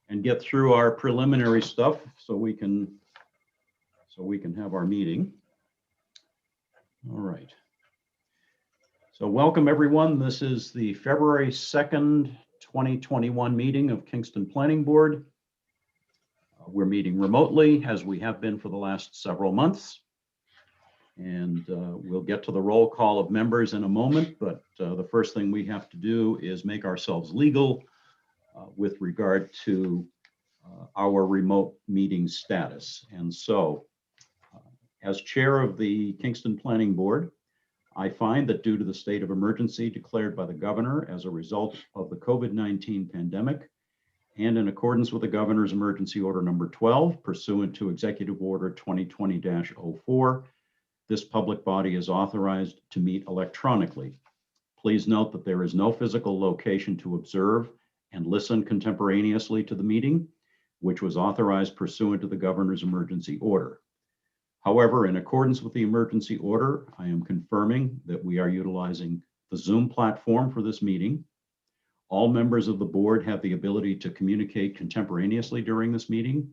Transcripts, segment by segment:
and get through our preliminary stuff so we can have our meeting. All right. So welcome everyone. This is the February 2nd, 2021 meeting of Kingston Planning Board. We're meeting remotely as we have been for the last several months. And we'll get to the roll call of members in a moment, but the first thing we have to do is make ourselves legal with regard to our remote meeting status. And so, as chair of the Kingston Planning Board, I find that due to the state of emergency declared by the governor as a result of the COVID-19 pandemic, and in accordance with the governor's emergency order number 12, pursuant to Executive Order 2020-04, this public body is authorized to meet electronically. Please note that there is no physical location to observe and listen contemporaneously to the meeting, which was authorized pursuant to the governor's emergency order. However, in accordance with the emergency order, I am confirming that we are utilizing the Zoom platform for this meeting. All members of the board have the ability to communicate contemporaneously during this meeting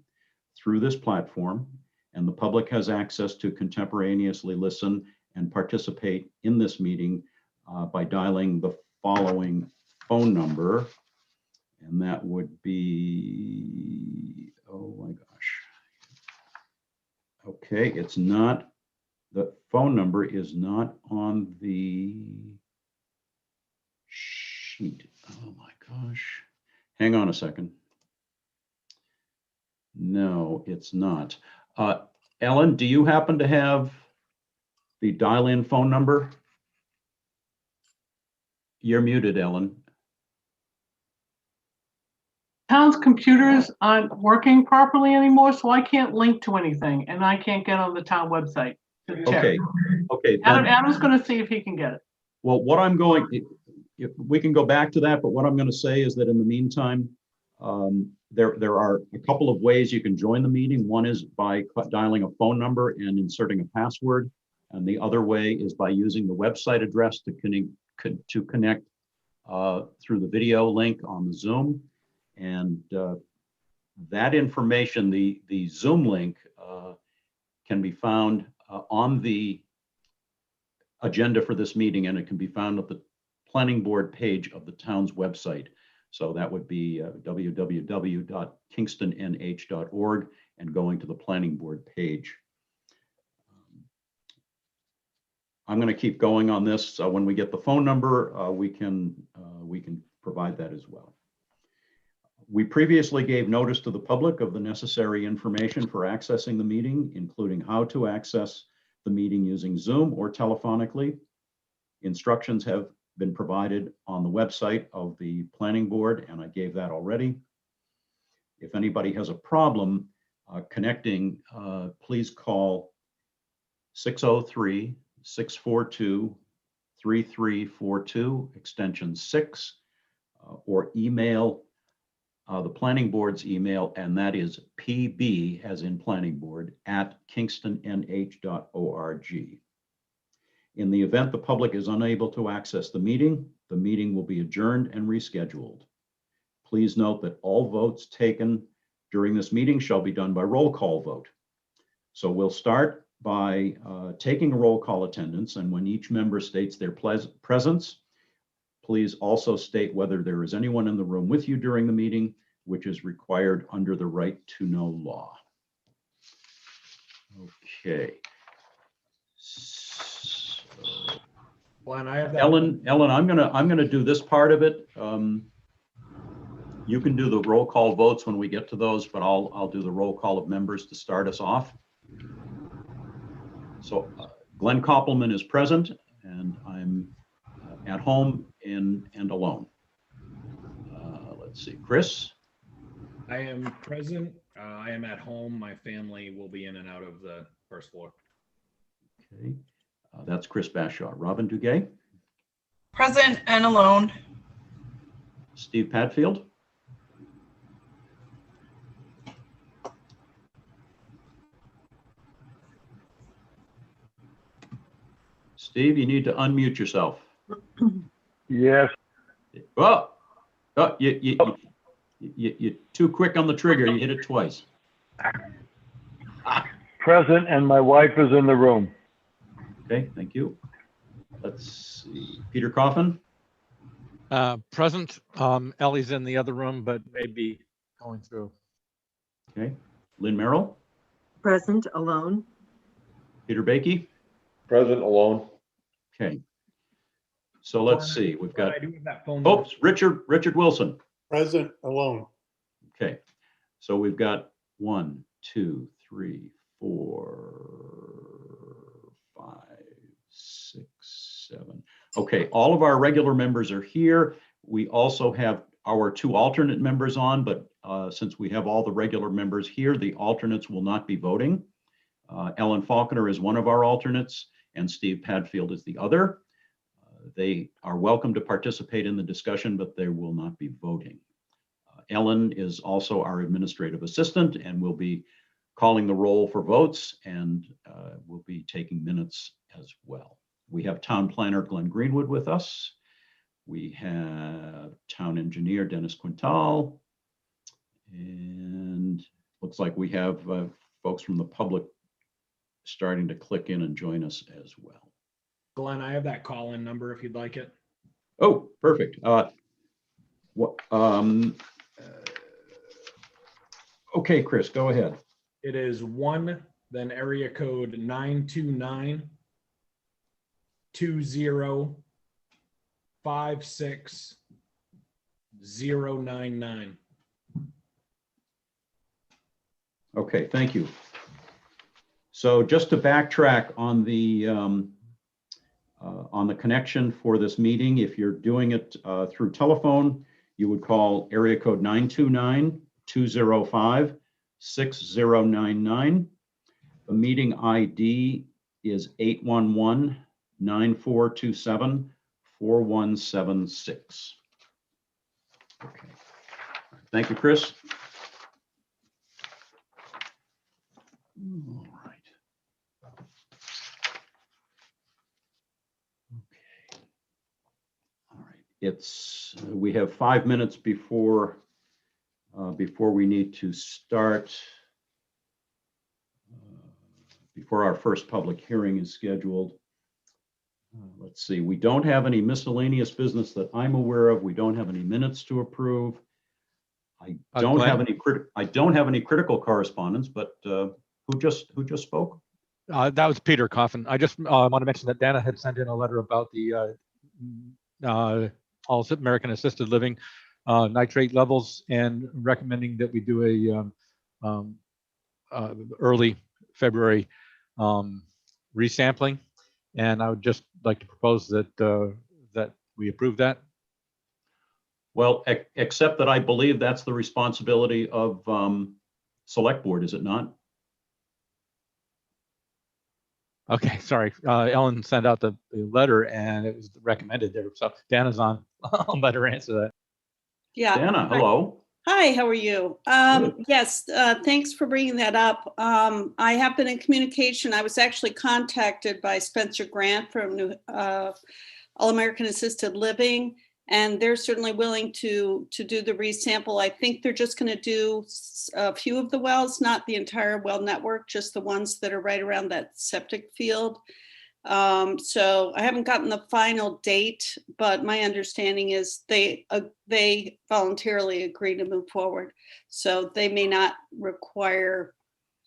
through this platform, and the public has access to contemporaneously listen and participate in this meeting by dialing the following phone number, and that would be, oh my gosh. Okay, it's not, the phone number is not on the sheet. Oh my gosh. Hang on a second. No, it's not. Ellen, do you happen to have the dial-in phone number? You're muted, Ellen. Town's computers aren't working properly anymore, so I can't link to anything, and I can't get on the town website to check. Okay. Adam's going to see if he can get it. Well, what I'm going, we can go back to that, but what I'm going to say is that in the meantime, there are a couple of ways you can join the meeting. One is by dialing a phone number and inserting a password, and the other way is by using the website address to connect through the video link on the Zoom. And that information, the Zoom link, can be found on the agenda for this meeting, and it can be found at the planning board page of the town's website. So that would be www.kingstonnH.org and going to the planning board page. I'm going to keep going on this. When we get the phone number, we can provide that as well. We previously gave notice to the public of the necessary information for accessing the meeting, including how to access the meeting using Zoom or telephonically. Instructions have been provided on the website of the planning board, and I gave that already. If anybody has a problem connecting, please call 603-642-3342, extension 6, or email the planning board's email, and that is pb, as in planning board, @kingstonnH.org. In the event the public is unable to access the meeting will be adjourned and rescheduled. Please note that all votes taken during this meeting shall be done by roll call vote. So we'll start by taking a roll call attendance, and when each member states their presence, please also state whether there is anyone in the room with you during the meeting, which is required under the right to know law. Okay. So, Glenn, I have that. Ellen, I'm gonna do this part of it. You can do the roll call votes when we get to those, but I'll do the roll call of members to start us off. So Glenn Koppelman is present, and I'm at home and alone. Let's see, Chris. I am present. I am at home. My family will be in and out of the first floor. Okay, that's Chris Bashaw. Robin Duguay. Present and alone. Steve Padfield. Steve, you need to unmute yourself. Yes. Oh, You're too quick on the trigger. You hit it twice. Present, and my wife is in the room. Okay, thank you. Let's see. Peter Coffin? Present. Ellie's in the other room, but maybe going through. Okay. Lynn Merrill? Present, alone. Peter Baiki? Present, alone. Okay. So let's see. We've got, I do have that phone number. oops, Richard Wilson. Present, alone. Okay. So we've got 1, 2, 3, 4, 5, 6, 7. Okay, all of our regular members are here. We also have our 2 alternate members on, but since we have all the regular members here, the alternates will not be voting. Ellen Faulkner is one of our alternates, and Steve Padfield is the other. They are welcome to participate in the discussion, but they will not be voting. Ellen is also our administrative assistant and will be calling the roll for votes, and will be taking minutes as well. We have town planner Glenn Greenwood with us. We have town engineer Dennis Quintal, and looks like we have folks from the public starting to click in and join us as well. Glenn, I have that call-in number if you'd like it. Oh, perfect. Okay, Chris, go ahead. It is 1, then area code 929-20-56-099. Okay, thank you. So just to backtrack on the connection for this meeting, if you're doing it through telephone, you would call area code 929-205-6099. The meeting ID is 811-9427-4176. Okay. Thank you, Chris. All right. Okay. All right. We have 5 minutes before we need to start, before our first public hearing is scheduled. Let's see, we don't have any miscellaneous business that I'm aware of. We don't have any minutes to approve. I don't have any critical correspondence, but who just spoke? That was Peter Coffin. I just want to mention that Dana had sent in a letter about the All American Assisted Living nitrate levels and recommending that we do a early February resampling. And I would just like to propose that that we approve that. Well, except that I believe that's the responsibility of select board, is it not? Okay, sorry. Ellen sent out the letter and it was recommended there. So Dana's on. I'll let her answer that. Yeah. Dana, hello. Hi, how are you? Yes, thanks for bringing that up. I have been in communication. I was actually contacted by Spencer Grant from All American Assisted Living, and they're certainly willing to do the resample. I think they're just going to do a few of the wells, not the entire well network, just the ones that are right around that septic field. So I haven't gotten the final date, but my understanding is they voluntarily agree to move forward. So they may not require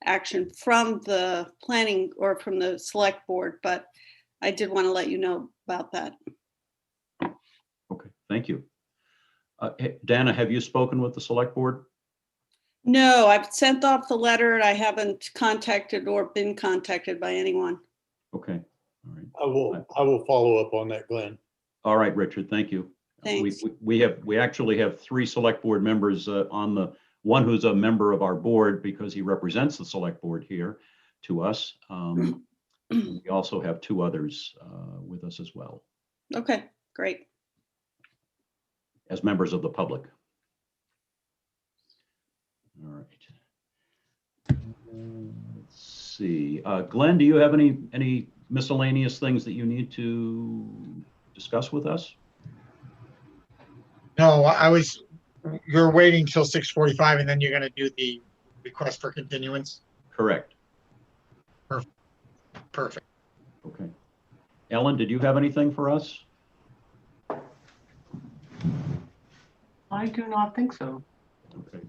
action from the planning or from the select board, but I did want to let you know about that. Okay, thank you. Dana, have you spoken with the select board? No, I've sent off the letter and I haven't contacted or been contacted by anyone. Okay. All right. I will follow up on that, Glenn. All right, Richard, thank you. Thanks. We actually have 3 select board members on the one who's a member of our board because he represents the select board here to us. We also have 2 others with us as well. Okay, great. As members of the public. All right. Let's see. Glenn, do you have any miscellaneous things that you need to discuss with us? No, I was you're waiting till 6:45 and then you're gonna do the request for continuance? Correct. Perfect. Okay. Ellen, did you have anything for us? I do not think so. Okay.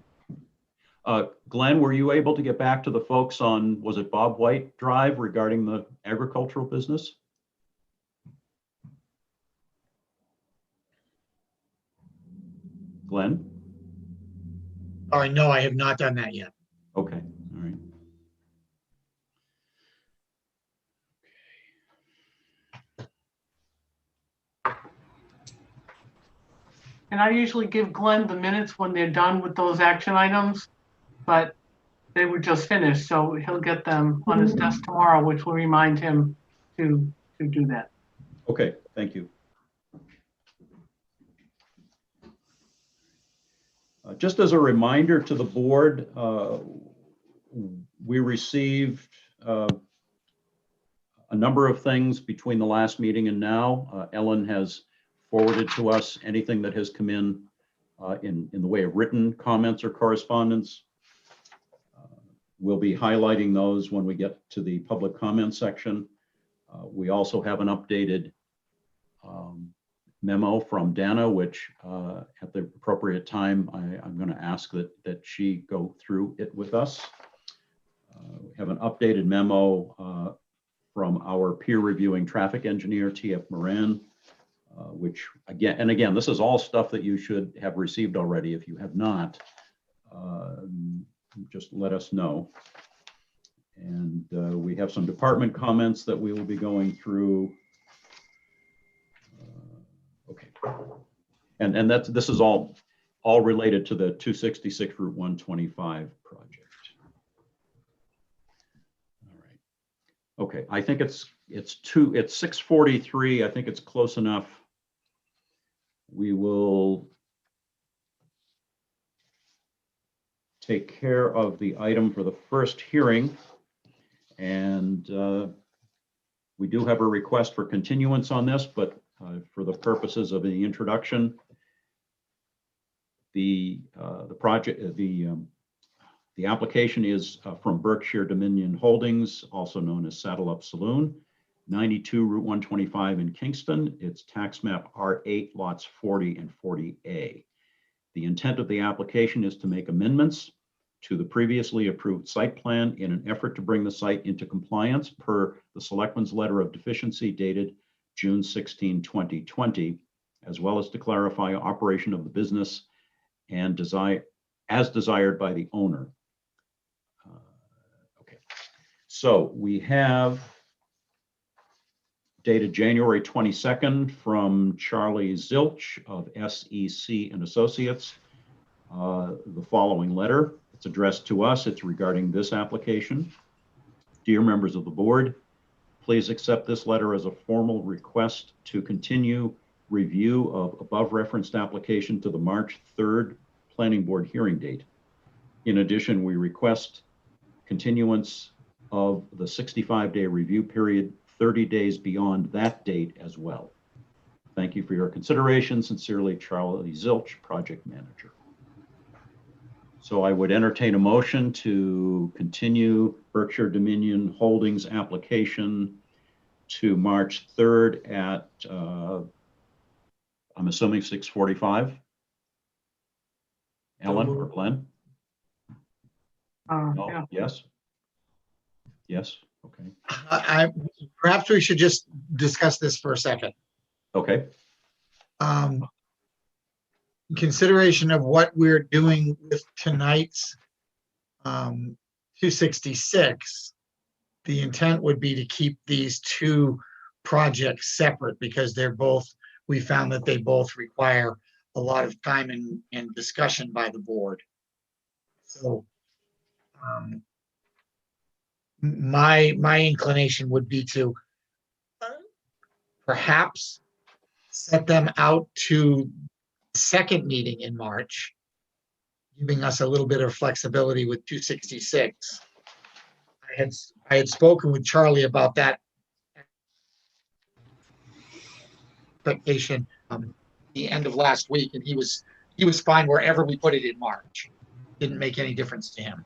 Glenn, were you able to get back to the folks on, was it Bob White Drive regarding the agricultural business? Glenn? Oh, no, I have not done that yet. Okay, all right. And I usually give Glenn the minutes when they're done with those action items, but they were just finished, so he'll get them on his desk tomorrow, which will remind him to do that. Okay, thank you. Just as a reminder to the board, we received a number of things between the last meeting and now. Ellen has forwarded to us anything that has come in the way of written comments or correspondence. We'll be highlighting those when we get to the public comment section. We also have an updated memo from Dana, which at the appropriate time, I'm going to ask that she go through it with us. We have an updated memo from our peer reviewing traffic engineer, TF Moran, which again, this is all stuff that you should have received already. If you have not, just let us know. And we have some department comments that we will be going through. Okay, and this is all related to the 266 Route 125 project. All right. Okay, I think it's 6:43. I think it's close enough. We will take care of the item for the first hearing, and we do have a request for continuance on this, but for the purposes of the introduction, the application is from Berkshire Dominion Holdings, also known as Saddle Up Saloon, 92 Route 125 in Kingston. It's tax map R8 lots 40 and 40A. The intent of the application is to make amendments to the previously approved site plan in an effort to bring the site into compliance per the Selectmen's Letter of Deficiency dated June 16, 2020, as well as to clarify operation of the business and as desired by the owner. Okay, so we have dated January 22nd from Charlie Zilch of SEC and Associates, the following letter. It's addressed to us. It's regarding this application. Dear members of the board, please accept this letter as a formal request to continue review of above referenced application to the March 3rd Planning Board hearing date. In addition, we request continuance of the 65-day review period 30 days beyond that date as well. Thank you for your consideration. Sincerely, Charlie Zilch, Project Manager. So I would entertain a motion to continue Berkshire Dominion Holdings application to March 3rd at, I'm assuming 6:45. Ellen or Glenn? No? Yeah. Yes? Yes, okay. Perhaps we should just discuss this for a second. Okay, In consideration of what we're doing with tonight's 266, the intent would be to keep these two projects separate because we found that they both require a lot of time and discussion by the board. So my inclination would be to perhaps set them out to second meeting in March, giving us a little bit of flexibility with 266. I had spoken with Charlie about that expectation the end of last week, and he was he was fine wherever we put it in March. Didn't make any difference to him.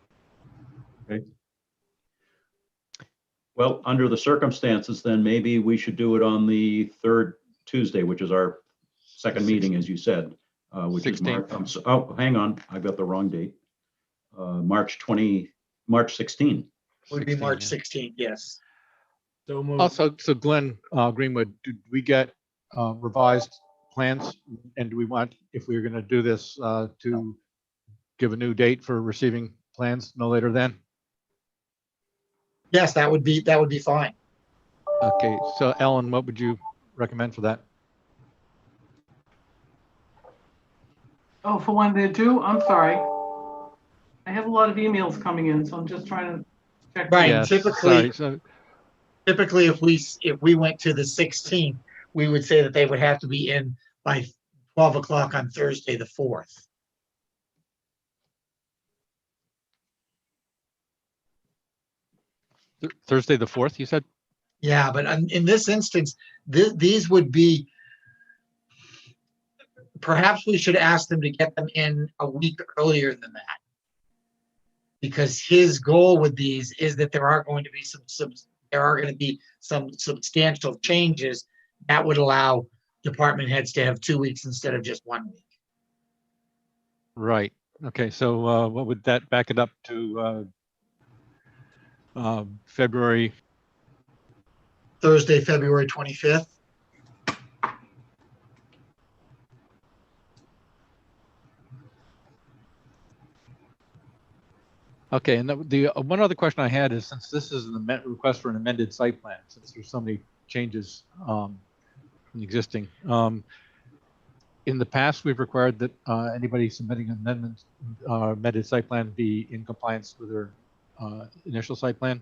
Well, under the circumstances, then maybe we should do it on the third Tuesday, which is our second meeting, as you said, which is March. 16th. Oh, hang on, I've got the wrong date. March 16. Would be 16, March yeah. 16th, yes. So moved. Also, so Glenn Greenwood, did we get revised plans? And do we want, if we were going to do this, to give a new date for receiving plans no later than? Yes, that would be fine. Okay, so Ellen, what would you recommend for that? Oh, for when they're due? I'm sorry. I have a lot of emails coming in, so I'm just trying to check. Right. Yes, typically- sorry, so Typically, if we went to the 16th, we would say that they would have to be in by 12 o'clock on Thursday, the 4th. Thursday, the 4th, you said? Yeah, but in this instance, these would be, perhaps we should ask them to get them in a week earlier than that. Because his goal with these is that there are going to be some substantial changes that would allow department heads to have 2 weeks instead of just 1 week. Right. Okay, so what would that back it up to February? Thursday, February 25th. Okay, and the one other question I had is, since this is an request for an amended site plan, since there's so many changes from the existing, in the past, we've required that anybody submitting amendments, amended site plan be in compliance with their initial site plan.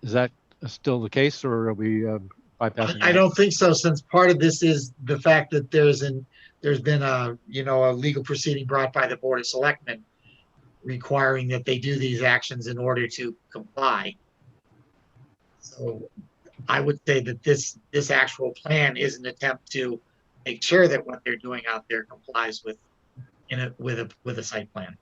Is that still the case, or are we bypassing I that? don't think so, since part of this is the fact that there's been a legal proceeding brought by the Board of Selectmen requiring that they do these actions in order to comply. So I would say that this actual plan is an attempt to make sure that what they're doing out there complies with a site plan.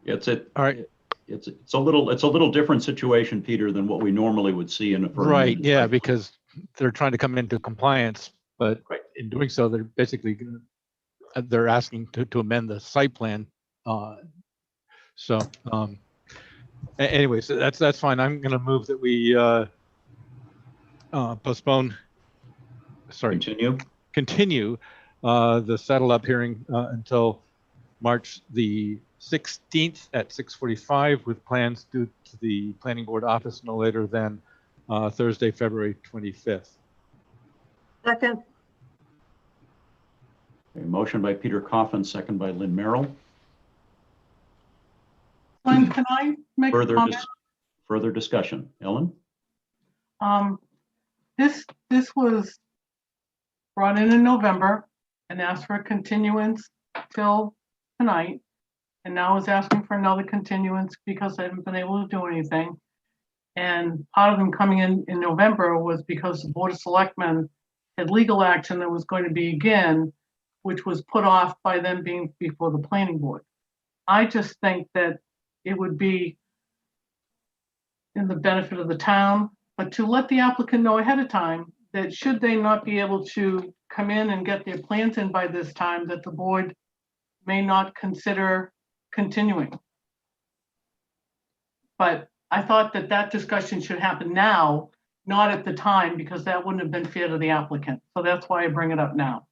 All right. It's a little different situation, Peter, than what we normally would see in a. Right, yeah, because they're trying to come into compliance, but Right. in doing so, they're basically they're asking to amend the site plan. So anyway, so that's fine. I'm going to move that we continue the settle up hearing until March the 16th at 6:45, with plans due to the planning board office no later than Thursday, February 25th. Second, A motion by Peter Coffin, second by Lynn Merrill. Glenn, can I make a comment? Further discussion. Ellen? This was brought in November and asked for a continuance till tonight, and now is asking for another continuance because I haven't been able to do anything. And part of them coming in November was because the Board of Selectmen had legal action that was going to begin, which was put off by them being before the planning board. I just think that it would be in the benefit of the town, but to let the applicant know ahead of time that should they not be able to come in and get their plans in by this time, that the board may not consider continuing. But I thought that discussion should happen now, not at the time, because that wouldn't have been fair to the applicant. So that's why I bring it up now.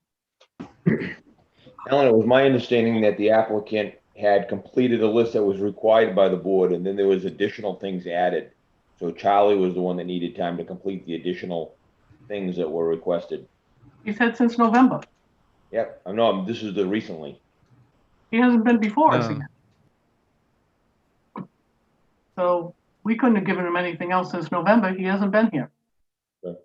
Ellen, it was my understanding that the applicant had completed a list that was required by the board, and then there was additional things added. So Charlie was the one that needed time to complete the additional things that were requested. He said since November. Yep, I know, this is the recently. He hasn't been before us again. So we couldn't have given him anything else since November. He hasn't been here. Okay.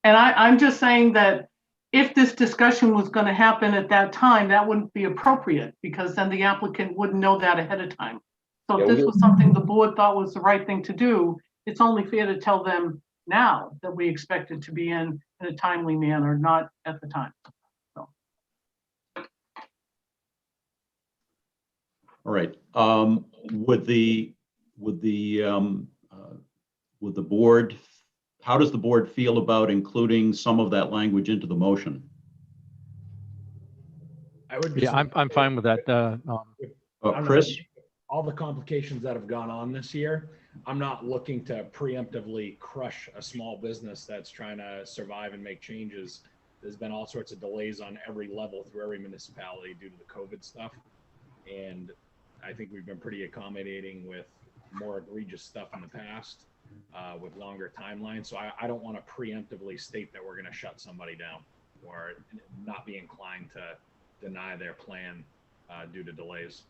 And I'm just saying that if this discussion was going to happen at that time, that wouldn't be appropriate, because then the applicant wouldn't know that ahead of time. So if this was something the board thought was the right thing to do, it's only fair to tell them now that we expect it to be in a timely manner, not at the time. So, All right. Would the board, how does the board feel about including some of that language into the motion? I would. Yeah, I'm fine with that. I don't know, Chris? all the complications that have gone on this year, I'm not looking to preemptively crush a small business that's trying to survive and make changes. There's been all sorts of delays on every level through every municipality due to the COVID stuff. And I think we've been pretty accommodating with more egregious stuff in the past with longer timelines. So I don't want to preemptively state that we're going to shut somebody down or not be inclined to deny their plan due to delays.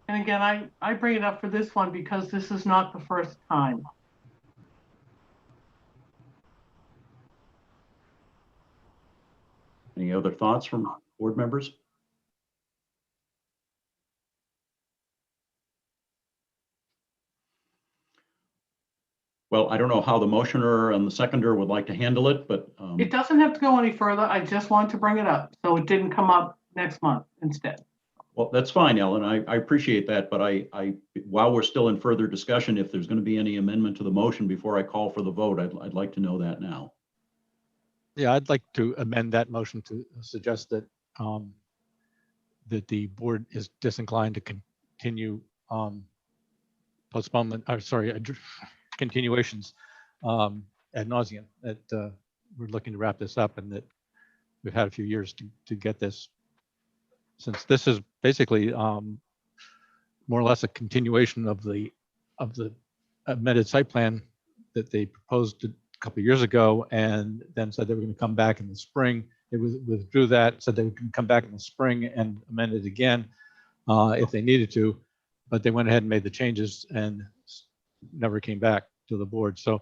and again, I bring it up for this one because this is not the first time. Any other thoughts from board members? Well, I don't know how the motioner and the seconder would like to handle it, but It doesn't have to go any further. I just want to bring it up so it didn't come up next month instead. well, that's fine, Ellen. I appreciate that, but while we're still in further discussion, if there's going to be any amendment to the motion before I call for the vote, I'd like to know that now. Yeah, I'd like to amend that motion to suggest that that the board is disinclined to continue postponement, or sorry, continuations ad nauseum, that we're looking to wrap this up and that we've had a few years to get this. Since this is basically more or less a continuation of the amended site plan that they proposed a couple of years ago and then said they were going to come back in the spring. They withdrew that, said they would come back in the spring and amend it again if they needed to, but they went ahead and made the changes and never came back to the board. So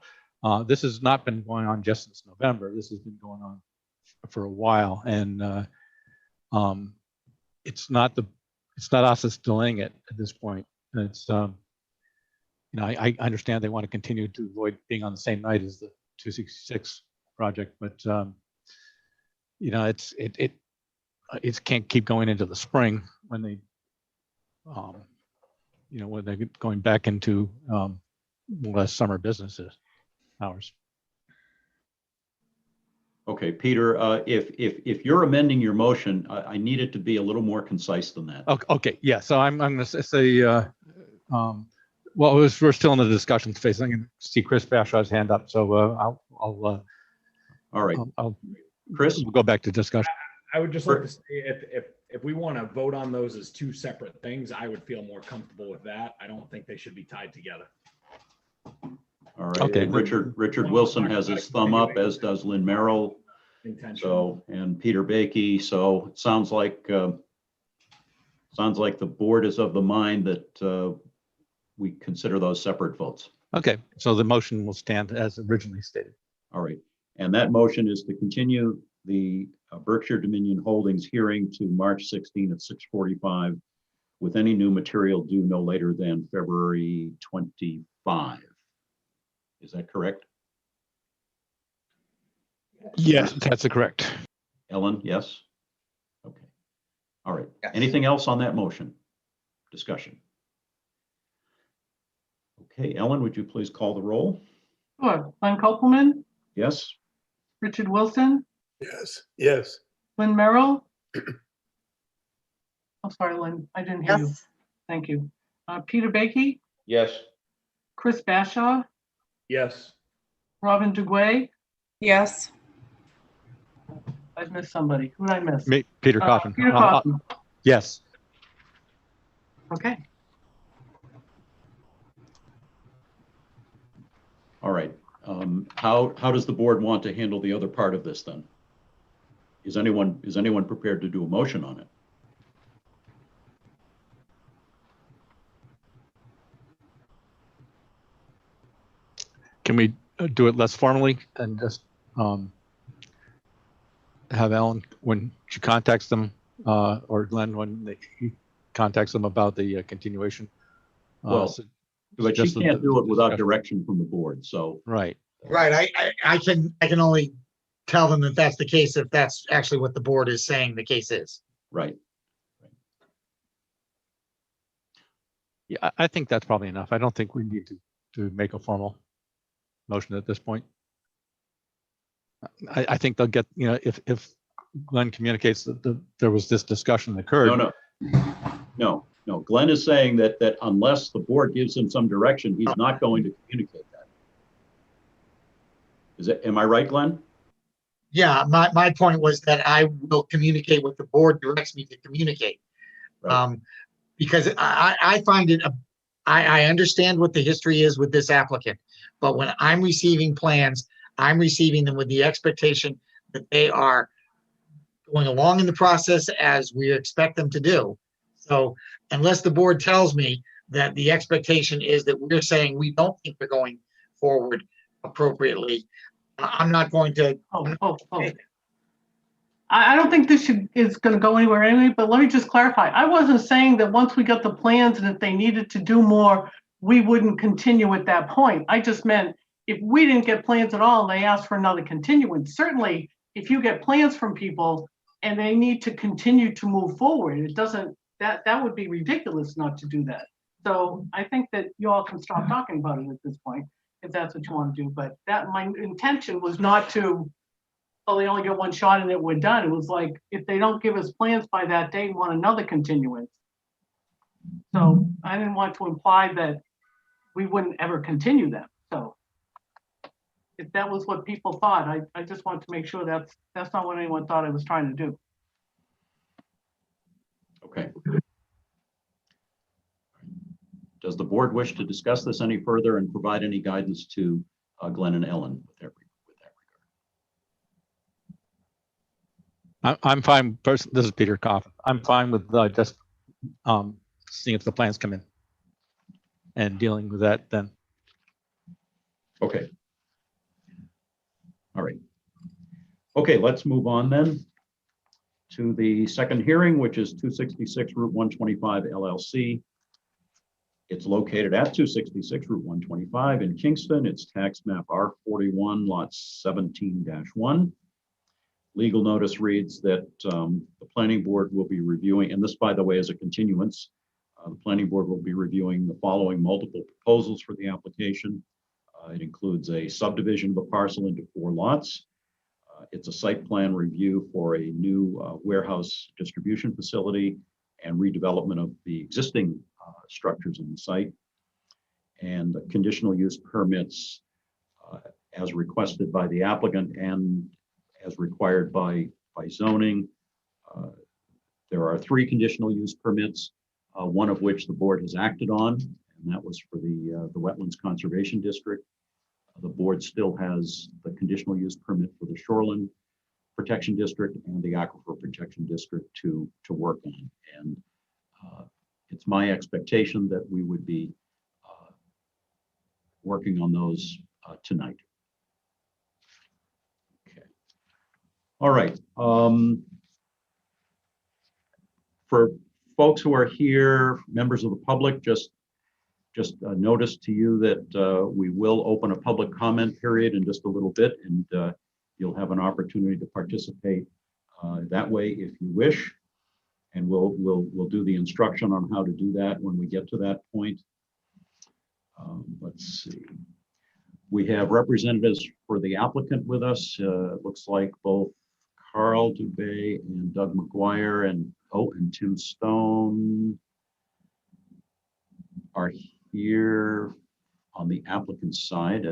this has not been going on just since November. This has been going on for a while, and it's not us that's delaying it at this point. It's I understand they want to continue to avoid being on the same night as the 266 project, but it can't keep going into the spring when they when they're going back into more or less summer businesses hours. Okay, Peter, if you're amending your motion, I need it to be a little more concise than that. Okay, yeah. So I'm going to say, well, we're still in the discussion phase. I'm going to see Chris Bashaw's hand up, so all right. Chris, we'll go back to discussion. I would just like to say if we want to vote on those as two separate things, I would feel more comfortable with that. I don't think they should be tied together. All right. Okay. And Richard Wilson has his thumb up, as does Lynn Merrill. So, and Peter Bakey. So it sounds like the board is of the mind that we consider those separate votes. Okay, so the motion will stand as originally stated. All right. And that motion is to continue the Berkshire Dominion Holdings hearing to March 16 at 6:45 with any new material due no later than February 25. Is that correct? Yes, that's correct. Ellen, yes? Okay. All right. Yes. Anything else on that motion? Discussion. Okay, Ellen, would you please call the roll? Sure. Glenn Kopelman, Yes? Richard Wilson, Yes. Yes. Lynn Merrill. I'm sorry, Lynn, I didn't hear you. Yes. Thank you. Peter Bakey, Yes. Chris Bashaw, Yes. Robin DeGuay. Yes. I've missed somebody. Who did I miss? Peter Coffin. Peter Coffin. Yes. Okay. All right. How does the board want to handle the other part of this then? Is anyone prepared to do a motion on it? Can we do it less formally and just have Ellen, when she contacts them, or Glenn, when he contacts them about the continuation? Well, But she just can't do it without discussion. direction from the board, so. Right. Right, I can only tell them that that's the case if that's actually what the board is saying the case is. Right. Yeah, I think that's probably enough. I don't think we need to make a formal motion at this point. I think they'll get, if Glenn communicates that there was this discussion that occurred. No. Glenn is saying that unless the board gives him some direction, he's not going to communicate that. Am I right, Glenn? Yeah, my point was that I will communicate what the board directs me to communicate. Right. Because I find it, I understand what the history is with this applicant, but when I'm receiving plans, I'm receiving them with the expectation that they are going along in the process as we expect them to do. So unless the board tells me that the expectation is that we're saying we don't think we're going forward appropriately, I'm not going to. I don't think this is going to go anywhere anyway, but let me just clarify. I wasn't saying that once we got the plans and if they needed to do more, we wouldn't continue at that point. I just meant if we didn't get plans at all and they asked for another continuance, certainly if you get plans from people and they need to continue to move forward, it doesn't, that would be ridiculous not to do that. So I think that you all can stop talking about it at this point, if that's what you want to do. But that my intention was not to, oh, they only get one shot and it we're done. It was like, if they don't give us plans by that date, we want another continuance. So I didn't want to imply that we wouldn't ever continue them. So if that was what people thought, I just want to make sure that's not what anyone thought I was trying to do. Okay. Does the board wish to discuss this any further and provide any guidance to Glenn and Ellen with that regard? I'm fine. This is Peter Coffin. I'm fine with just seeing if the plans come in and dealing with that then. Okay. All right. Okay, let's move on then to the second hearing, which is 266 Route 125 LLC. It's located at 266 Route 125 in Kingston. It's tax map R41 lot 17-1. Legal notice reads that the planning board will be reviewing, and this, by the way, is a continuance. The planning board will be reviewing the following multiple proposals for the application. It includes a subdivision of a parcel into 4 lots. It's a site plan review for a new warehouse distribution facility and redevelopment of the existing structures in the site, and the conditional use permits as requested by the applicant and as required by zoning. There are 3 conditional use permits, one of which the board has acted on, and that was for the Wetlands Conservation District. The board still has the conditional use permit for the Shoreline Protection District and the Aquifer Protection District to work on. And it's my expectation that we would be working on those tonight. Okay. All right. For folks who are here, members of the public, just notice to you that we will open a public comment period in just a little bit, and you'll have an opportunity to participate that way if you wish. And we'll do the instruction on how to do that when we get to that point. Let's see. We have representatives for the applicant with us. It looks like both Carl Dubé and Doug McGuire and Tim Stone are here on the applicant's side.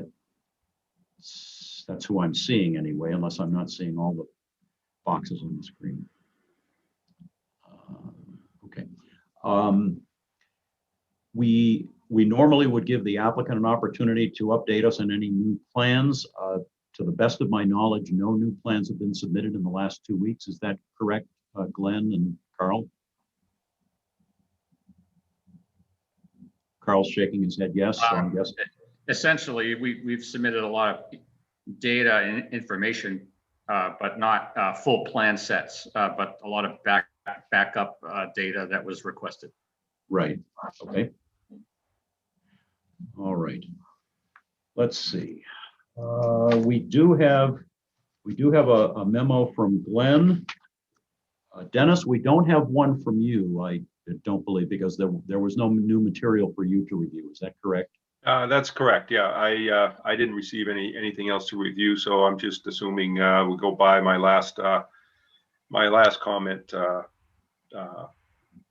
That's who I'm seeing anyway, unless I'm not seeing all the boxes on the screen. Okay. We normally would give the applicant an opportunity to update us on any new plans. To the best of my knowledge, no new plans have been submitted in the last 2 weeks. Is that correct, Glenn and Carl? Carl's shaking his head yes, so I'm guessing. Essentially, we've submitted a lot of data and information, but not full plan sets, but a lot of backup data that was requested. Right. Okay. All right. Let's see. We do have a memo from Glenn. Dennis, we don't have one from you, I don't believe, because there was no new material for you to review. Is that correct? That's correct. Yeah, I didn't receive anything else to review, so I'm just assuming we'll go by my last comment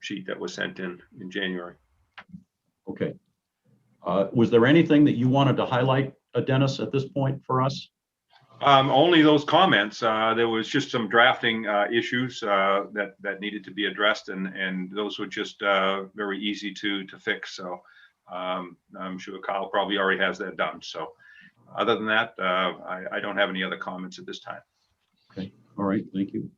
sheet that was sent in January. Okay. Was there anything that you wanted to highlight, Dennis, at this point for us? Only those comments. There was just some drafting issues that needed to be addressed, and those were just very easy to fix. So I'm sure Kyle probably already has that done. So other than that, I don't have any other comments at this time. Okay. All right. Thank you.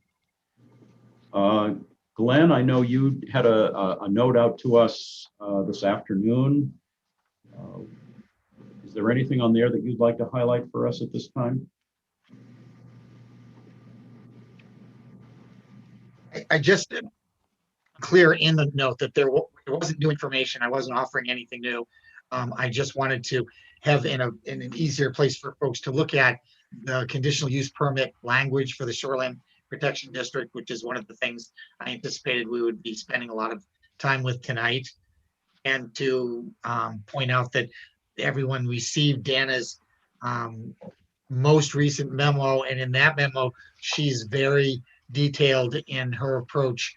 Glenn, I know you had a note out to us this afternoon. Is there anything on there that you'd like to highlight for us at this time? I just clear in the note that there wasn't new information. I wasn't offering anything new. I just wanted to have in an easier place for folks to look at the conditional use permit language for the Shoreline Protection District, which is one of the things I anticipated we would be spending a lot of time with tonight. And to point out that everyone received Dana's most recent memo, and in that memo, she's very detailed in her approach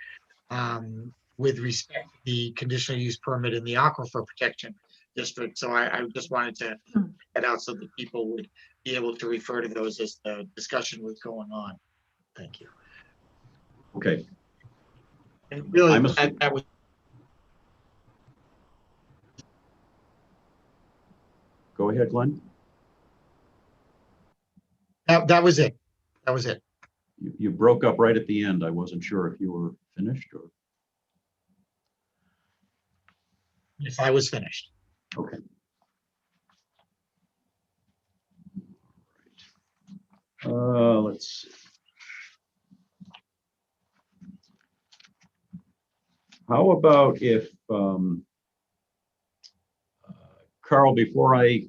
with respect to the conditional use permit in the Aquifer Protection District. So I just wanted to get out so that people would be able to refer to those as the discussion was going on. Thank you. Okay. And really, that was. Go ahead, Glenn. That was it. That was it. You broke up right at the end. I wasn't sure if you were finished or. If I was finished. Okay. Let's see. How about if, Carl, before I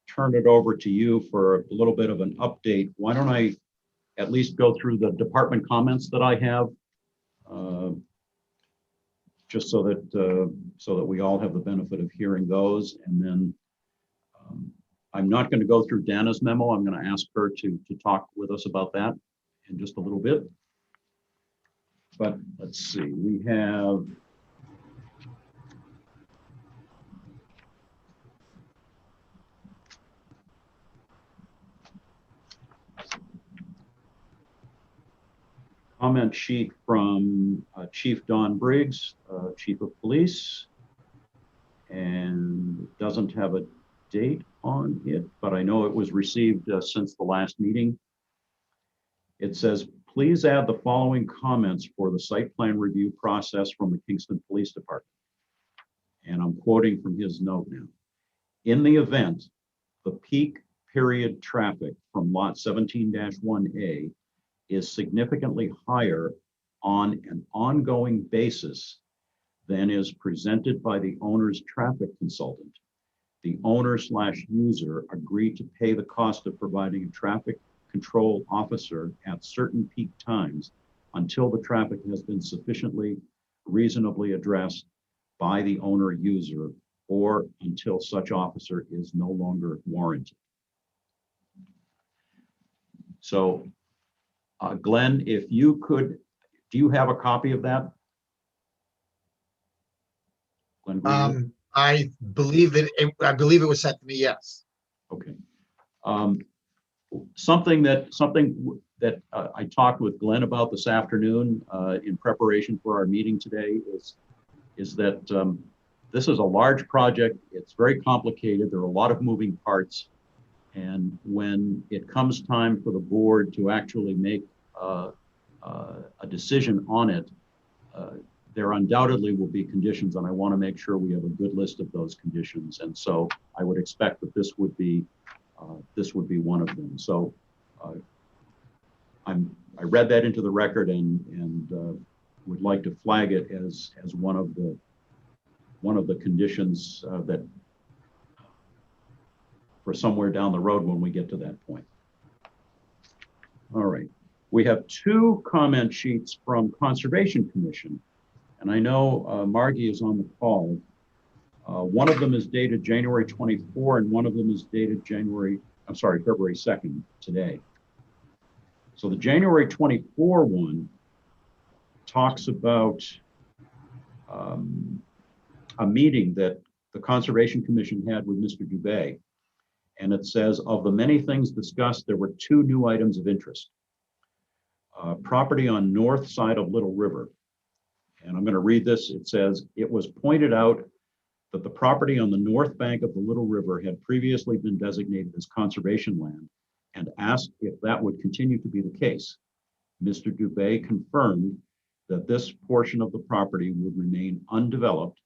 turn it over to you for a little bit of an update, why don't I at least go through the department comments that I have, just so that we all have the benefit of hearing those. And then I'm not going to go through Dana's memo. I'm going to ask her to talk with us about that in just a little bit. But let's see, we have comment sheet from Chief Don Briggs, Chief of Police, and it doesn't have a date on it, but I know it was received since the last meeting. It says, please add the following comments for the site plan review process from the Kingston Police Department. And I'm quoting from his note now. In the event the peak period traffic from lot 17-1A is significantly higher on an ongoing basis than is presented by the owner's traffic consultant, the owner/user agreed to pay the cost of providing a traffic control officer at certain peak times until the traffic has been sufficiently reasonably addressed by the owner user or until such officer is no longer warranted. So Glenn, if you could, do you have a copy of that? Glenn, I believe it was sent to me, yes. okay. Something that I talked with Glenn about this afternoon in preparation for our meeting today is that this is a large project. It's very complicated. There are a lot of moving parts. And when it comes time for the board to actually make a decision on it, there undoubtedly will be conditions, and I want to make sure we have a good list of those conditions. And so I would expect that this would be one of them. So I read that into the record and would like to flag it as one of one of the conditions that for somewhere down the road when we get to that point. All right. We have two comment sheets from Conservation Commission, and I know Margie is on the call. One of them is dated January 24, and one of them is dated February 2nd, today. So the January 24 one talks about a meeting that the Conservation Commission had with Mr. Dubé. And it says, of the many things discussed, there were two new items of interest. Property on north side of Little River. And I'm going to read this. It says, it was pointed out that the property on the north bank of the Little River had previously been designated as conservation land and asked if that would continue to be the case. Mr. Dubé confirmed that this portion of the property would remain undeveloped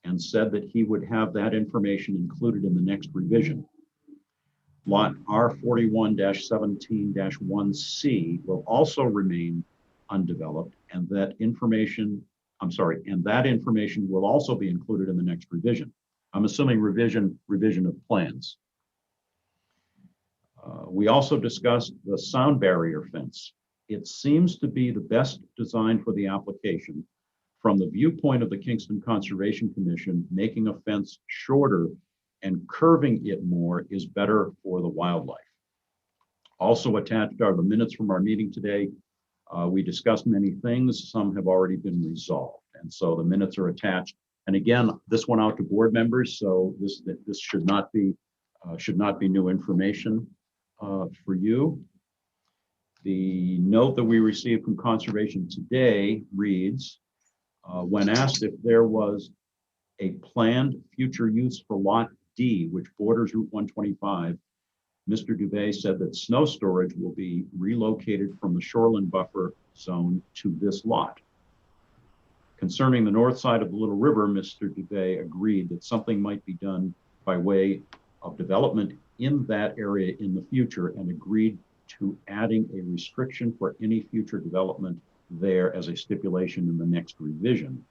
and said that he would have that information included in the next revision. Lot R41-17-1C will also remain undeveloped, and that information will also be included in the next revision. I'm assuming revision of plans. We also discussed the sound barrier fence. It seems to be the best design for the application. From the viewpoint of the Kingston Conservation Commission, making a fence shorter and curving it more is better for the wildlife. Also attached are the minutes from our meeting today. We discussed many things. Some have already been resolved. And so the minutes are attached. And again, this went out to board members. So this should not be new information for you. The note that we received from Conservation today reads, when asked if there was a planned future use for Lot D, which borders Route 125, Mr. Dubé said that snow storage will be relocated from the shoreline buffer zone to this lot. Concerning the north side of the Little River, Mr. Dubé agreed that something might be done by way of development in that area in the future and agreed to adding a restriction for any future development there as a stipulation in the next revision.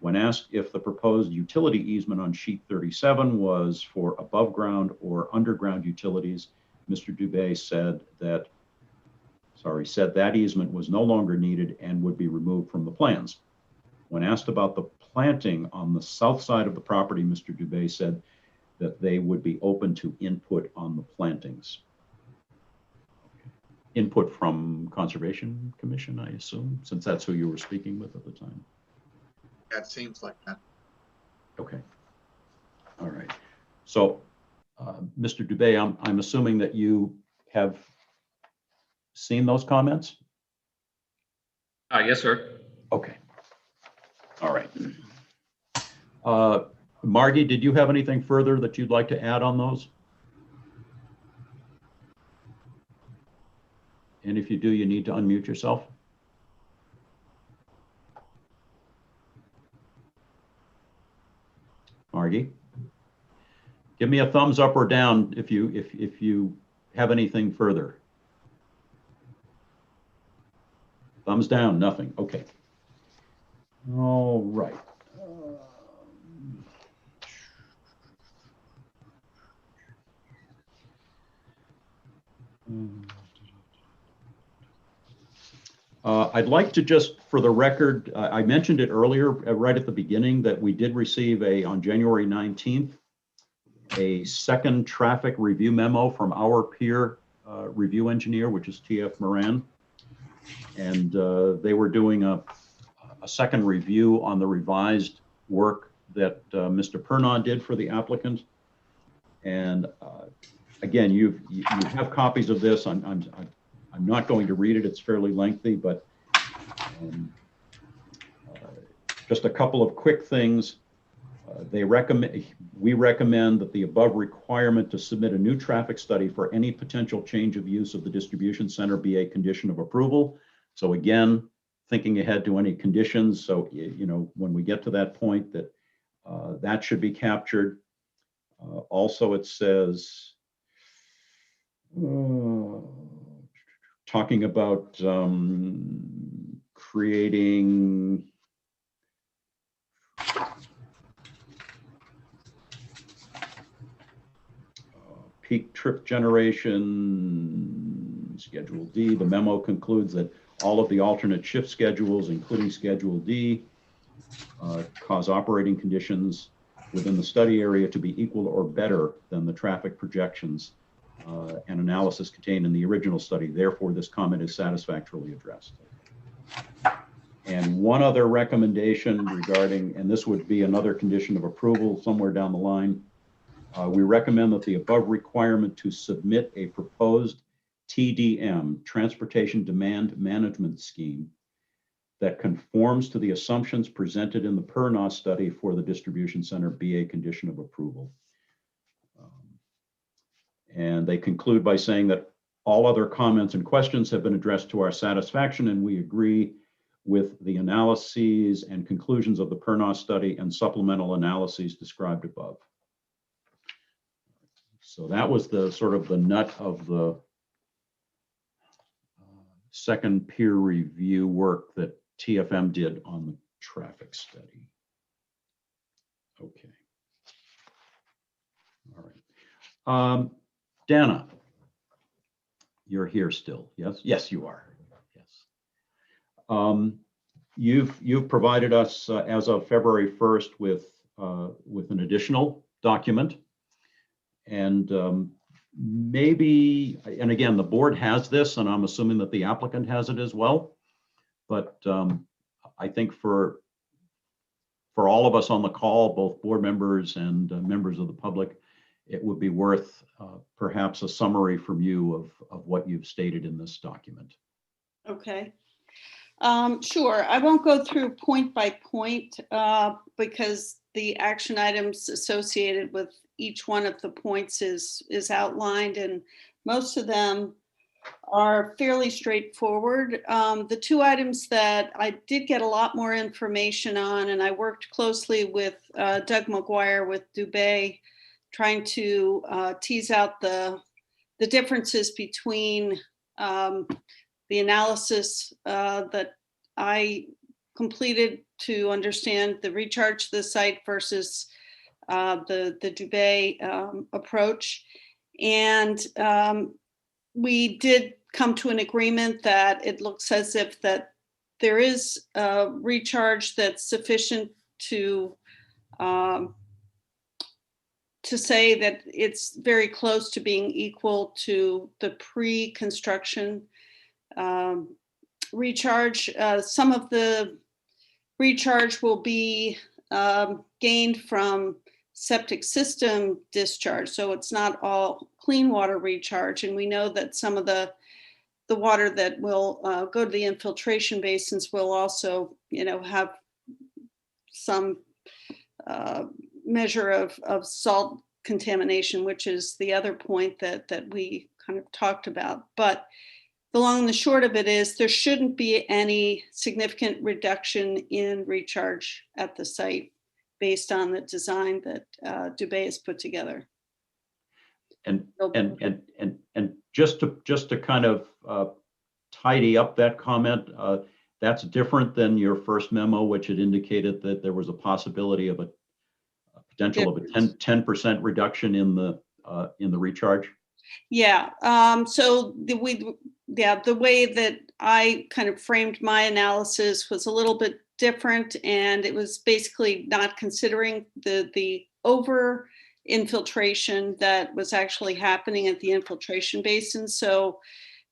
When asked if the proposed utility easement on sheet 37 was for above ground or underground utilities, Mr. Dubé said that easement was no longer needed and would be removed from the plans. When asked about the planting on the south side of the property, Mr. Dubé said that they would be open to input on the plantings. Input from Conservation Commission, I assume, since that's who you were speaking with at the time. That seems like that. Okay. All right. So, Mr. Dubé, I'm assuming that you have seen those comments? Yes, sir. Okay. All right. Margie, did you have anything further that you'd like to add on those? And if you do, you need to unmute yourself. Margie, give me a thumbs up or down if you have anything further. Thumbs down, nothing. Okay. All right. I'd like to just, for the record, I mentioned it earlier, right at the beginning, that we did receive on January 19th, a second traffic review memo from our peer review engineer, which is TF Moran. And they were doing a second review on the revised work that Mr. Pernon did for the applicant. And again, you have copies of this. I'm not going to read it. It's fairly lengthy, but just a couple of quick things. We recommend that the above requirement to submit a new traffic study for any potential change of use of the distribution center be a condition of approval. So again, thinking ahead to any conditions. So, when we get to that point, that should be captured. Also, it says, talking about creating peak trip generation, Schedule D. The memo concludes that all of the alternate shift schedules, including Schedule D, cause operating conditions within the study area to be equal or better than the traffic projections and analysis contained in the original study. Therefore, this comment is satisfactorily addressed. And one other recommendation regarding, and this would be another condition of approval somewhere down the line, we recommend that the above requirement to submit a proposed TDM, Transportation Demand Management Scheme, that conforms to the assumptions presented in the PERNOS study for the distribution center be a condition of approval. And they conclude by saying that all other comments and questions have been addressed to our satisfaction, and we agree with the analyses and conclusions of the PERNOS study and supplemental analyses described above. So that was the sort of the nut of the second peer review work that TFM did on the traffic study. Okay. All right. Dana, you're here still, yes? Yes, you are. Yes. You've provided us as of February 1st with an additional document, and maybe, and again, the board has this, and I'm assuming that the applicant has it as well. But I think for all of us on the call, both board members and members of the public, it would be worth perhaps a summary from you of what you've stated in this document. Okay. Sure. I won't go through point by point because the action items associated with each one of the points is outlined, and most of them are fairly straightforward. The two items that I did get a lot more information on, and I worked closely with Doug McGuire with Dubay, trying to tease out the differences between the analysis that I completed to understand the recharge to the site versus the Dubay approach. And we did come to an agreement that it looks as if that there is a recharge that's sufficient to say that it's very close to being equal to the pre-construction recharge. Some of the recharge will be gained from septic system discharge, so it's not all clean water recharge. And we know that some of the water that will go to the infiltration basins will also, have some measure of salt contamination, which is the other point that we kind of talked about. But the long and the short of it is there shouldn't be any significant reduction in recharge at the site based on the design that Dubay has put together. And just to kind of tidy up that comment, that's different than your first memo, which had indicated that there was a possibility of a potential of a 10% reduction in the recharge. Yeah. So the way that I kind of framed my analysis was a little bit different, and it was basically not considering the over infiltration that was actually happening at the infiltration basin. So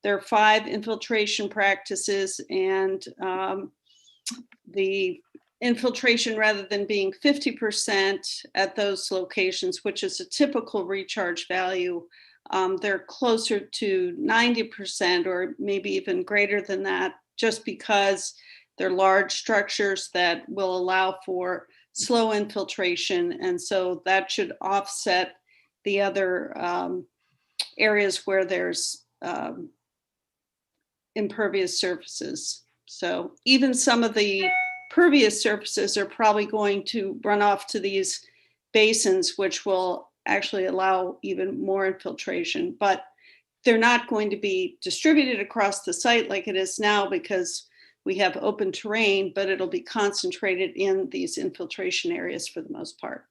there are 5 infiltration practices, and the infiltration, rather than being 50% at those locations, which is a typical recharge value, they're closer to 90% or maybe even greater than that, just because they're large structures that will allow for slow infiltration. And so that should offset the other areas where there's impervious surfaces. So even some of the pervious surfaces are probably going to run off to these basins, which will actually allow even more infiltration. But they're not going to be distributed across the site like it is now, because we have open terrain, but it'll be concentrated in these infiltration areas for the most part.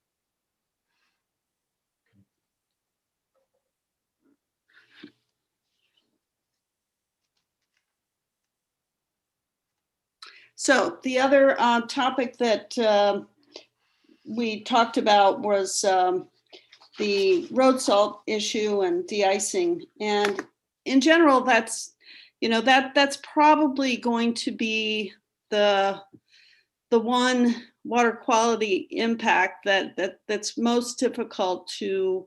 So the other topic that we talked about was the road salt issue and de-icing. And in general, that's, that's probably going to be the one water quality impact that's most difficult to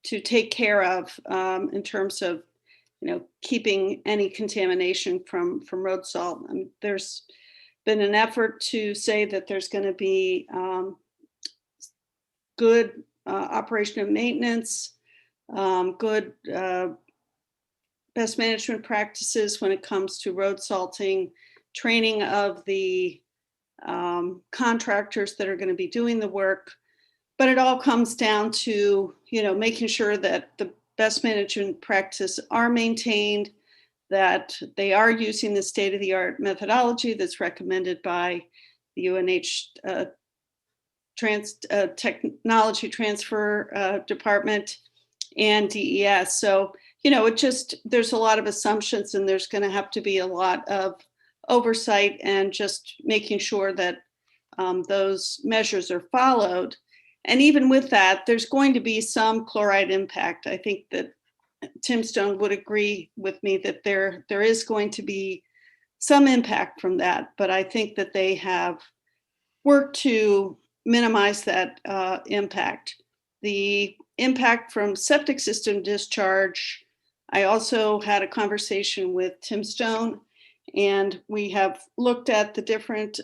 take care of in terms of, keeping any contamination from road salt. I mean, there's been an effort to say that there's going to be good operation and maintenance, good best management practices when it comes to road salting, training of the contractors that are going to be doing the work. But it all comes down to, making sure that the best management practices are maintained, that they are using the state-of-the-art methodology that's recommended by the UNH Technology Transfer Department and DES. So, there's a lot of assumptions, and there's going to have to be a lot of oversight and just making sure that those measures are followed. And even with that, there's going to be some chloride impact. I think that Tim Stone would agree with me that there is going to be some impact from that, but I think that they have worked to minimize that impact. The impact from septic system discharge, I also had a conversation with Tim Stone, and we have looked at the different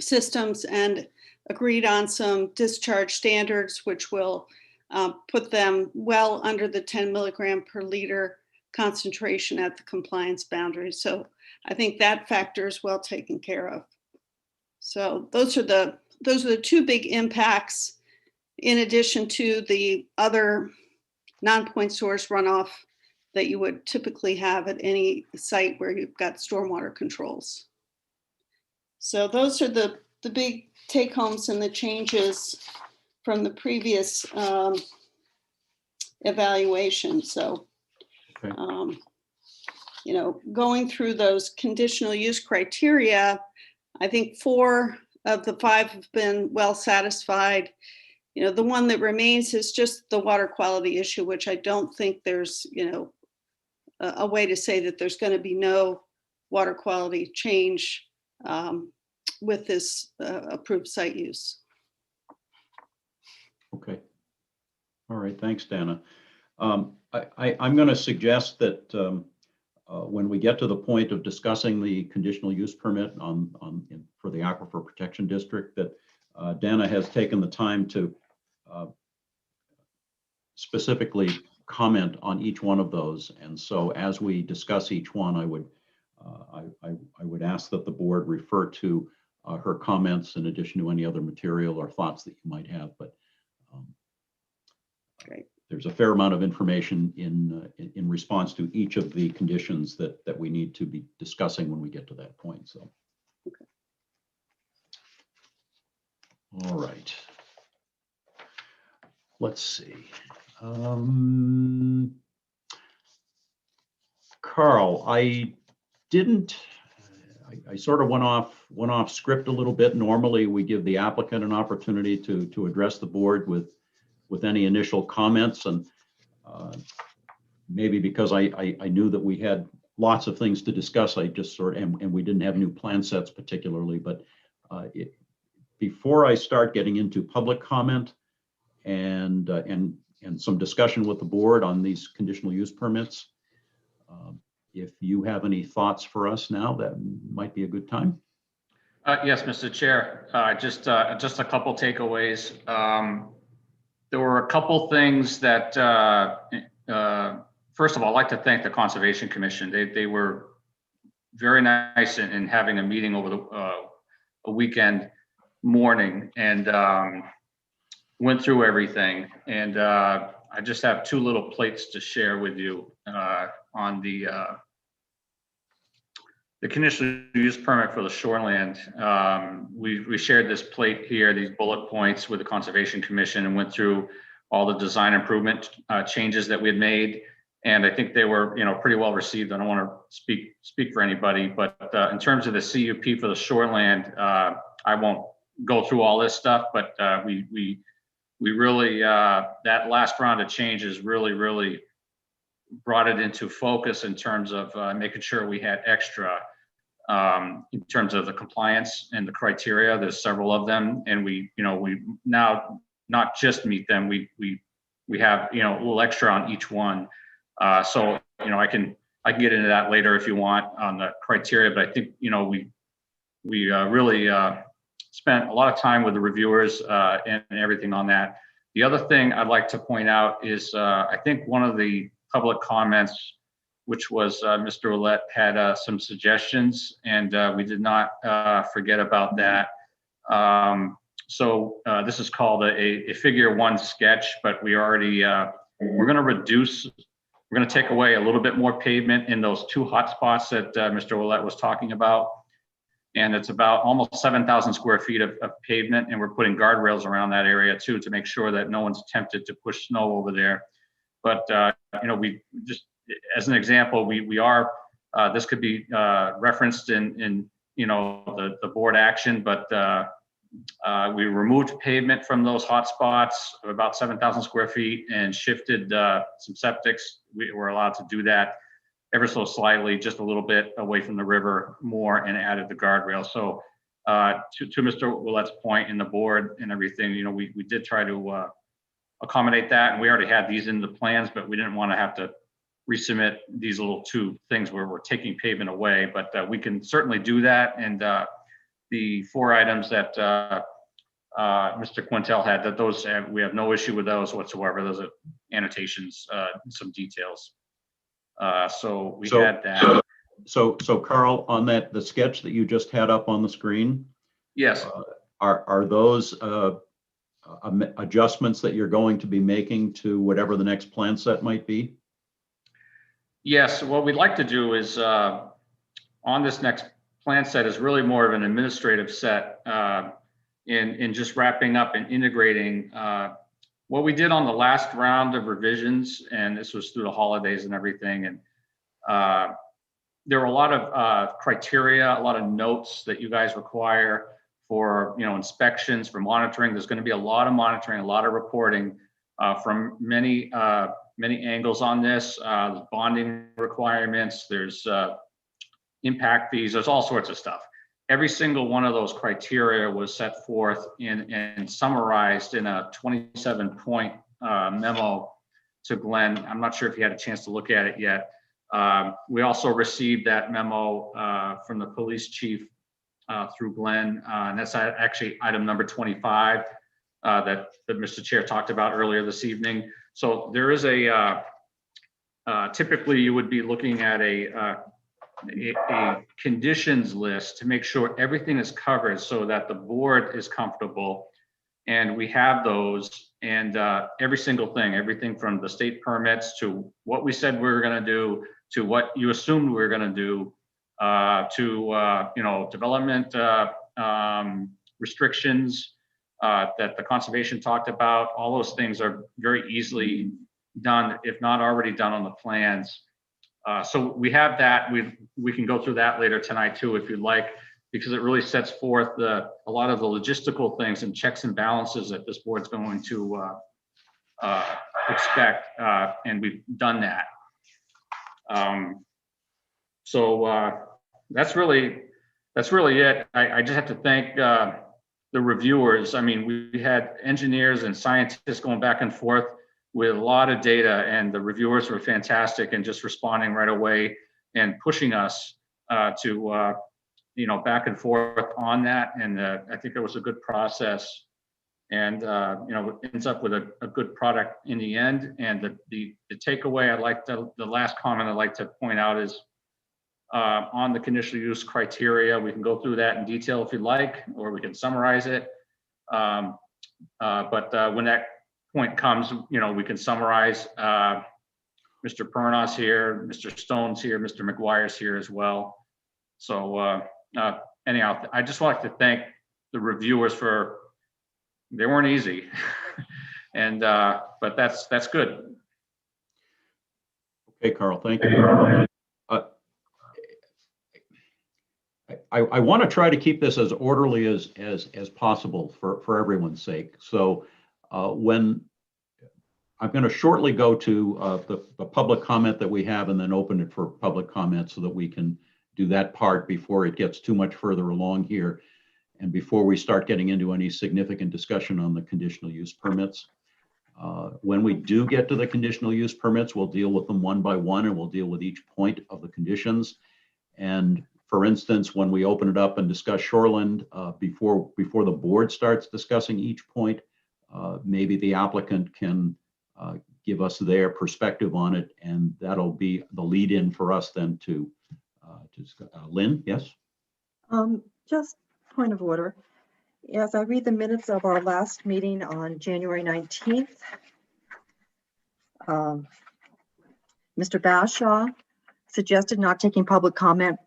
systems and agreed on some discharge standards, which will put them well under the 10 milligram per liter concentration at the compliance boundary. So I think that factor is well taken care of. So those are the two big impacts, in addition to the other non-point source runoff that you would typically have at any site where you've got stormwater controls. So those are the big take homes and the changes from the previous evaluation. So, Okay. Going through those conditional use criteria, I think 4 of the 5 have been well satisfied. The one that remains is just the water quality issue, which I don't think there's, a way to say that there's going to be no water quality change with this approved site use. Okay. All right. Thanks, Dana. I'm going to suggest that when we get to the point of discussing the conditional use permit for the Aquifer Protection District, that Dana has taken the time to specifically comment on each one of those. And so as we discuss each one, I would ask that the board refer to her comments in addition to any other material or thoughts that you might have. But Great. There's a fair amount of information in response to each of the conditions that we need to be discussing when we get to that point. So, okay. All right. Let's see. Carl, I sort of went off script a little bit. Normally, we give the applicant an opportunity to address the board with any initial comments, and maybe because I knew that we had lots of things to discuss, I just and we didn't have new plan sets particularly, but before I start getting into public comment and some discussion with the board on these conditional use permits, if you have any thoughts for us now, that might be a good time. Yes, Mr. Chair, just a couple takeaways. There were a couple things that, first of all, I'd like to thank the Conservation Commission. They were very nice in having a meeting over a weekend morning and went through everything. And I just have 2 little plates to share with you on the conditional use permit for the shoreland. We shared this plate here, these bullet points, with the Conservation Commission, and went through all the design improvement changes that we had made. And I think they were, pretty well received. I don't want to speak for anybody, but in terms of the CUP for the shoreland, I won't go through all this stuff, but we really, that last round of changes really brought it into focus in terms of making sure we had extra in terms of the compliance and the criteria. There's several of them, and we now not just meet them, we have, a little extra on each one. So, I can get into that later if you want on the criteria, but I think, we really spent a lot of time with the reviewers and everything on that. The other thing I'd like to point out is I think one of the public comments, which was Mr. Ouellette, had some suggestions, and we did not forget about that. So this is called a figure one sketch, but we already, we're going to take away a little bit more pavement in those two hot spots that Mr. Ouellette was talking about. And it's about almost 7,000 square feet of pavement, and we're putting guardrails around that area too to make sure that no one's tempted to push snow over there. But we just, as an example, we are this could be referenced in the board action, but we removed pavement from those hot spots of about 7,000 square feet and shifted some septics. We were allowed to do that ever so slightly, just a little bit away from the river more, and added the guardrail. So to Mr. Ouellette's point in the board and everything, we did try to accommodate that, and we already had these in the plans, but we didn't want to have to resubmit these little two things where we're taking pavement away, but we can certainly do that. And the 4 items that Mr. Quintel had, that those we have no issue with those whatsoever. Those are annotations, some details. So we had that. So Carl, on that, the sketch that you just had up on the screen. Yes. Are those adjustments that you're going to be making to whatever the next plan set might be? Yes. What we'd like to do is on this next plan set is really more of an administrative set in just wrapping up and integrating what we did on the last round of revisions, and this was through the holidays and everything. And there were a lot of criteria, a lot of notes that you guys require for inspections, for monitoring. There's going to be a lot of monitoring, a lot of reporting from many angles on this. There's bonding requirements, there's impact fees, there's all sorts of stuff. Every single one of those criteria was set forth and summarized in a 27-point memo to Glenn. I'm not sure if you had a chance to look at it yet. We also received that memo from the police chief through Glenn, and that's actually item number 25 that Mr. Chair talked about earlier this evening. So there is a, typically you would be looking at a conditions list to make sure everything is covered so that the board is comfortable, and we have those, and every single thing, everything from the state permits to what we said we were going to do to what you assumed we were going to do to development restrictions that the conservation talked about. All those things are very easily done, if not already done, on the plans. So we have that. We can go through that later tonight too, if you'd like, because it really sets forth a lot of the logistical things and checks and balances that this board's going to expect, and we've done that. So that's really it. I just have to thank the reviewers. I mean, we had engineers and scientists going back and forth with a lot of data, and the reviewers were fantastic and just responding right away and pushing us to back and forth on that. And I think it was a good process, and it ends up with a good product in the end. And the takeaway I'd like to, the last comment I'd like to point out is on the conditional use criteria. We can go through that in detail if you'd like, or we can summarize it. But when that point comes, we can summarize. Mr. Pernos here, Mr. Stone's here, Mr. McGuire's here as well. So anyhow, I just like to thank the reviewers for, they weren't easy, and but that's good. Okay, Carl, thank you. I want to try to keep this as orderly as possible for everyone's sake. So when I'm going to shortly go to the public comment that we have and then open it for public comment so that we can do that part before it gets too much further along here and before we start getting into any significant discussion on the conditional use permits. When we do get to the conditional use permits, we'll deal with them one by one and we'll deal with each point of the conditions. And for instance, when we open it up and discuss shoreland, before the board starts discussing each point, maybe the applicant can give us their perspective on it, and that'll be the lead in for us then to Lynn, yes? Just point of order. As I read the minutes of our last meeting on January 19th, Mr. Bashaw suggested not taking public comment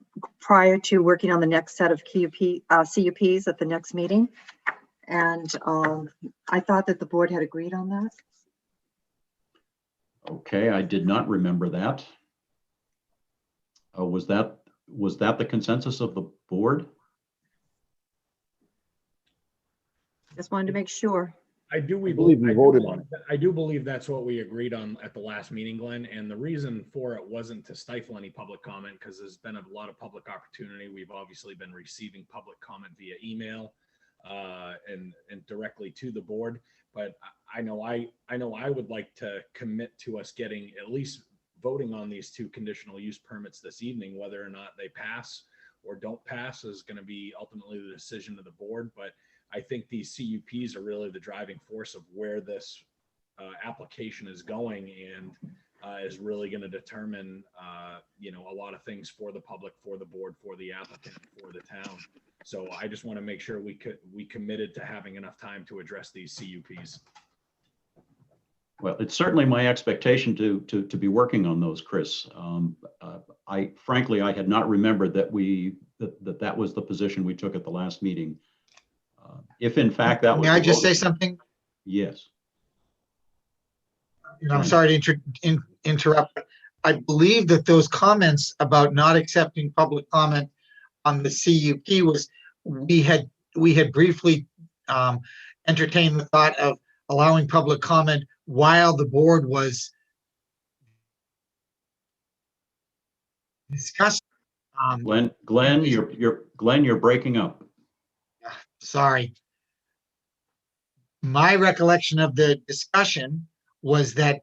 prior to working on the next set of CUPs at the next meeting. And I thought that the board had agreed on that. Okay, I did not remember that. Was that the consensus of the board? Just wanted to make sure. I do believe we voted on it. I do believe that's what we agreed on at the last meeting, Glenn. And the reason for it wasn't to stifle any public comment because there's been a lot of public opportunity. We've obviously been receiving public comment via email and directly to the board. But I know I would like to commit to us getting at least voting on these two conditional use permits this evening. Whether or not they pass or don't pass is going to be ultimately the decision of the board. But I think these CUPs are really the driving force of where this application is going, and is really going to determine, a lot of things for the public, for the board, for the applicant, for the town. So I just want to make sure we committed to having enough time to address these CUPs. Well, it's certainly my expectation to be working on those, Chris. I frankly had not remembered that that was the position we took at the last meeting. If in fact that was. May I just say something? Yes. I'm sorry to interrupt. I believe that those comments about not accepting public comment on the CUP was, we had briefly entertained the thought of allowing public comment while the board was discussing. Glenn, you're breaking up. Sorry. My recollection of the discussion was that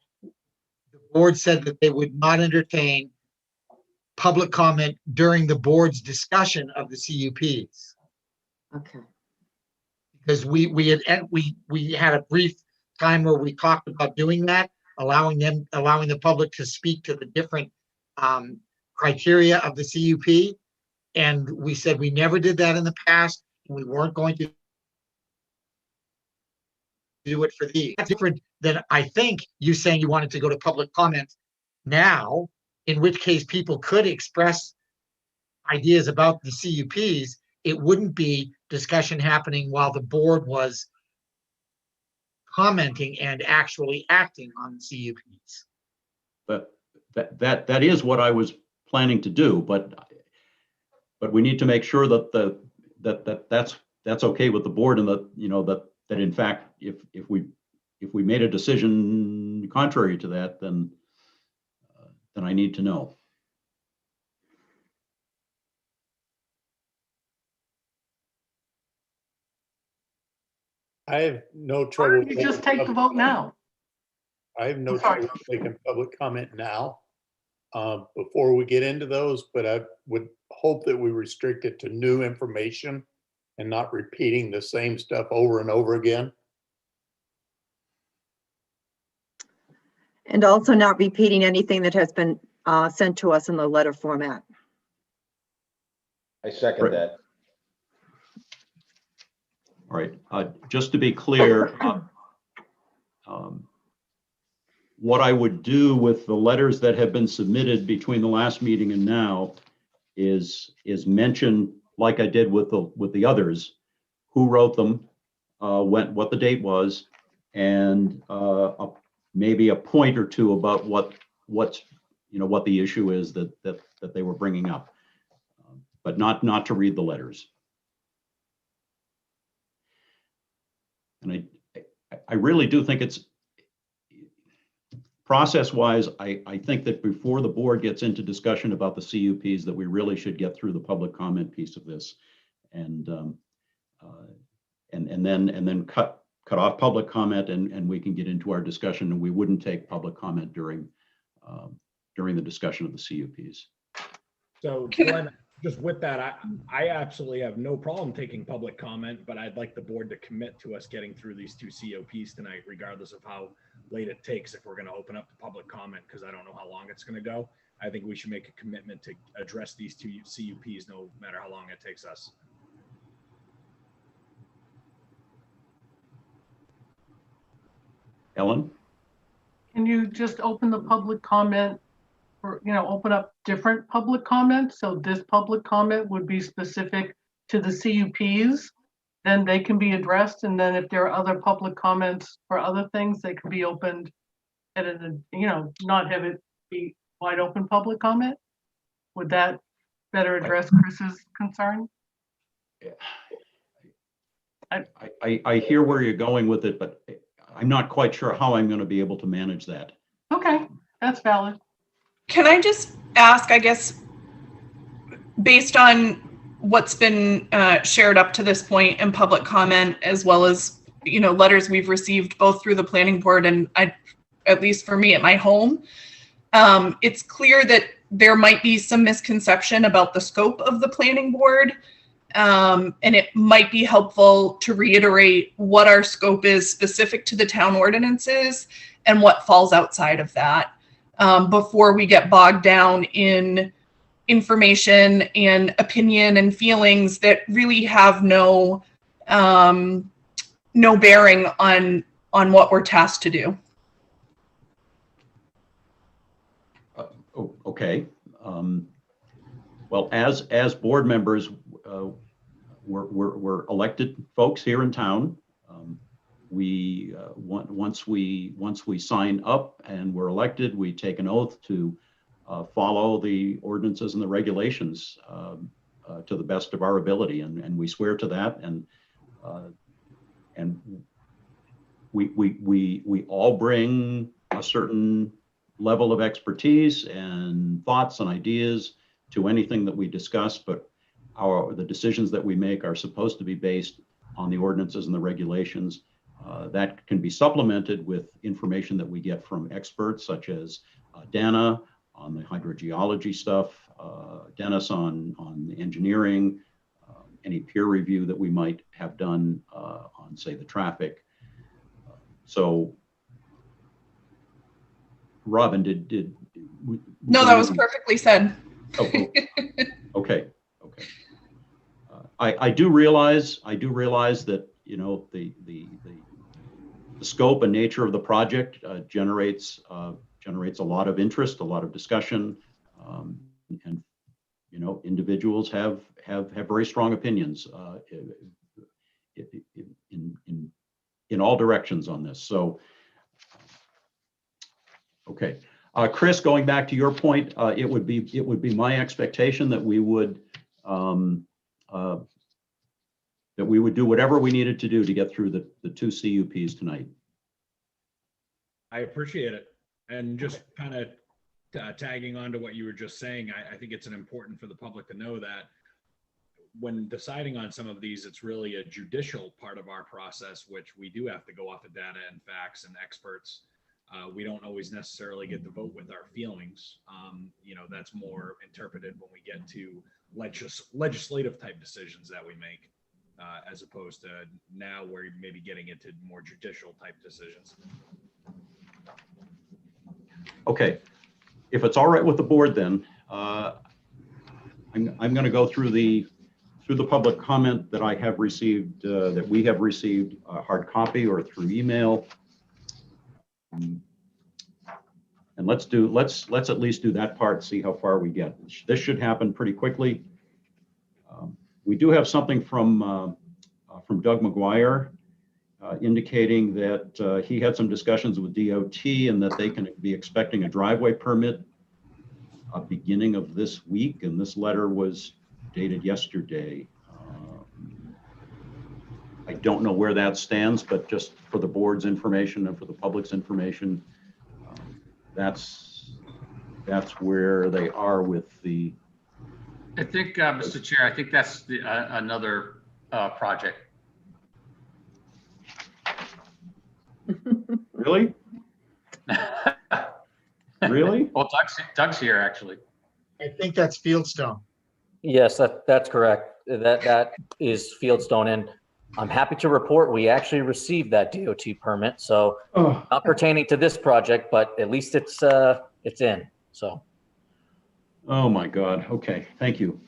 the board said that they would not entertain public comment during the board's discussion of the CUPs. Okay. Because we had a brief time where we talked about doing that, allowing the public to speak to the different criteria of the CUP. And we said we never did that in the past, and we weren't going to do it for these. That's different than, I think, you saying you wanted to go to public comment now, in which case people could express ideas about the CUPs. It wouldn't be discussion happening while the board was commenting and actually acting on the CUPs. But that is what I was planning to do, but we need to make sure that that's okay with the board, and that in fact, if we made a decision contrary to that, then I need to know. I have no Why trouble. don't you just take the vote now? I have no I'm sorry. trouble taking public comment now, before we get into those, but I would hope that we restrict it to new information and not repeating the same stuff over and over again. And also not repeating anything that has been sent to us in the letter format. I second Right. that. All right, just to be clear, what I would do with the letters that have been submitted between the last meeting and now is mention, like I did with the others, who wrote them, what the date was, and maybe a point or two about what's what the issue is that they were bringing up, but not to read the letters. And I really do think it's process-wise, I think that before the board gets into discussion about the CUPs, that we really should get through the public comment piece of this, and then cut off public comment, and we can get into our discussion, and we wouldn't take public comment during the discussion of the CUPs. So Glenn, just with that, I absolutely have no problem taking public comment, but I'd like the board to commit to us getting through these 2 COPs tonight, regardless of how late it takes, if we're going to open up the public comment, because I don't know how long it's going to go. I think we should make a commitment to address these 2 CUPs, no matter how long it takes us. Ellen? Can you just open the public comment or, open up different public comments? So this public comment would be specific to the CUPs, then they can be addressed. And then if there are other public comments for other things, they can be opened at not have it be wide open public comment. Would that better address Chris's concern? I hear where you're going with it, but I'm not quite sure how I'm going to be able to manage that. Okay, that's valid. Can I just ask, I guess, based on what's been shared up to this point in public comment, as well as, letters we've received both through the planning board and at least for me at my home, it's clear that there might be some misconception about the scope of the planning board. And it might be helpful to reiterate what our scope is specific to the town ordinances and what falls outside of that, before we get bogged down in information and opinion and feelings that really have no bearing on what we're tasked to do. Okay. Well, as board members, we're elected folks here in town. Once we sign up and we're elected, we take an oath to follow the ordinances and the regulations to the best of our ability, and we swear to that. And we all bring a certain level of expertise and thoughts and ideas to anything that we discuss, but the decisions that we make are supposed to be based on the ordinances and the regulations. That can be supplemented with information that we get from experts such as Dana on the hydrogeology stuff, Dennis on the engineering, any peer review that we might have done on, say, the traffic. So, Robin, No, that was perfectly said. Oh, okay. I do realize that the scope and nature of the project generates a lot of interest, a lot of discussion, and individuals have very strong opinions in all directions on this. So, okay, Chris, going back to your point, it would be my expectation that we would do whatever we needed to do to get through the 2 CUPs tonight. I appreciate it. And just kind of tagging on to what you were just saying, I think it's important for the public to know that when deciding on some of these, it's really a judicial part of our process, which we do have to go off of data and facts and experts. We don't always necessarily get to vote with our feelings. That's more interpreted when we get to legislative type decisions that we make, as opposed to now where you're maybe getting into more judicial type decisions. Okay, if it's all right with the board, then I'm going to go through the public comment that I have received, that we have received, hard copy or through email. And let's at least do that part, see how far we get. This should happen pretty quickly. We do have something from Doug McGuire indicating that he had some discussions with DOT and that they can be expecting a driveway permit beginning of this week, and this letter was dated yesterday. I don't know where that stands, but just for the board's information and for the public's information, that's where they are with the. I think, Mr. Chair, I think that's the, another project. Really? Really? Well, Doug's here, actually. I think that's Fieldstone. Yes, that's correct. That is Fieldstone, and I'm happy to report we actually received that DOT permit. So not pertaining to this project, but at least it's in. So. Oh my God. Okay. Thank you.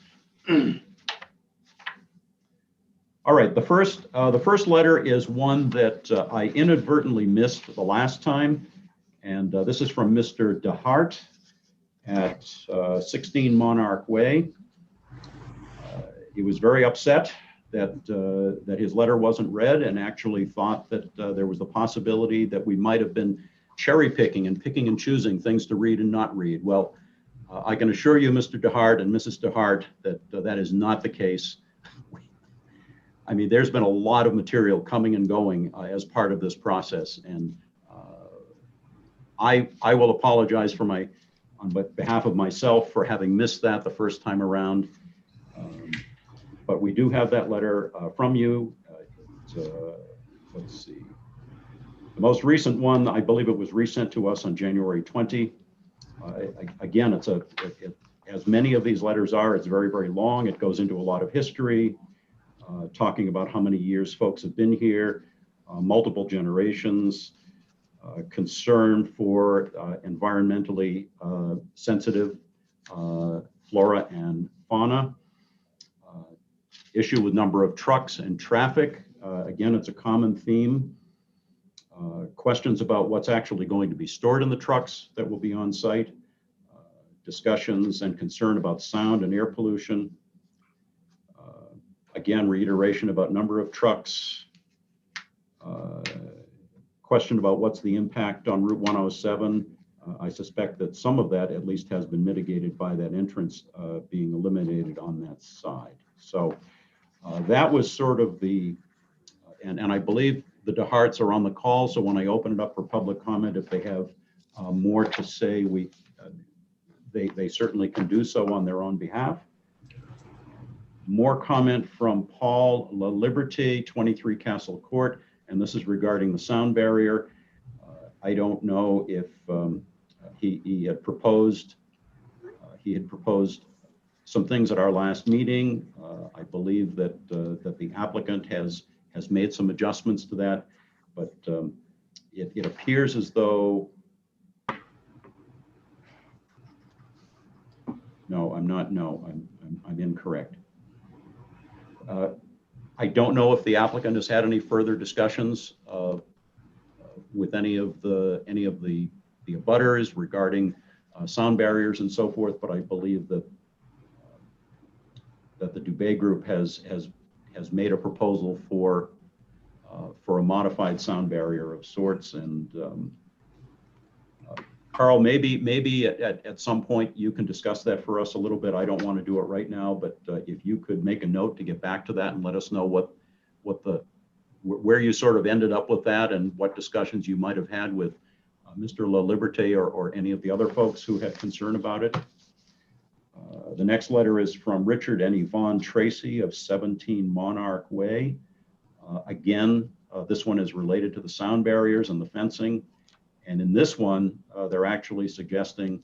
All right. The first letter is one that I inadvertently missed the last time, and this is from Mr. DeHart at 16 Monarch Way. He was very upset that his letter wasn't read, and actually thought that there was the possibility that we might have been cherry picking and picking and choosing things to read and not read. Well, I can assure you, Mr. DeHart and Mrs. DeHart, that that is not the case. I mean, there's been a lot of material coming and going as part of this process, and I will apologize on behalf of myself for having missed that the first time around. But we do have that letter from you. Let's see. The most recent one, I believe it was resent to us on January 20. Again, as many of these letters are, it's very, very long. It goes into a lot of history, talking about how many years folks have been here, multiple generations, concern for environmentally sensitive flora and fauna, issue with number of trucks and traffic. Again, it's a common theme. Questions about what's actually going to be stored in the trucks that will be on site. Discussions and concern about sound and air pollution. Again, reiteration about number of trucks. Question about what's the impact on Route 107. I suspect that some of that at least has been mitigated by that entrance being eliminated on that side. So that was sort of the, and I believe the DeHarts are on the call. So when I open it up for public comment, if they have more to say, they certainly can do so on their own behalf. More comment from Paul La Liberté, 23 Castle Court, and this is regarding the sound barrier. I don't know if he had proposed some things at our last meeting. I believe that the applicant has made some adjustments to that, but it appears as though, no, I'm not, no, I'm incorrect. I don't know if the applicant has had any further discussions with any of the abutters regarding sound barriers and so forth, but I believe that the Dubé Group has made a proposal for a modified sound barrier of sorts. And Carl, maybe at some point you can discuss that for us a little bit. I don't want to do it right now, but if you could make a note to get back to that and let us know where you sort of ended up with that and what discussions you might have had with Mr. La Liberté or any of the other folks who had concern about it. The next letter is from Richard and Yvonne Tracy of 17 Monarch Way. Again, this one is related to the sound barriers and the fencing. And in this one, they're actually suggesting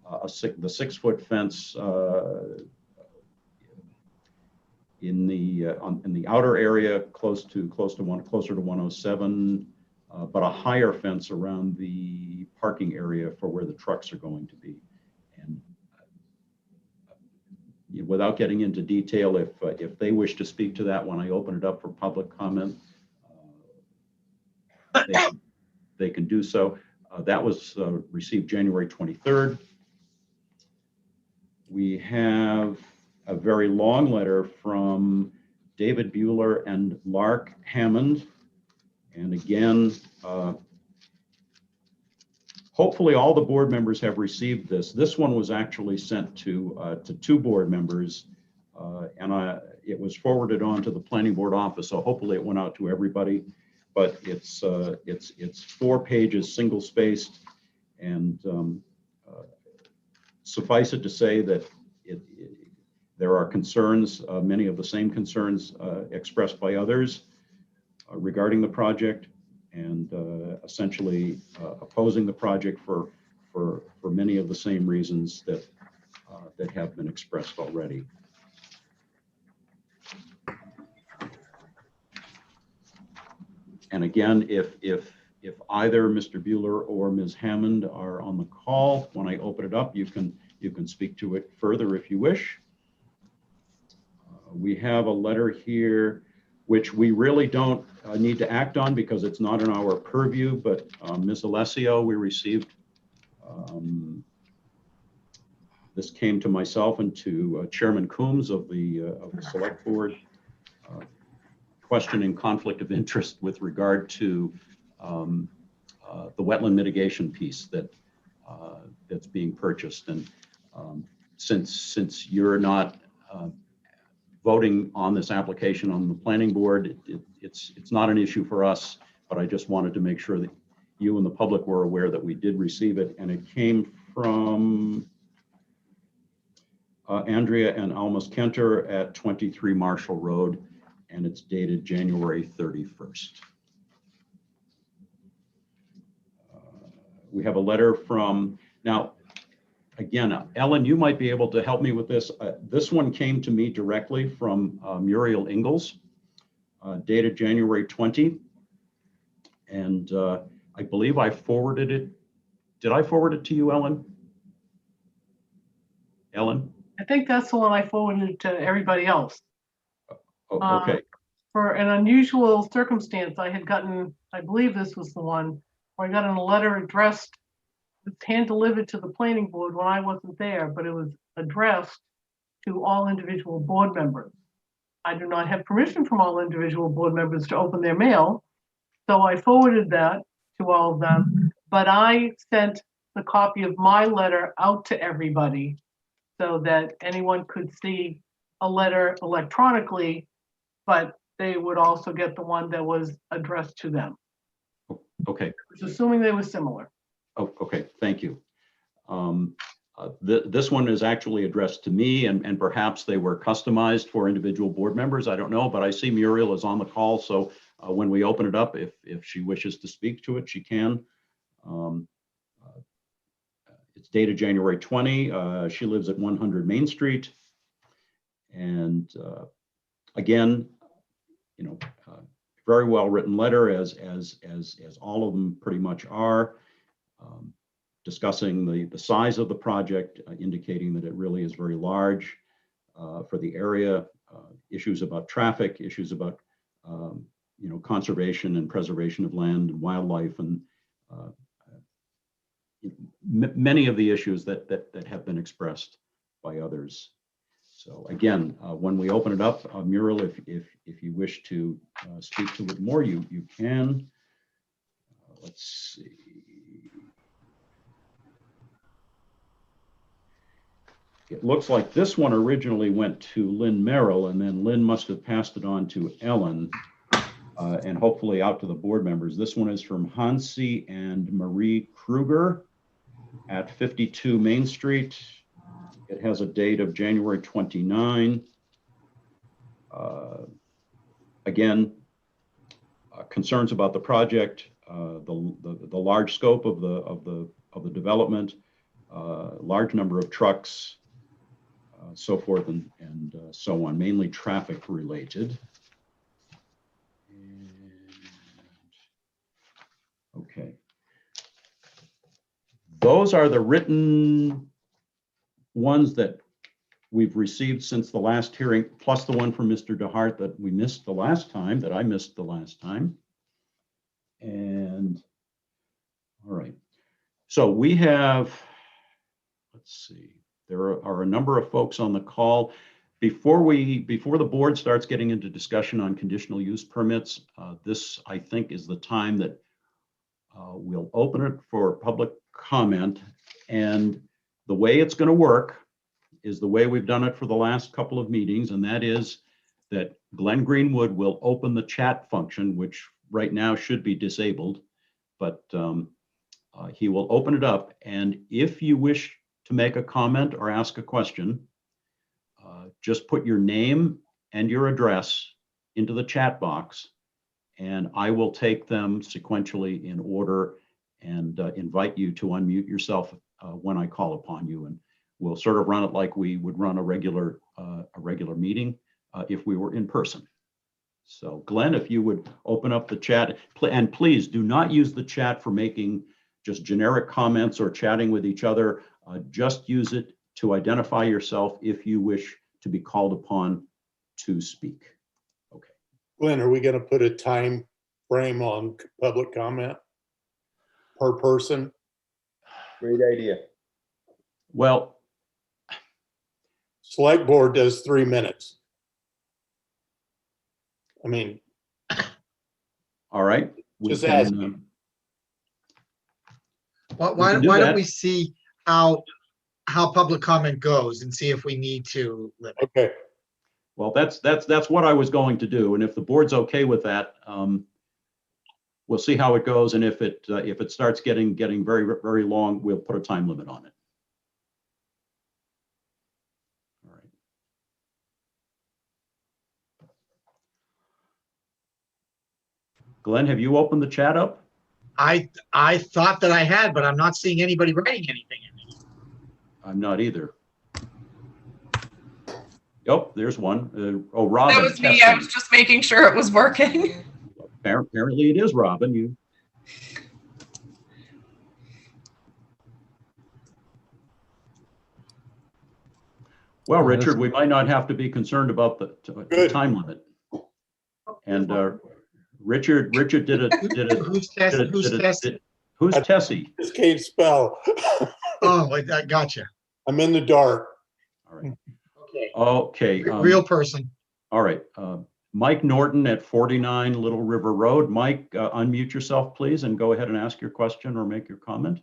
the 6-foot fence in the outer area, closer to 107, but a higher fence around the parking area for where the trucks are going to be. And without getting into detail, if they wish to speak to that when I open it up for public comment, they can do so. That was received January 23rd. We have a very long letter from David Bueller and Lark Hammond. And again, hopefully all the board members have received this. This one was actually sent to 2 board members, and it was forwarded on to the planning board office. So hopefully it went out to everybody. But it's 4 pages, single spaced, and suffice it to say that there are concerns, many of the same concerns expressed by others regarding the project, and essentially opposing the project for many of the same reasons that have been expressed already. And again, if either Mr. Bueller or Ms. Hammond are on the call, when I open it up, you can speak to it further if you wish. We have a letter here which we really don't need to act on because it's not in our purview, but Ms. Alessio, we received, this came to myself and to Chairman Coombs of the Select Board, questioning conflict of interest with regard to the wetland mitigation piece that's being purchased. And since you're not voting on this application on the planning board, it's not an issue for us, but I just wanted to make sure that you and the public were aware that we did receive it, and it came from Andrea and Almas Kenter at 23 Marshall Road, and it's dated January 31st. We have a letter from, now, again, Ellen, you might be able to help me with this. This one came to me directly from Muriel Ingalls, dated January 20. And I believe I forwarded it. Did I forward it to you, Ellen? Ellen? I think that's the one I forwarded to everybody else. Oh, okay. For an unusual circumstance, I had gotten, I believe this was the one, where I got in a letter addressed, hand delivered to the planning board when I wasn't there, but it was addressed to all individual board members. I do not have permission from all individual board members to open their mail, so I forwarded that to all of them, but I sent the copy of my letter out to everybody so that anyone could see a letter electronically, but they would also get the one that was addressed to them. Okay. Assuming they were similar. Oh, okay, thank you. This one is actually addressed to me, and perhaps they were customized for individual board members. I don't know, but I see Muriel is on the call, so when we open it up, if she wishes to speak to it, she can. It's dated January 20. She lives at 100 Main Street, and again, you know, very well written letter, as all of them pretty much are. Discussing the size of the project, indicating that it really is very large for the area, issues about traffic, issues about you know, conservation and preservation of land and wildlife, and many of the issues that have been expressed by others. So again, when we open it up, Muriel, if you wish to speak to it more, you can. Let's see. It looks like this one originally went to Lynn Merrill, and then Lynn must have passed it on to Ellen, and hopefully out to the board members. This one is from Hansi and Marie Kruger at 52 Main Street. It has a date of January 29. Again, concerns about the project, the large scope of the development, large number of trucks, so forth and so on, mainly traffic related. And, okay. Those are the written ones that we've received since the last hearing, plus the one from Mr. DeHart that we missed the last time, that I missed the last time. And all right, so we have, let's see, there are a number of folks on the call. Before the board starts getting into discussion on conditional use permits, this, I think, is the time that We'll open it for public comment, and the way it's going to work is the way we've done it for the last couple of meetings, and that is that Glenn Greenwood will open the chat function, which right now should be disabled, but he will open it up, and if you wish to make a comment or ask a question, just put your name and your address into the chat box, and I will take them sequentially in order and invite you to unmute yourself when I call upon you. And we'll sort of run it like we would run a regular meeting if we were in person. So Glenn, if you would open up the chat, and please do not use the chat for making just generic comments or chatting with each other. Just use it to identify yourself if you wish to be called upon to speak. Okay. Glenn, are we going to put a time frame on public comment per person? Great idea. Well, Select board does 3 minutes. I mean, all right. Just asking. Why don't we see how public comment goes and see if we need to limit? Okay. Well, that's what I was going to do, and if the board's okay with that, we'll see how it goes, and if it starts getting very, very long, we'll put a time limit on it. All right. Glenn, have you opened the chat up? I thought that I had, but I'm not seeing anybody writing anything in it. I'm not either. Oh, there's one. Oh, Robin. That was me. I was just making sure it was working. Apparently it is Robin. Well, Richard, we might not have to be concerned about the time limit. And Richard did it. Who's testing? Who's Tessie? Just can't spell. Oh, I gotcha. I'm in the dark. All right. Okay. Okay. Real person. All right. Mike Norton at 49 Little River Road. Mike, unmute yourself, please, and go ahead and ask your question or make your comment.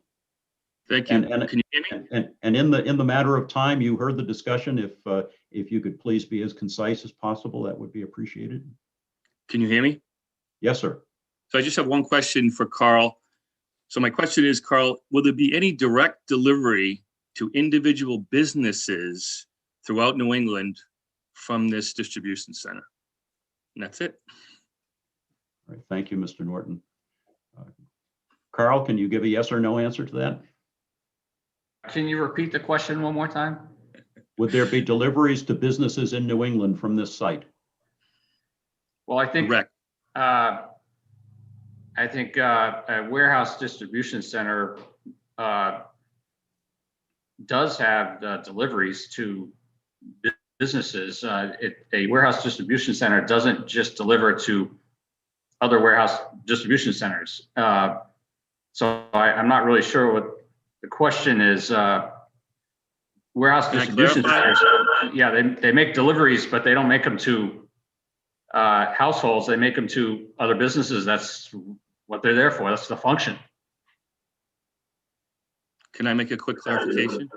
Thank you. Can you hear me? And in the matter of time, you heard the discussion. If you could please be as concise as possible, that would be appreciated. Can you hear me? Yes, sir. So I just have one question for Carl. So my question is, Carl, will there be any direct delivery to individual businesses throughout New England from this distribution center? And that's it. All right. Thank you, Mr. Norton. Carl, can you give a yes or no answer to that? Can you repeat the question one more time? Would there be deliveries to businesses in New England from this site? Well, I think Correct. I think a warehouse distribution center does have deliveries to businesses. A warehouse distribution center doesn't just deliver to other warehouse distribution centers. So I'm not really sure what the question is. Warehouse distribution centers, yeah, they make deliveries, but they don't make them to households. They make them to other businesses. That's what they're there for. That's the function. Can I make a quick clarification?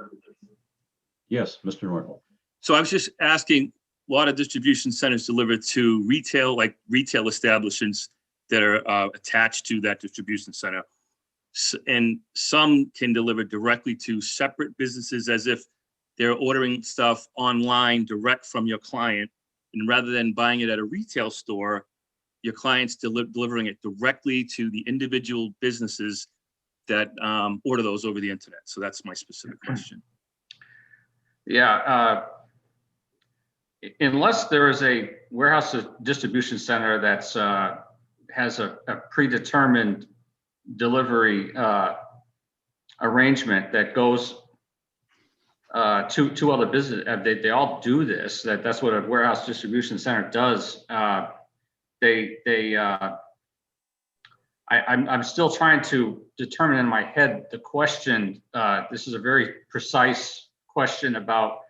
Yes, Mr. Norton. So I was just asking, a lot of distribution centers deliver to retail establishments that are attached to that distribution center. And some can deliver directly to separate businesses as if they're ordering stuff online direct from your client. And rather than buying it at a retail store, your client's delivering it directly to the individual businesses that order those over the internet. So that's my specific question. Yeah. Unless there is a warehouse distribution center that's has a predetermined delivery arrangement that goes to other business, they all do this. That's what a warehouse distribution center does. I'm still trying to determine in my head the question. This is a very precise question about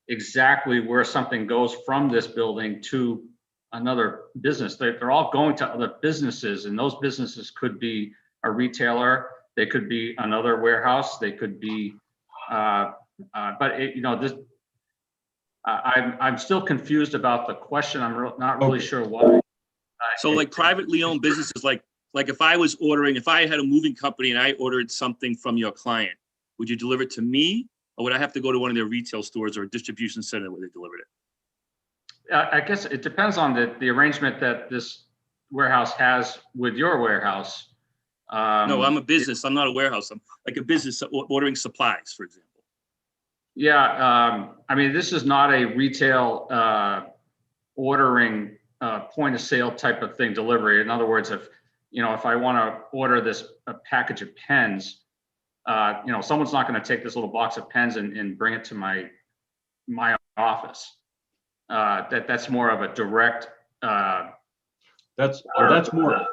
exactly where something goes from this building to another business. They're all going to other businesses, and those businesses could be a retailer. They could be another warehouse. They could be, but it, you know, this, I'm still confused about the question. I'm not really sure why. So like privately owned businesses, like if I was ordering, if I had a moving company and I ordered something from your client, would you deliver it to me, or would I have to go to one of their retail stores or a distribution center where they delivered it? I guess it depends on the arrangement that this warehouse has with your warehouse. No, I'm a business. I'm not a warehouse. I'm like a business ordering supplies, for example. Yeah, I mean, this is not a retail ordering point of sale type of thing, delivery. In other words, if I want to order a package of pens, someone's not going to take this little box of pens and bring it to my office. That's more of a direct. That's more.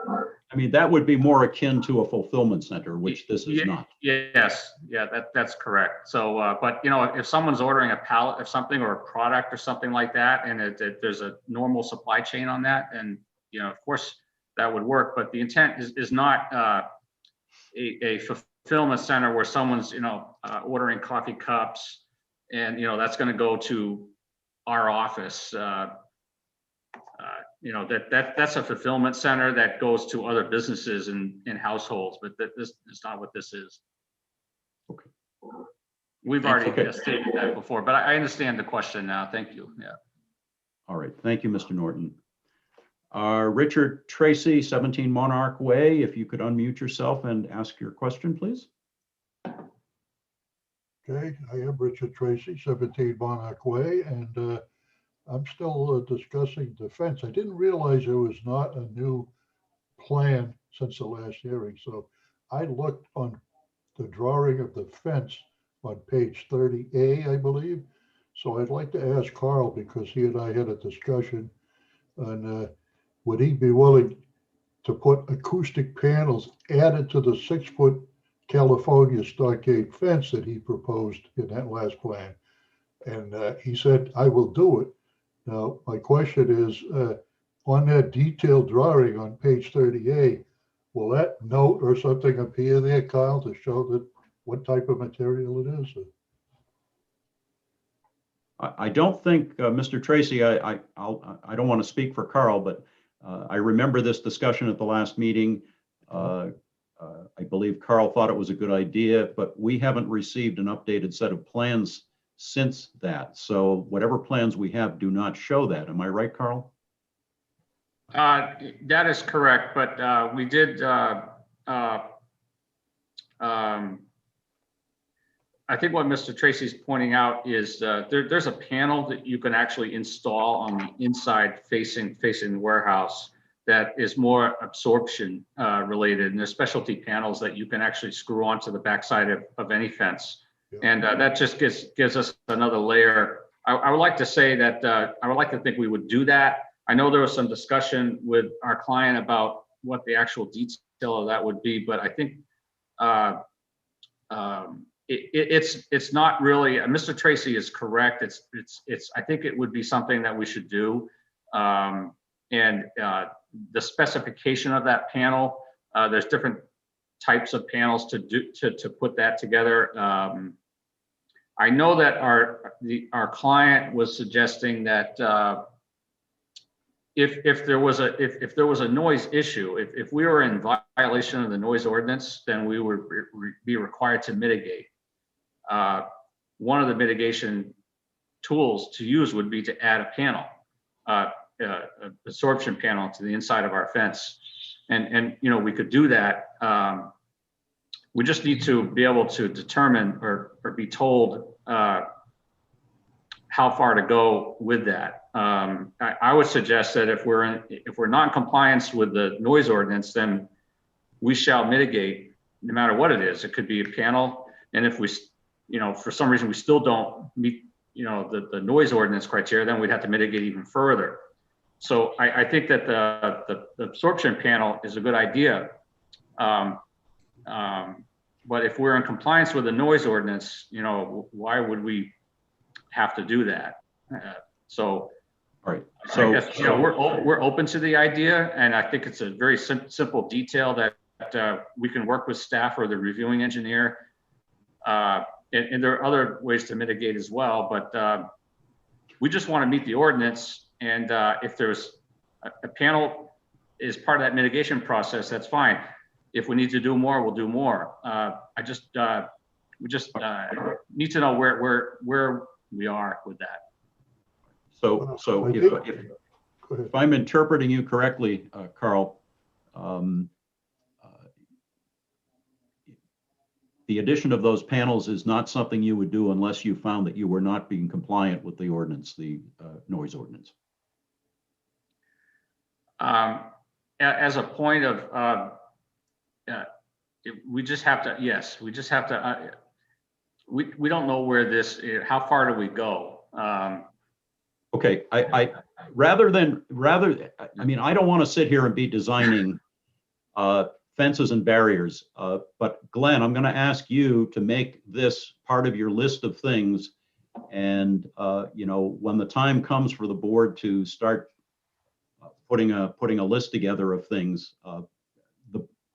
I mean, that would be more akin to a fulfillment center, which this is not. Yes, yeah, that's correct. So, but if someone's ordering a pallet of something or a product or something like that, and there's a normal supply chain on that, and of course that would work. But the intent is not a fulfillment center where someone's ordering coffee cups, and that's going to go to our office. That's a fulfillment center that goes to other businesses and households, but this is not what this is. Okay. We've already stated that before, but I understand the question now. Thank you. Yeah. All right. Thank you, Mr. Norton. Richard Tracy, 17 Monarch Way, if you could unmute yourself and ask your question, please. Okay, I am Richard Tracy, 17 Monarch Way, and I'm still discussing the fence. I didn't realize there was not a new plan since the last hearing. So I looked on the drawing of the fence on page 30A, I believe. So I'd like to ask Carl, because he and I had a discussion, and would he be willing to put acoustic panels added to the 6-foot California stockade fence that he proposed in that last plan? And he said, I will do it. Now, my question is, on that detailed drawing on page 38, will that note or something appear there, Kyle, to show that what type of material it is? I don't think, Mr. Tracy, I don't want to speak for Carl, but I remember this discussion at the last meeting. I believe Carl thought it was a good idea, but we haven't received an updated set of plans since that. So whatever plans we have do not show that. Am I right, Carl? That is correct, but we did, I think what Mr. Tracy's pointing out is there's a panel that you can actually install on the inside facing the warehouse that is more absorption related, and there's specialty panels that you can actually screw onto the backside of any fence. And that just gives us another layer. I would like to say that I would like to think we would do that. I know there was some discussion with our client about what the actual detail of that would be, but I think it's not really. Mr. Tracy is correct. It's. I think it would be something that we should do, and the specification of that panel. There's different types of panels to put that together. I know that our client was suggesting that if there was a noise issue, if we were in violation of the noise ordinance, then we would be required to mitigate. One of the mitigation tools to use would be to add a panel, absorption panel to the inside of our fence, and we could do that. We just need to be able to determine or be told how far to go with that. I would suggest that if we're not in compliance with the noise ordinance, then we shall mitigate no matter what it is. It could be a panel, and if we, for some reason we still don't meet, the noise ordinance criteria, then we'd have to mitigate even further. So I think that the absorption panel is a good idea. But if we're in compliance with the noise ordinance, why would we have to do that? So, all right. So I guess, we're open to the idea, and I think it's a very simple detail that we can work with staff or the reviewing engineer. And there are other ways to mitigate as well, but we just want to meet the ordinance. And if there's a panel is part of that mitigation process, that's fine. If we need to do more, we'll do more. We just need to know where we are with that. So if I'm interpreting you correctly, Carl, the addition of those panels is not something you would do unless you found that you were not being compliant with the ordinance, the noise ordinance. As a point of, we just have to, yes, we just have to, we don't know where this, how far do we go? Okay, I mean, I don't want to sit here and be designing fences and barriers, but Glenn, I'm going to ask you to make this part of your list of things. And, you know, when the time comes for the board to start putting a list together of things,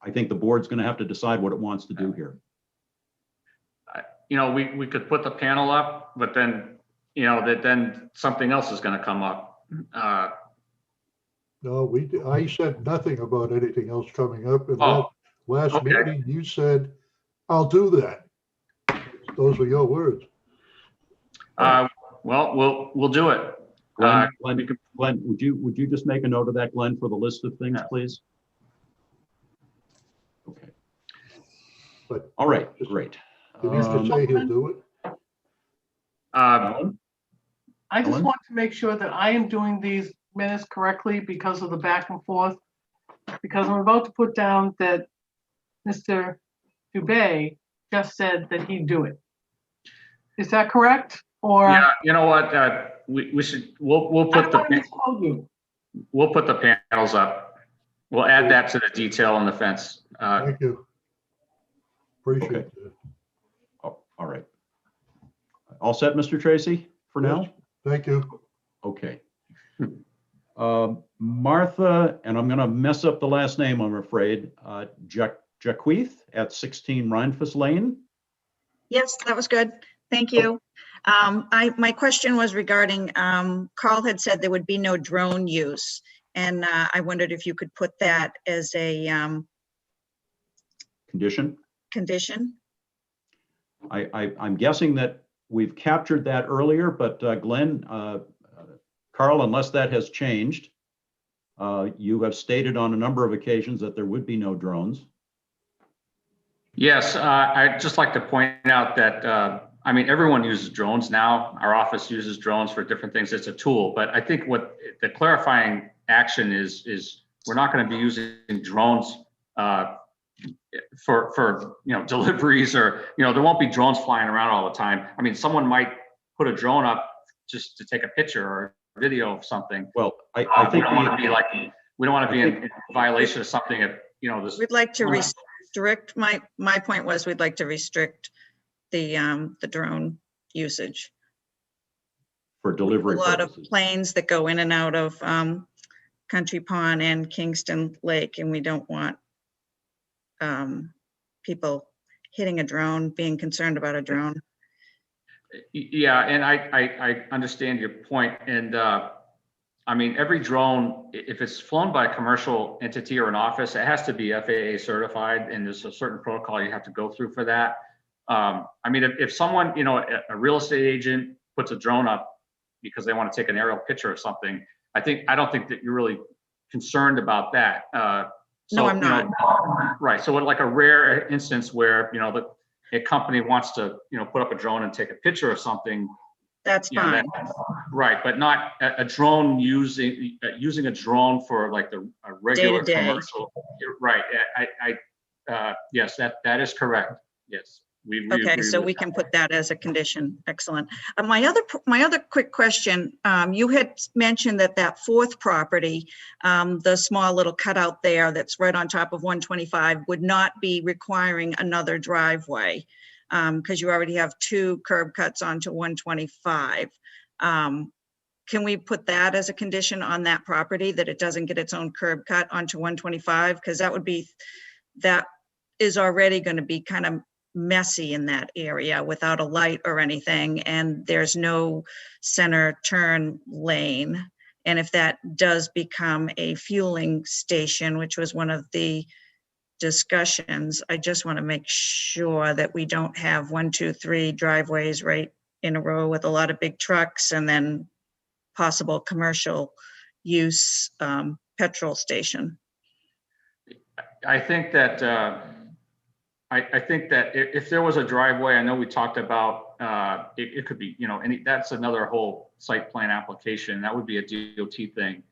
I think the board's going to have to decide what it wants to do here. You know, we could put the panel up, but then, you know, then something else is going to come up. No, I said nothing about anything else coming up. And last okay. meeting, you said, I'll do that. Those were your words. Well, we'll do it. Glenn, would you just make a note of that, Glenn, for the list of things, please? Okay. But all right, great. Did you just say he'll do it? I just want to make sure that I am doing these minutes correctly because of the back and forth. Because I'm about to put down that Mr. Dubé just said that he'd do it. Is that correct? Or yeah, you know what? We'll put the panels up. We'll add that to the detail on the fence. Thank you. Appreciate it. Oh, all right. All set, Mr. Tracy, for now? Yes, thank you. Okay. Martha, and I'm going to mess up the last name, I'm afraid, Jaquith at 16 Rhinefus Lane. Yes, that was good. Thank you. My question was regarding, Carl had said there would be no drone use. And I wondered if you could put that as a condition. I'm guessing that we've captured that earlier, but Glenn, Carl, unless that has changed, you have stated on a number of occasions that there would be no drones. Yes, I'd just like to point out that, I mean, everyone uses drones now. Our office uses drones for different things. It's a tool, but I think what the clarifying action is we're not going to be using drones for you know, deliveries, or, you know, there won't be drones flying around all the time. I mean, someone might put a drone up just to take a picture or a video of something. Well, I think we don't want to be like, we don't want to be in violation of something. If, you know, this. We'd like to restrict. My point was we'd like to restrict the drone usage for delivery. A lot of planes that go in and out of Country Pond and Kingston Lake, and we don't want people hitting a drone, being concerned about a drone. Yeah, and I understand your point. And I mean, every drone, if it's flown by a commercial entity or an office, it has to be FAA certified, and there's a certain protocol you have to go through for that. I mean, if someone, you know, a real estate agent puts a drone up because they want to take an aerial picture of something, I don't think that you're really concerned about that. No, I'm not. You know, right. So like a rare instance where, you know, a company wants to, you know, put up a drone and take a picture of something. That's fine. Right, but not a drone using a drone for like a regular Day-to-day. commercial. Right. Yes, that is correct. Yes. Okay, so we can put that as a condition. Excellent. My other quick question, you had mentioned that fourth property, the small little cutout there that's right on top of 125 would not be requiring another driveway because you already have 2 curb cuts onto 125. Can we put that as a condition on that property, that it doesn't get its own curb cut onto 125? Because that would be that is already going to be kind of messy in that area without a light or anything, and there's no center turn lane. And if that does become a fueling station, which was one of the discussions, I just want to make sure that we don't have 1, 2, 3 driveways right in a row with a lot of big trucks and then possible commercial use petrol station. I think that I think that if there was a driveway, I know we talked about it could be, that's another whole site plan application. That would be a DOT thing.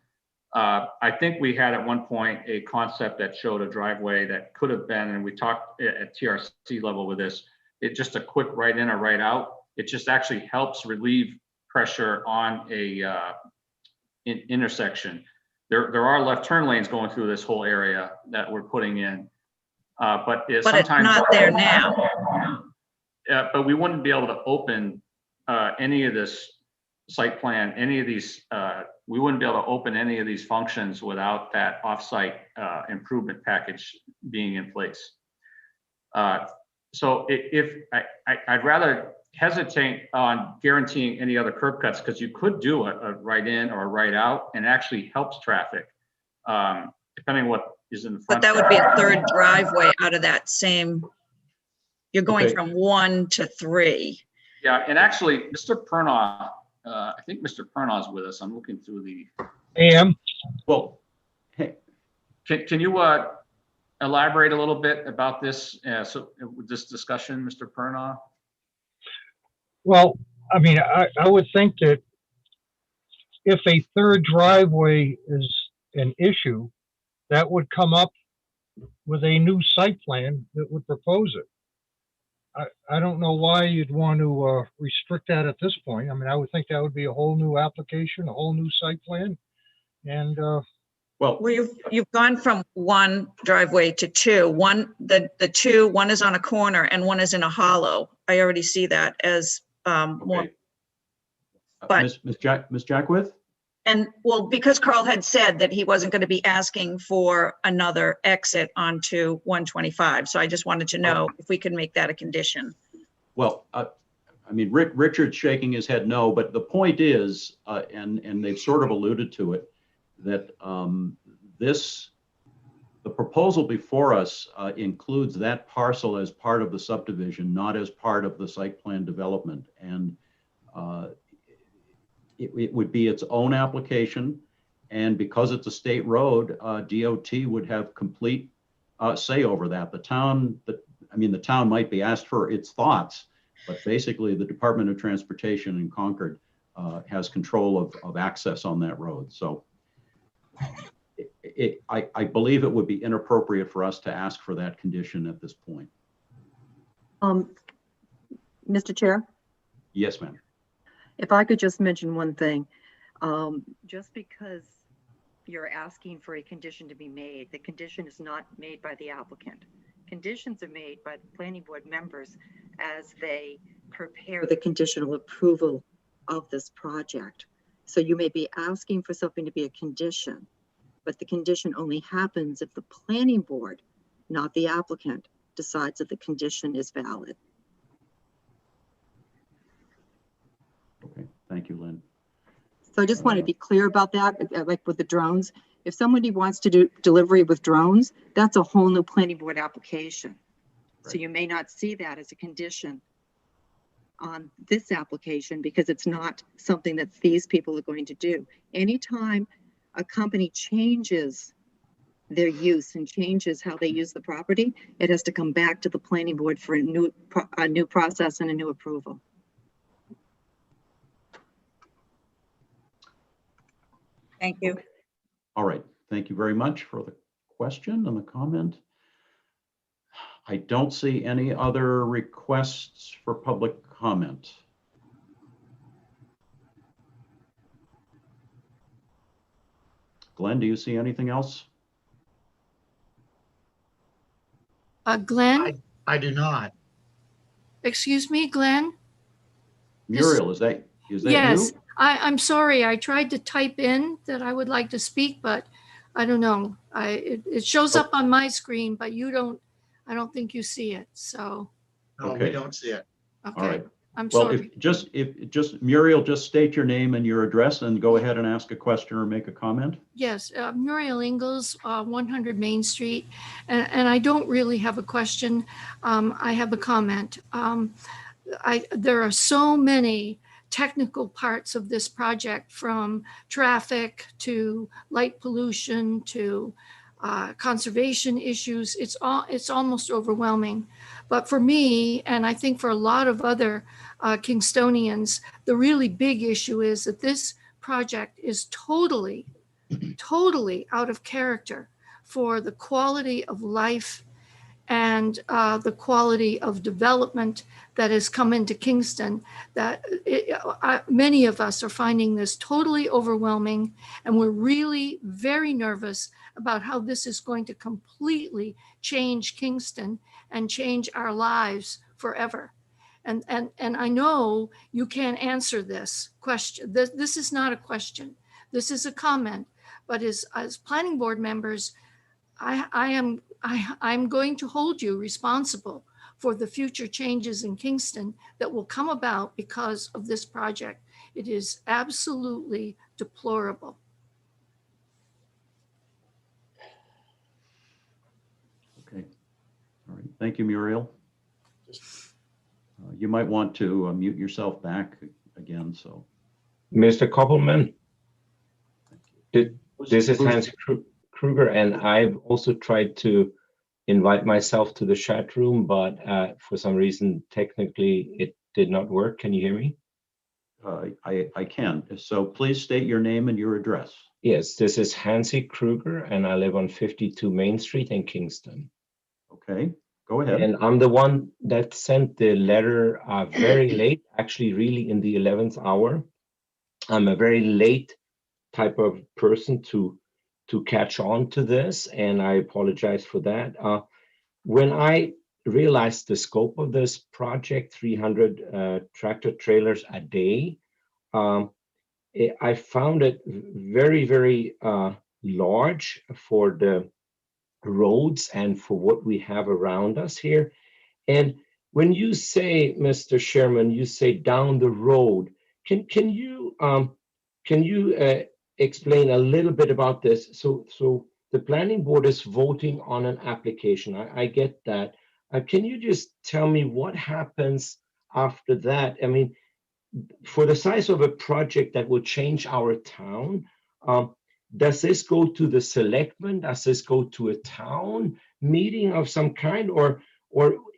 I think we had at one point a concept that showed a driveway that could have been, and we talked at TRC level with this, it's just a quick right in or right out. It just actually helps relieve pressure on a intersection. There are left turn lanes going through this whole area that we're putting in. But it's not there now. But we wouldn't be able to open any of this site plan, any of these, we wouldn't be able to open any of these functions without that offsite improvement package being in place. So I'd rather hesitate on guaranteeing any other curb cuts, because you could do a right in or a right out and actually helps traffic, depending on what is in the front. But that would be a third driveway out of that same, you're going from 1 to 3. Yeah, and actually, Mr. Pernaugh, I think Mr. Pernaugh is with us. I'm looking through the. Well, hey, can you elaborate a little bit about this? With this discussion, Mr. Pernaugh? Well, I mean, I would think that if a third driveway is an issue, that would come up with a new site plan that would propose it. I don't know why you'd want to restrict that at this point. I mean, I would think that would be a whole new application, a whole new site plan. And well, you've gone from 1 driveway to 2. One is on a corner and 1 is in a hollow. I already see that as more. But Ms. Jackwith? And well, because Carl had said that he wasn't going to be asking for another exit onto 125. So I just wanted to know if we could make that a condition. Well, I mean, Richard's shaking his head no, but the point is, and they've sort of alluded to it, that the proposal before us includes that parcel as part of the subdivision, not as part of the site plan development. And it would be its own application, and because it's a state road, DOT would have complete say over that. The town might be asked for its thoughts, but basically the Department of Transportation in Concord has control of access on that road. So I believe it would be inappropriate for us to ask for that condition at this point. Mr. Chair? Yes, ma'am. If I could just mention one thing, just because you're asking for a condition to be made, the condition is not made by the applicant. Conditions are made by the planning board members as they prepare the conditional approval of this project. So you may be asking for something to be a condition, but the condition only happens if the planning board, not the applicant, decides that the condition is valid. Okay, thank you, Lynn. So I just want to be clear about that, like with the drones. If somebody wants to do delivery with drones, that's a whole new planning board application. Right. So you may not see that as a condition on this application because it's not something that these people are going to do. Anytime a company changes their use and changes how they use the property, it has to come back to the planning board for a new process and a new approval. Thank you. All right. Thank you very much for the question and the comment. I don't see any other requests for public comment. Glenn, do you see anything else? Glenn? I do not. Excuse me, Glenn? Muriel, is that yes, you? I'm sorry. I tried to type in that I would like to speak, but I don't know. It shows up on my screen, but I don't think you see it. So, No, we Okay. don't see it. All okay, right. I'm Well, sorry. if Muriel, just state your name and your address and go ahead and ask a question or make a comment. Yes, Muriel Ingalls, 100 Main Street. And I don't really have a question. I have a comment. There are so many technical parts of this project, from traffic to light pollution to conservation issues. It's almost overwhelming. But for me, and I think for a lot of other Kingstonians, the really big issue is that this project is totally out of character for the quality of life and the quality of development that has come into Kingston. Many of us are finding this totally overwhelming, and we're really very nervous about how this is going to completely change Kingston and change our lives forever. And I know you can't answer this question. This is not a question. This is a comment. But as planning board members, I'm going to hold you responsible for the future changes in Kingston that will come about because of this project. It is absolutely deplorable. Okay. All right. Thank you, Muriel. You might want to mute yourself back again. So, Mr. Koppelman, this is Hans Kruger, and I've also tried to invite myself to the chat room, but for some reason, technically, it did not work. Can you hear me? I can. So please state your name and your address. Yes, this is Hansi Kruger, and I live on 52 Main Street in Kingston. Okay, go ahead. And I'm the one that sent the letter very late, actually really in the 11th hour. I'm a very late type of person to catch on to this, and I apologize for that. When I realized the scope of this project, 300 tractor trailers a day, I found it very, very large for the roads and for what we have around us here. And when you say, Mr. Sherman, you say down the road, can you explain a little bit about this? So the planning board is voting on an application. I get that. Can you just tell me what happens after that? I mean, for the size of a project that will change our town, does this go to the selectmen? Does this go to a town meeting of some kind? Or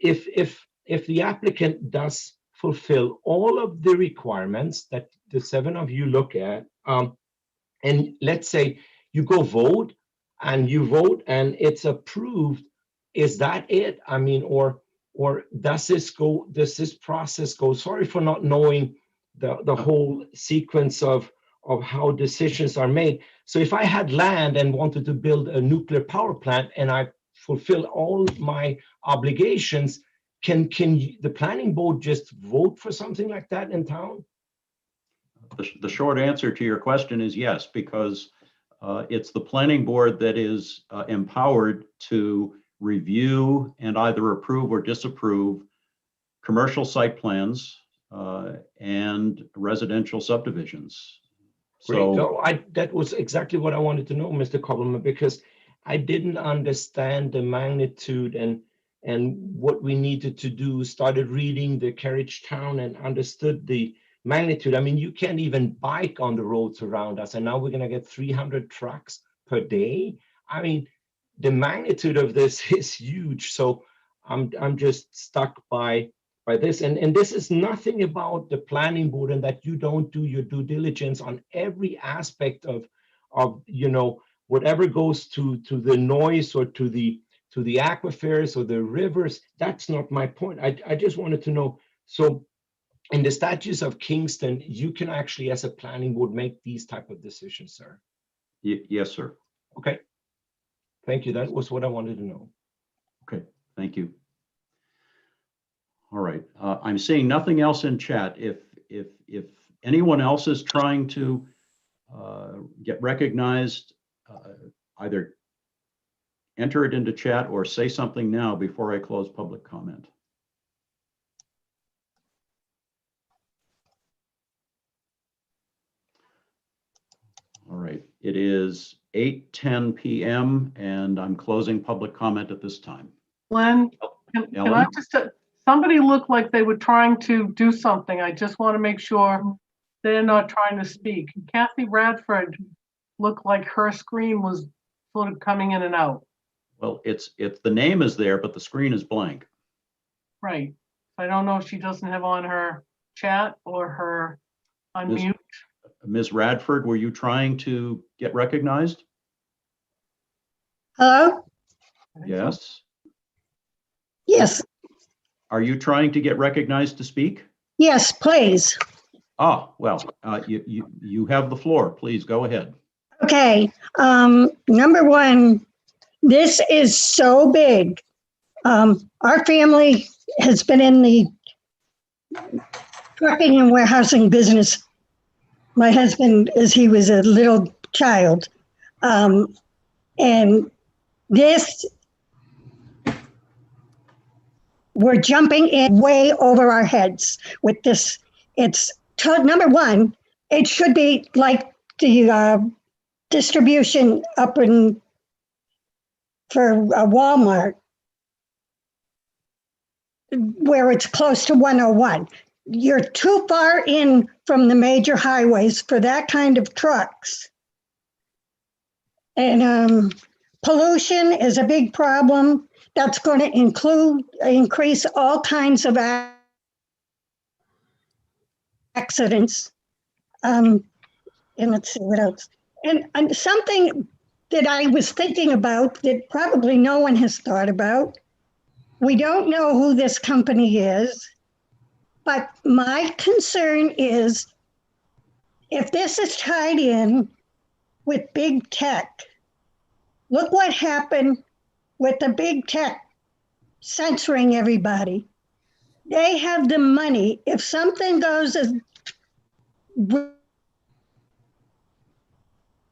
if the applicant does fulfill all of the requirements that the 7 of you look at, and let's say you go vote and you vote and it's approved, is that it? I mean, or does this process go? Sorry for not knowing the whole sequence of how decisions are made. So if I had land and wanted to build a nuclear power plant and I fulfill all my obligations, can the planning board just vote for something like that in town? The short answer to your question is yes, because it's the planning board that is empowered to review and either approve or disapprove commercial site plans and residential subdivisions. So no, that was exactly what I wanted to know, Mr. Koppelman, because I didn't understand the magnitude and what we needed to do. Started reading the Carriage Town and understood the magnitude. I mean, you can't even bike on the roads around us, and now we're going to get 300 trucks per day. I mean, the magnitude of this is huge. So I'm just stuck by this, and this is nothing about the planning board and that you don't do your due diligence on every aspect of whatever goes to the noise or to the aquifers or the rivers. That's not my point. I just wanted to know. So in the statutes of Kingston, you can actually, as a planning board, make these type of decisions, sir. Yes, sir. Okay. Thank you. That was what I wanted to know. Okay. Thank you. All right. I'm seeing nothing else in chat. If anyone else is trying to get recognized, either enter it into chat or say something now before I close public comment. All right, it is 8:10 p.m. and I'm closing public comment at this time. Glenn, can I just, somebody looked like they were trying to do something. I just want to make sure they're not trying to speak. Kathy Radford looked like her screen was sort of coming in and out. Well, it's the name is there, but the screen is blank. Right. I don't know if she doesn't have on her chat or her unmute. Ms. Radford, were you trying to get recognized? Hello? Yes. Yes, Are you trying to get recognized to speak? yes, please. Ah, well, you have the floor. Please go ahead. Okay, number one, this is so big. Our family has been in the trucking and warehousing business. My husband, as he was a little child. And this, we're jumping in way over our heads with this. It's number one, it should be like the distribution up in for Walmart, where it's close to 101. You're too far in from the major highways for that kind of trucks. And pollution is a big problem. That's going to increase all kinds of accidents. And let's see what else. And something that I was thinking about that probably no one has thought about. We don't know who this company is. But my concern is if this is tied in with big tech, look what happened with the big tech censoring everybody. They have the money. If something goes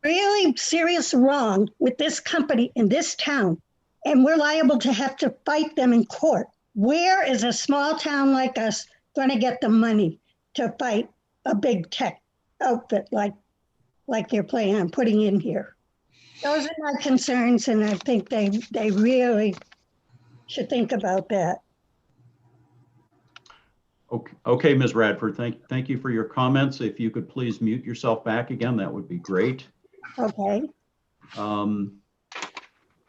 really serious wrong with this company in this town, and we're liable to have to fight them in court, where is a small town like us going to get the money to fight a big tech outfit like they're planning on putting in here? Those are my concerns, and I think they really should think about that. Okay, Ms. Radford, thank you for your comments. If you could please mute yourself back again, that would be great. Okay. Ellen,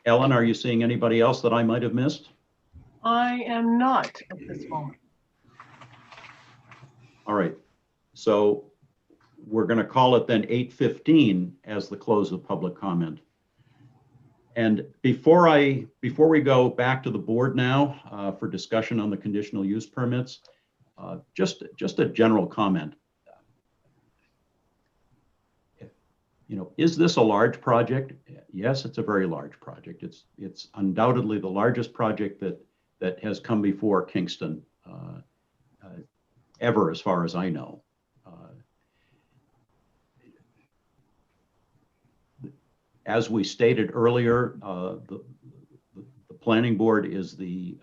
are you seeing anybody else that I might have missed? I am not at this moment. All right, so we're going to call it then 8:15 as the close of public comment. And before we go back to the board now for discussion on the conditional use permits, just a general comment. You know, is this a large project? Yes, it's a very large project. It's undoubtedly the largest project that has come before Kingston ever, as far as I know. As we stated earlier, the planning board is the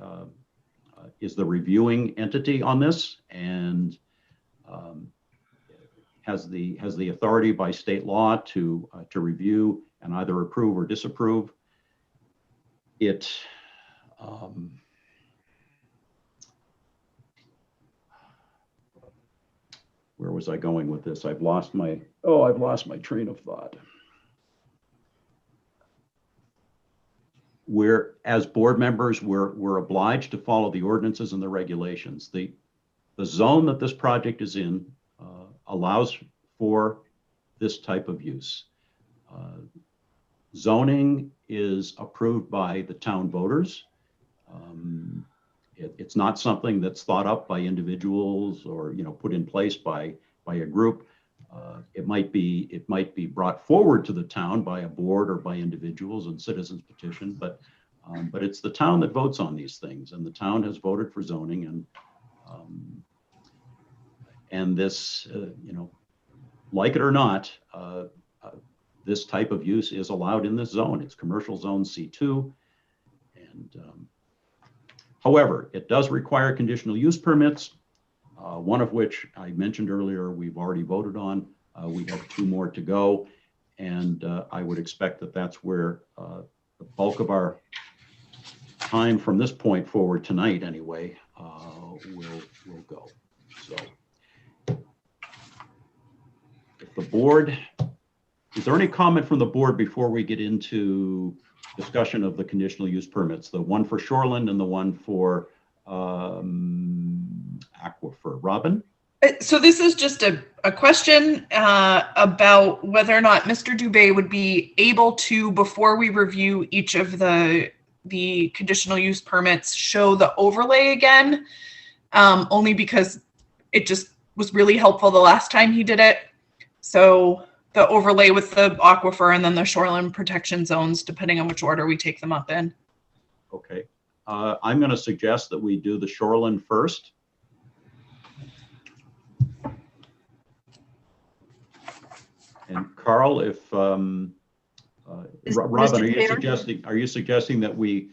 reviewing entity on this and has the authority by state law to review and either approve or disapprove. Where was I going with this? I've lost my train of thought. As board members, we're obliged to follow the ordinances and the regulations. The zone that this project is in allows for this type of use. Zoning is approved by the town voters. It's not something that's thought up by individuals or put in place by a group. It might be brought forward to the town by a board or by individuals and citizens petition, but it's the town that votes on these things, and the town has voted for zoning, and this, like it or not, this type of use is allowed in this zone. It's commercial zone C2. And however, it does require conditional use permits, one of which I mentioned earlier, we've already voted on. We have 2 more to go. And I would expect that that's where the bulk of our time from this point forward tonight anyway will go. So if the board, is there any comment from the board before we get into discussion of the conditional use permits, the one for shoreland and the one for aquifer? Robin? So this is just a question about whether or not Mr. Dubé would be able to, before we review each of the conditional use permits, show the overlay again, only because it just was really helpful the last time he did it. So the overlay with the aquifer and then the shoreline protection zones, depending on which order we take them up in. Okay. I'm going to suggest that we do the shoreline first. And Carl, if Robin, are you suggesting that we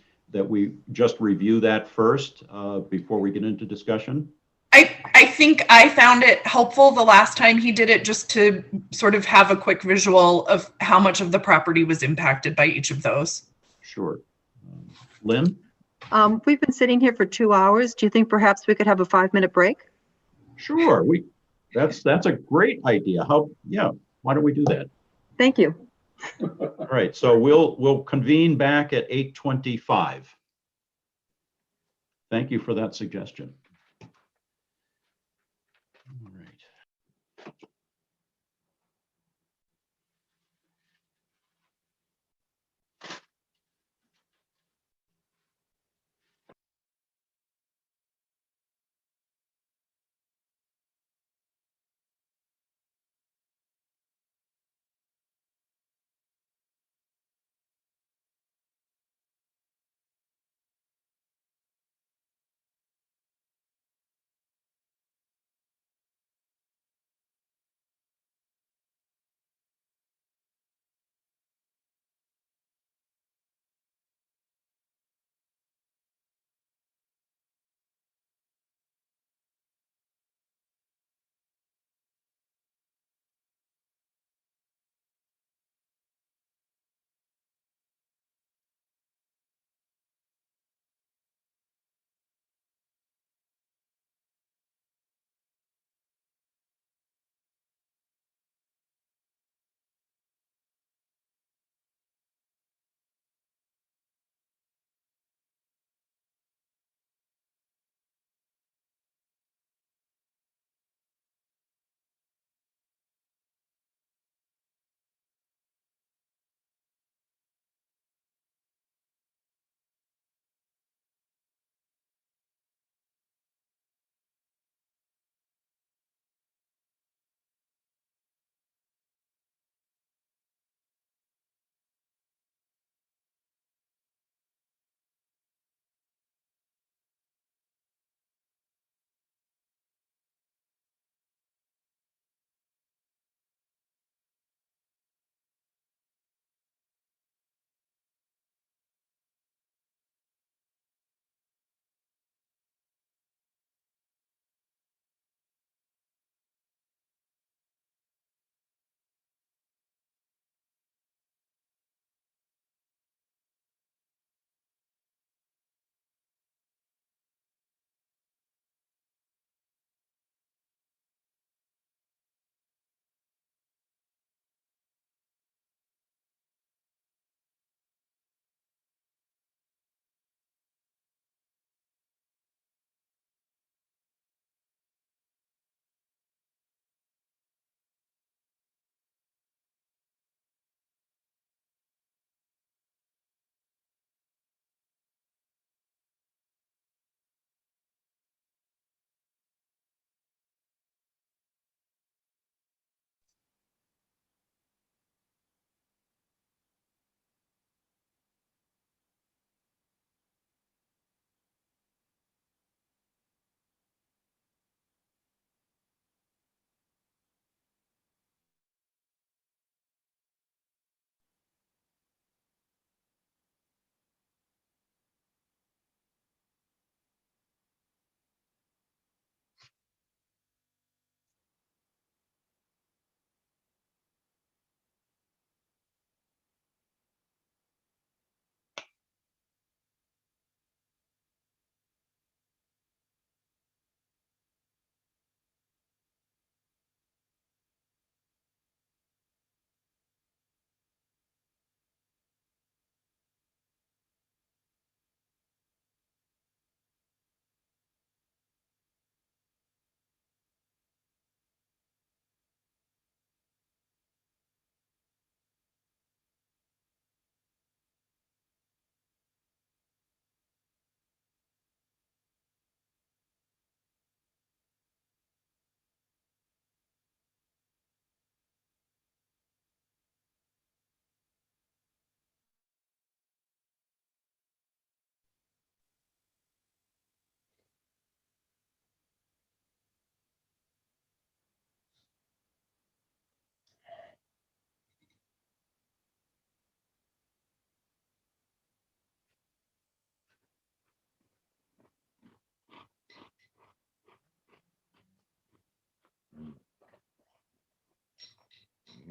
just review that first before we get into discussion? I think I found it helpful the last time he did it, just to sort of have a quick visual of how much of the property was impacted by each of those. Sure. Lynn? We've been sitting here for 2 hours. Do you think perhaps we could have a 5-minute break? Sure. That's a great idea. Why don't we do that? Thank you. All right, so we'll convene back at 8:25. Thank you for that suggestion.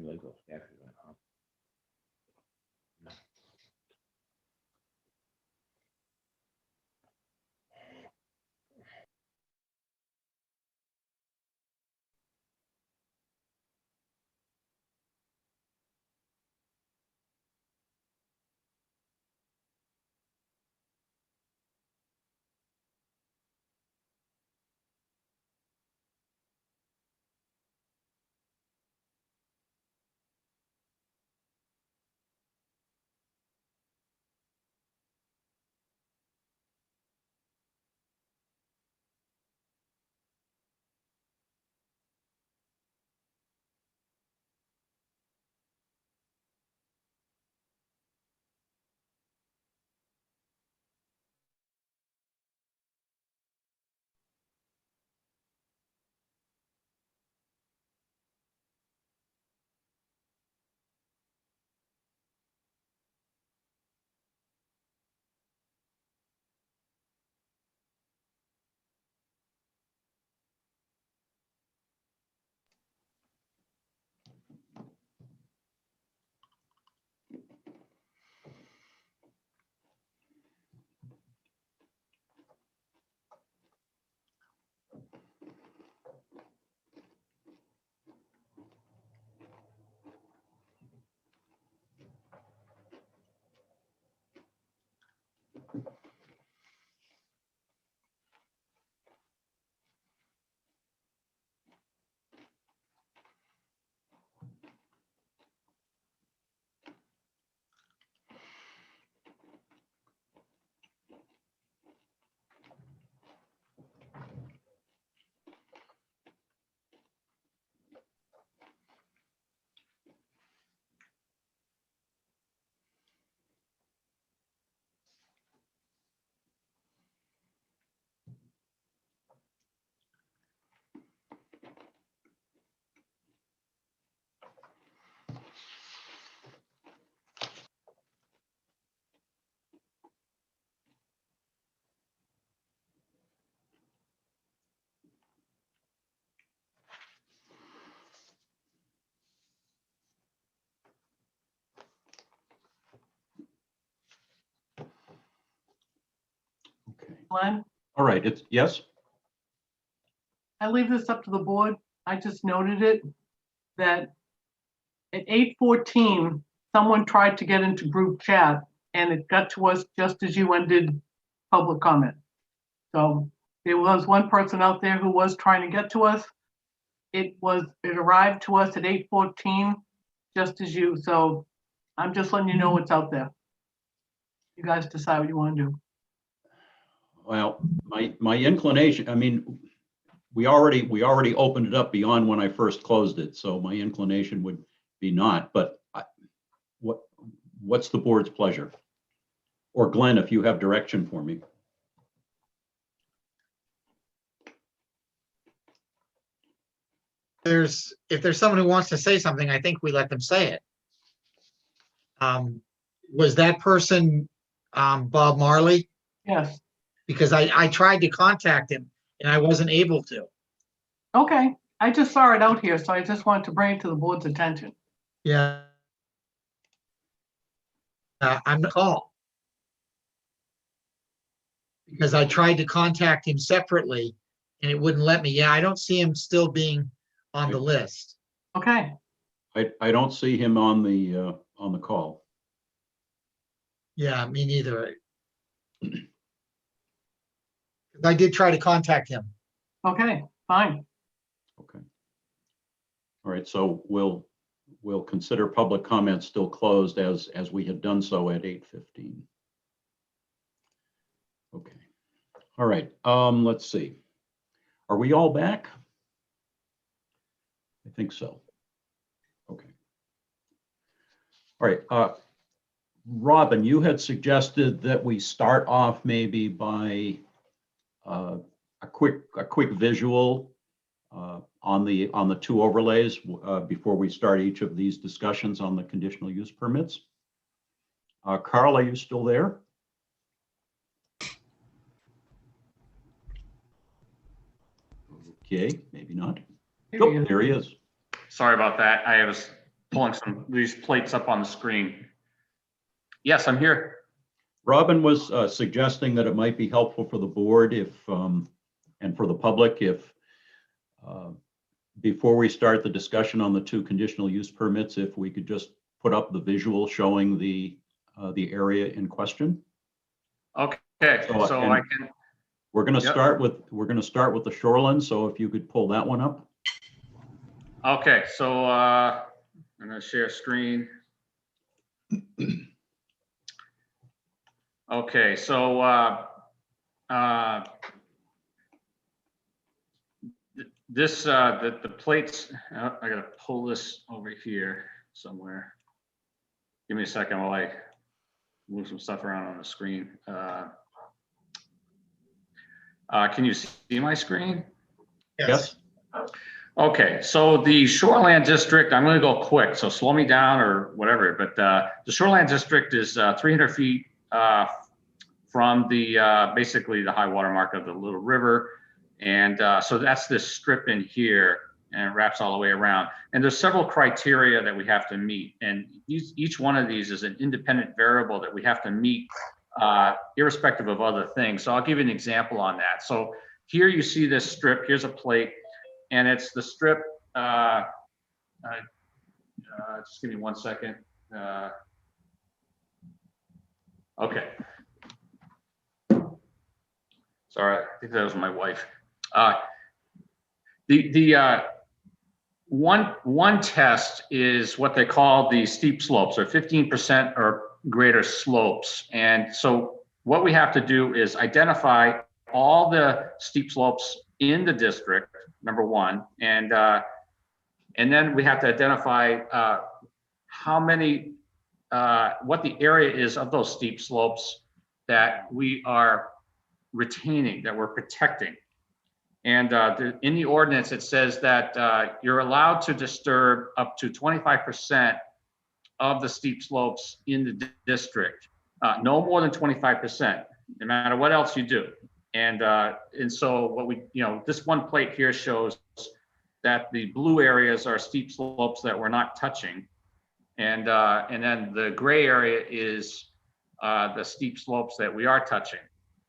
You like those statues, huh? Okay. Glenn, All right. It's yes. I leave this up to the board. I just noted it, that at 8:14, someone tried to get into group chat and it got to us just as you ended public comment. So there was one person out there who was trying to get to us. It arrived to us at 8:14, just as you, so I'm just letting you know what's out there. You guys decide what you want to do. Well, my inclination, I mean, we already opened it up beyond when I first closed it, so my inclination would be not, but what's the board's pleasure? Or Glenn, if you have direction for me. If there's someone who wants to say something, I think we let them say it. Was that person Bob Marley? Yes. Because I tried to contact him and I wasn't able to. Okay, I just saw it out here, so I just wanted to bring it to the board's attention. Yeah. I'm the call. Because I tried to contact him separately and it wouldn't let me. Yeah, I don't see him still being on the list. Okay. I don't see him on the call. Yeah, me neither. I did try to contact him. Okay, fine. Okay. All right, so we'll consider public comment still closed as we had done so at 8:15. Okay. All right, let's see. Are we all back? I think so. Okay. All right, Robin, you had suggested that we start off maybe by a quick visual on the two overlays before we start each of these discussions on the conditional use permits. Carl, are you still there? Okay, maybe not. Oh, there he is. Sorry about that. I was pulling these plates up on the screen. Yes, I'm here. Robin was suggesting that it might be helpful for the board if, and for the public, if before we start the discussion on the 2 conditional use permits, if we could just put up the visual showing the area in question. Okay, so I can. We're going to Yep. start with the shoreline. So if you could pull that one up. Okay, so I'm going to share screen. Okay, so the plates, I gotta pull this over here somewhere. Give me a second while I move some stuff around on the screen. Can you see my screen? Yes. Okay, so the Shoreland District, I'm gonna go quick, so slow me down or whatever, but the Shoreland District is 300 feet from the basically the high water mark of the Little River. And so that's this strip in here, and it wraps all the way around. And there's several criteria that we have to meet. And each one of these is an independent variable that we have to meet irrespective of other things. So I'll give you an example on that. So here you see this strip, here's a plate, and it's the strip, just give me 1 second. Okay. Sorry, I think that was my wife. One test is what they call the steep slopes, or 15% or greater slopes. And so what we have to do is identify all the steep slopes in the district, number one, and then we have to identify how many, what the area is of those steep slopes that we are retaining, that we're protecting. And in the ordinance, it says that you're allowed to disturb up to 25% of the steep slopes in the district, no more than 25%, no matter what else you do. And so what we, this one plate here shows that the blue areas are steep slopes that we're not touching. And then the gray area is the steep slopes that we are touching.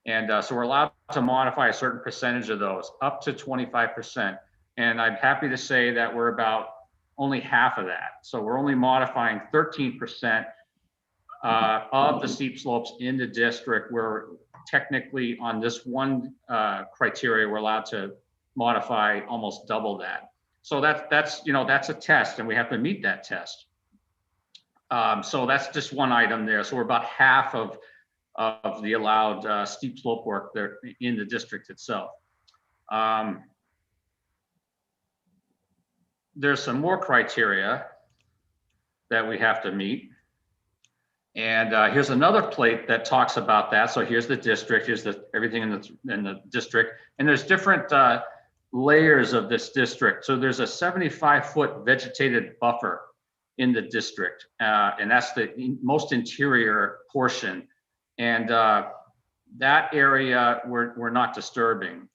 And so we're allowed to modify a certain percentage of those, up to 25%. And I'm happy to say that we're about only half of that. So we're only modifying 13% of the steep slopes in the district, where technically on this one criteria, we're allowed to modify almost double that. So that's a test, and we have to meet that test. So that's just one item there. So we're about half of the allowed steep slope work there in the district itself. There's some more criteria that we have to meet. And here's another plate that talks about that. So here's the district, here's everything in the district. And there's different layers of this district. So there's a 75-foot vegetated buffer in the district. And that's the most interior portion. And that area we're not disturbing.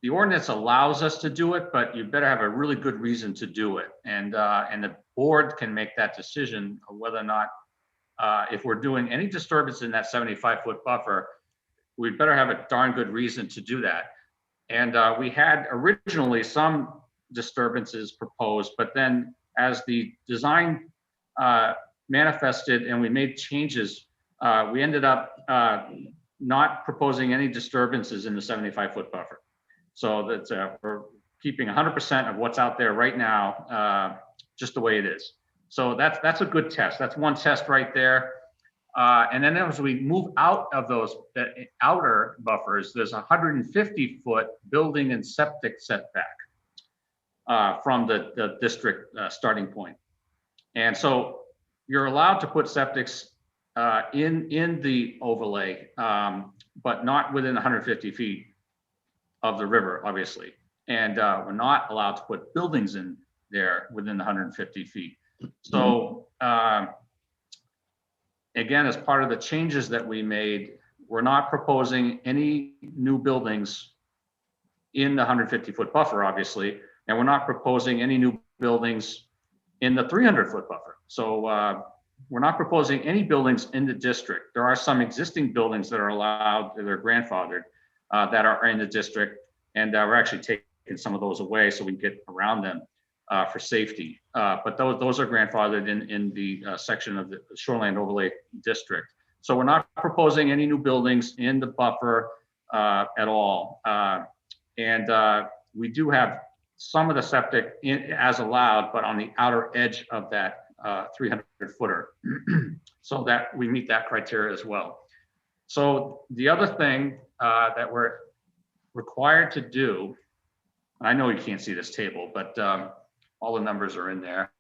The ordinance allows us to do it, but you better have a really good reason to do it. And the board can make that decision of whether or not, if we're doing any disturbance in that 75-foot buffer, we'd better have a darn good reason to do that. And we had originally some disturbances proposed, but then as the design manifested and we made changes, we ended up not proposing any disturbances in the 75-foot buffer. So that we're keeping 100% of what's out there right now, just the way it is. So that's a good test. That's one test right there. And then as we move out of those outer buffers, there's a 150-foot building and septic setback from the district starting point. And so you're allowed to put septics in the overlay, but not within 150 feet of the river, obviously. And we're not allowed to put buildings in there within the 150 feet. So again, as part of the changes that we made, we're not proposing any new buildings in the 150-foot buffer, obviously, And we're not proposing any new buildings in the 300-foot buffer. So we're not proposing any buildings in the district. There are some existing buildings that are allowed, that are grandfathered, that are in the district. And we're actually taking some of those away so we can get around them for safety. But those are grandfathered in the section of the Shoreland Overlay District. So we're not proposing any new buildings in the buffer at all. We do have some of the septic as allowed, but on the outer edge of that 300 footer, so that we meet that criteria as well. So the other thing that we're required to do, I know you can't see this table, but all the numbers are in there.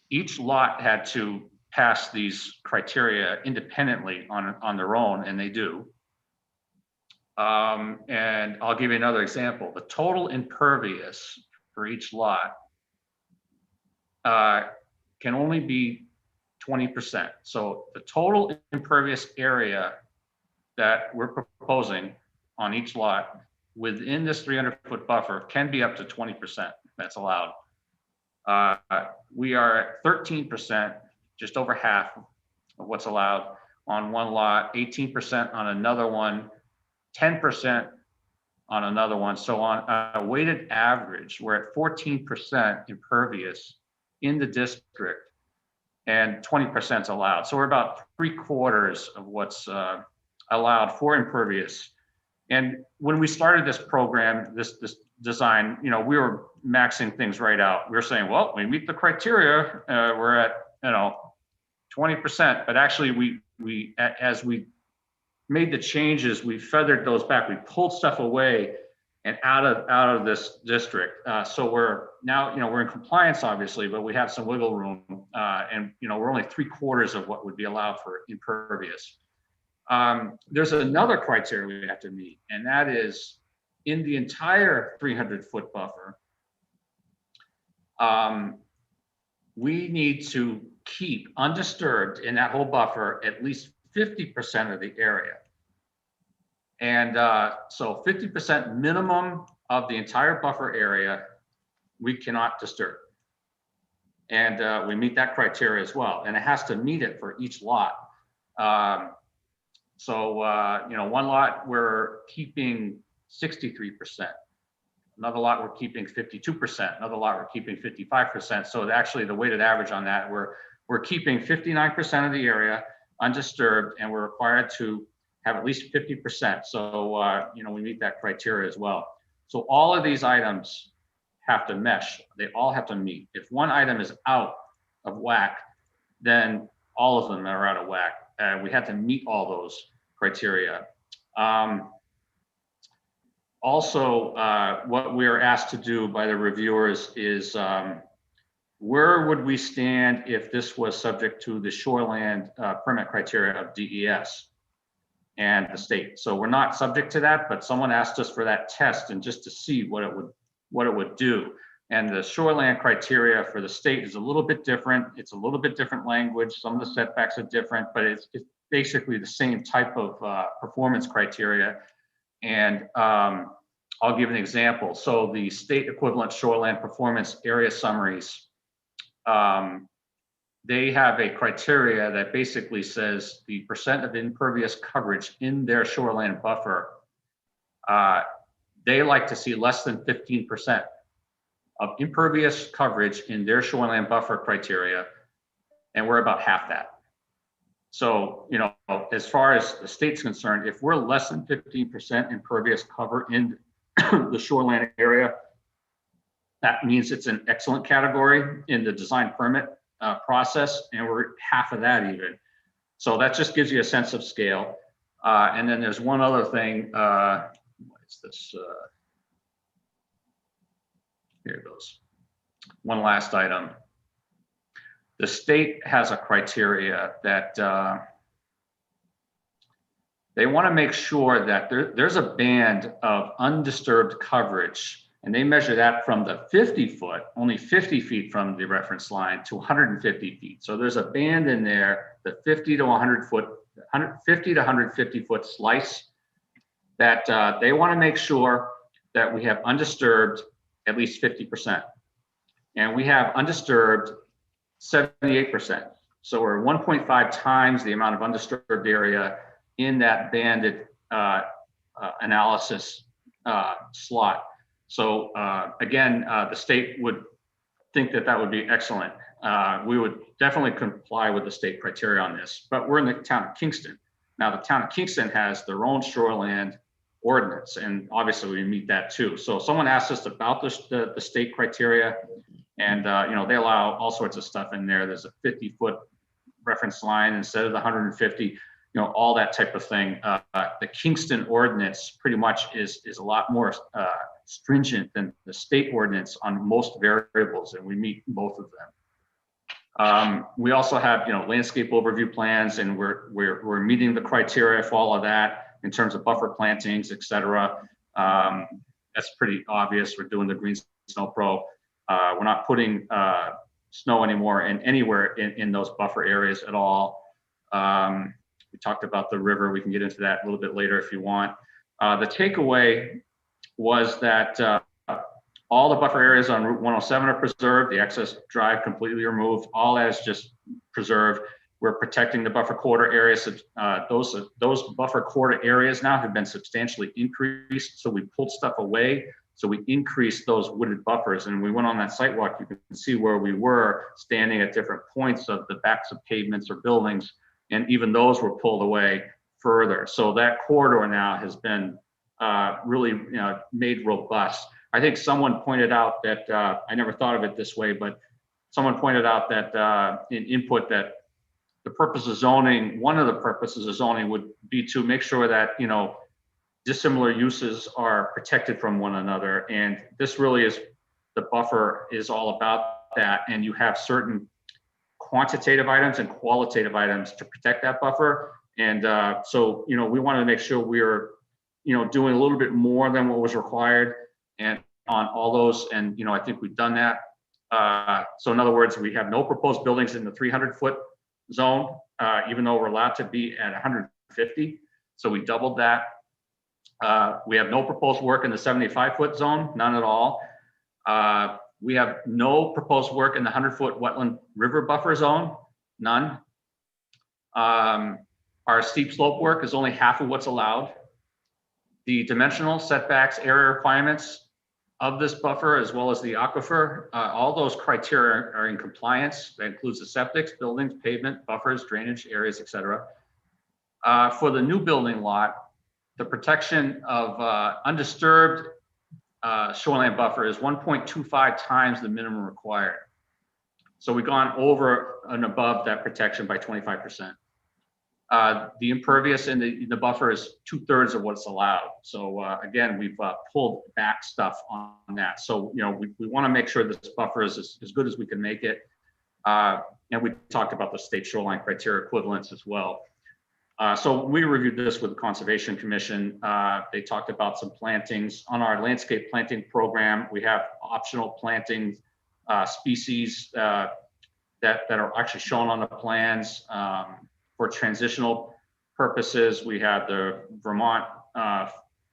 Each lot had to pass these criteria independently on their own, and they do. And I'll give you another example. The total impervious for each lot can only be 20%. So the total impervious area that we're proposing on each lot within this 300-foot buffer can be up to 20%. That's allowed. We are at 13%, just over half of what's allowed on one lot, 18% on another one, 10% on another one. So on a weighted average, we're at 14% impervious in the district, and 20% is allowed. So we're about 3/4 of what's allowed for impervious. And when we started this program, this design, we were maxing things right out. We were saying, well, we meet the criteria, we're at 20%, but actually as we made the changes, we feathered those back. We pulled stuff away and out of this district. So we're now, we're in compliance, obviously, but we have some wiggle room, and we're only 3/4 of what would be allowed for impervious. There's another criteria we have to meet, and that is in the entire 300-foot buffer, we need to keep undisturbed in that whole buffer at least 50% of the area. And so 50% minimum of the entire buffer area, we cannot disturb. And we meet that criteria as well. And it has to meet it for each lot. One lot we're keeping 63%. Another lot we're keeping 52%. Another lot we're keeping 55%. So actually the weighted average on that, we're keeping 59% of the area undisturbed, and we're required to have at least 50%. So, we meet that criteria as well. So all of these items have to mesh. They all have to meet. If one item is out of whack, then all of them are out of whack. We have to meet all those criteria. Also, what we are asked to do by the reviewers is where would we stand if this was subject to the shoreland permit criteria of DES and the state? So we're not subject to that, but someone asked us for that test and just to see what it would do. And the shoreland criteria for the state is a little bit different. It's a little bit different language. Some of the setbacks are different, but it's basically the same type of performance criteria. And I'll give an example. So the state equivalent shoreland performance area summaries, they have a criteria that basically says the percent of impervious coverage in their shoreland buffer. They like to see less than 15% of impervious coverage in their shoreland buffer criteria, and we're about half that. So, as far as the state's concerned, if we're less than 15% impervious cover in the shoreland area, that means it's an excellent category in the design permit process, and we're half of that even. So that just gives you a sense of scale. And then there's one other thing. What's this? Here it goes. One last item. The state has a criteria that they want to make sure that there's a band of undisturbed coverage, and they measure that from the 50-foot, only 50 feet from the reference line, to 150 feet. So there's a band in there, the 50 to 150 foot slice, that they want to make sure that we have undisturbed at least 50%. And we have undisturbed 78%. So we're 1.5 times the amount of undisturbed area in that banded analysis slot. So again, the state would think that that would be excellent. We would definitely comply with the state criteria on this, but we're in the town of Kingston. Now the town of Kingston has their own shoreland ordinance, and obviously we meet that too. So someone asked us about the state criteria, and you know, they allow all sorts of stuff in there. There's a 50-foot reference line instead of the 150, you know, all that type of thing. The Kingston ordinance pretty much is a lot more stringent than the state ordinance on most variables, and we meet both of them. We also have, you know, landscape overview plans, and we're meeting the criteria for all of that in terms of buffer plantings, et cetera. That's pretty obvious. We're doing the Green Snow Pro. We're not putting snow anymore anywhere in those buffer areas at all. We talked about the river. We can get into that a little bit later if you want. The takeaway was that all the buffer areas on Route 107 are preserved, the access drive completely removed, all that is just preserved. We're protecting the buffer corridor areas. Those buffer corridor areas now have been substantially increased. So we pulled stuff away. So we increased those wooded buffers, and we went on that site walk. You can see where we were standing at different points of the backs of pavements or buildings, and even those were pulled away further. So that corridor now has been really, you know, made robust. I think someone pointed out that I never thought of it this way, but someone pointed out that in input that the purpose of zoning, one of the purposes of zoning would be to make sure that, you know, dissimilar uses are protected from one another. And this really is, the buffer is all about that. And you have certain quantitative items and qualitative items to protect that buffer. And so, you know, we wanted to make sure we were, you know, doing a little bit more than what was required and on all those. And, you know, I think we've done that. So in other words, we have no proposed buildings in the 300-foot zone, even though we're allowed to be at 150. So we doubled that. We have no proposed work in the 75-foot zone, none at all. We have no proposed work in the 100-foot wetland river buffer zone, none. Our steep slope work is only half of what's allowed. The dimensional setbacks, area requirements of this buffer, as well as the aquifer, all those criteria are in compliance. That includes the septics, buildings, pavement, buffers, drainage areas, et cetera. For the new building lot, the protection of undisturbed shoreline buffer is 1.25 times the minimum required. So we've gone over and above that protection by 25%. The impervious in the buffer is 2/3 of what's allowed. So again, we've pulled back stuff on that. So, you know, we want to make sure this buffer is as good as we can make it. And we talked about the state shoreline criteria equivalents as well. So we reviewed this with the Conservation Commission. They talked about some plantings on our landscape planting program. We have optional planting species that are actually shown on the plans. For transitional purposes, we have the Vermont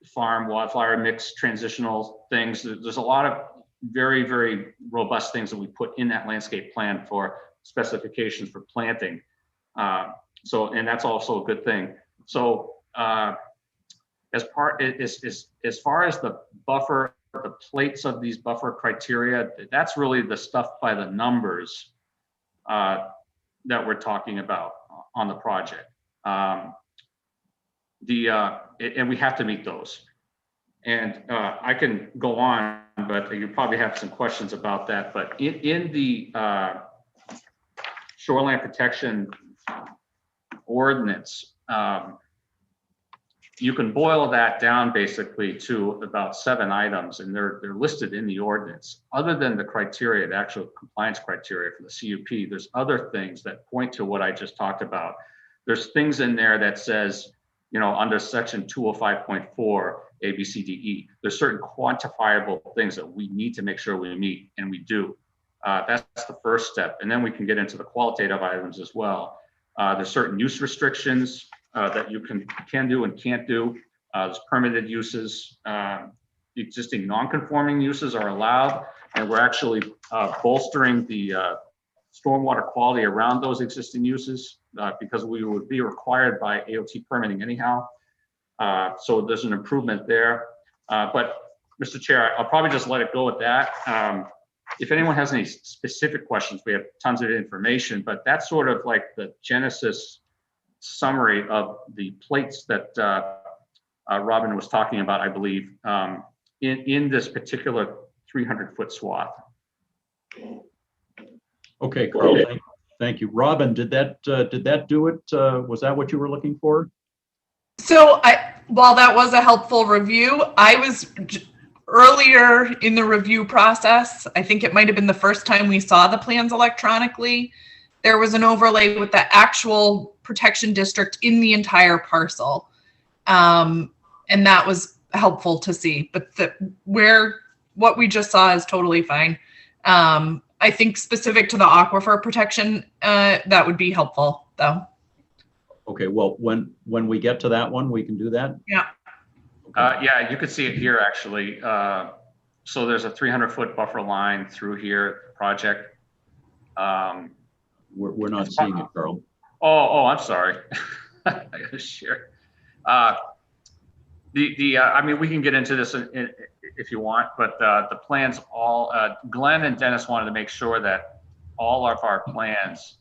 farm wildflower mix transitional things. There's a lot of very, very robust things that we put in that landscape plan for specifications for planting. And that's also a good thing. So as far as the buffer, the plates of these buffer criteria, that's really the stuff by the numbers that we're talking about on the project. And we have to meet those. And I can go on, but you probably have some questions about that. But in the shoreline protection ordinance, you can boil that down basically to about 7 items, and they're listed in the ordinance. Other than the criteria, the actual compliance criteria for the CUP, there's other things that point to what I just talked about. There's things in there that says, you know, under section 205.4, A, B, C, D, E, there's certain quantifiable things that we need to make sure we meet, and we do. That's the first step. And then we can get into the qualitative items as well. There's certain use restrictions that you can do and can't do. There's permitted uses. existing non-conforming uses are allowed, and we're actually bolstering the stormwater quality around those existing uses because we would be required by AOT permitting anyhow. So there's an improvement there. But Mr. Chair, I'll probably just let it go at that. If anyone has any specific questions, we have tons of information, but that's sort of like the genesis summary of the plates that Robin was talking about, I believe, in this particular 300-foot swath. Okay, Carl, thank you. Robin, did that do it? Was that what you were looking for? So while that was a helpful review, I was earlier in the review process. I think it might have been the first time we saw the plans electronically. There was an overlay with the actual protection district in the entire parcel. And that was helpful to see, but what we just saw is totally fine. I think specific to the aquifer protection, that would be helpful though. Okay, well, when we get to that one, we can do that. Yeah. Yeah, you could see it here actually. So there's a 300-foot buffer line through here project. We're not seeing it, Carl. Oh, I'm sorry. I gotta share. I mean, we can get into this if you want, but the plans all, Glenn and Dennis wanted to make sure that all of our plans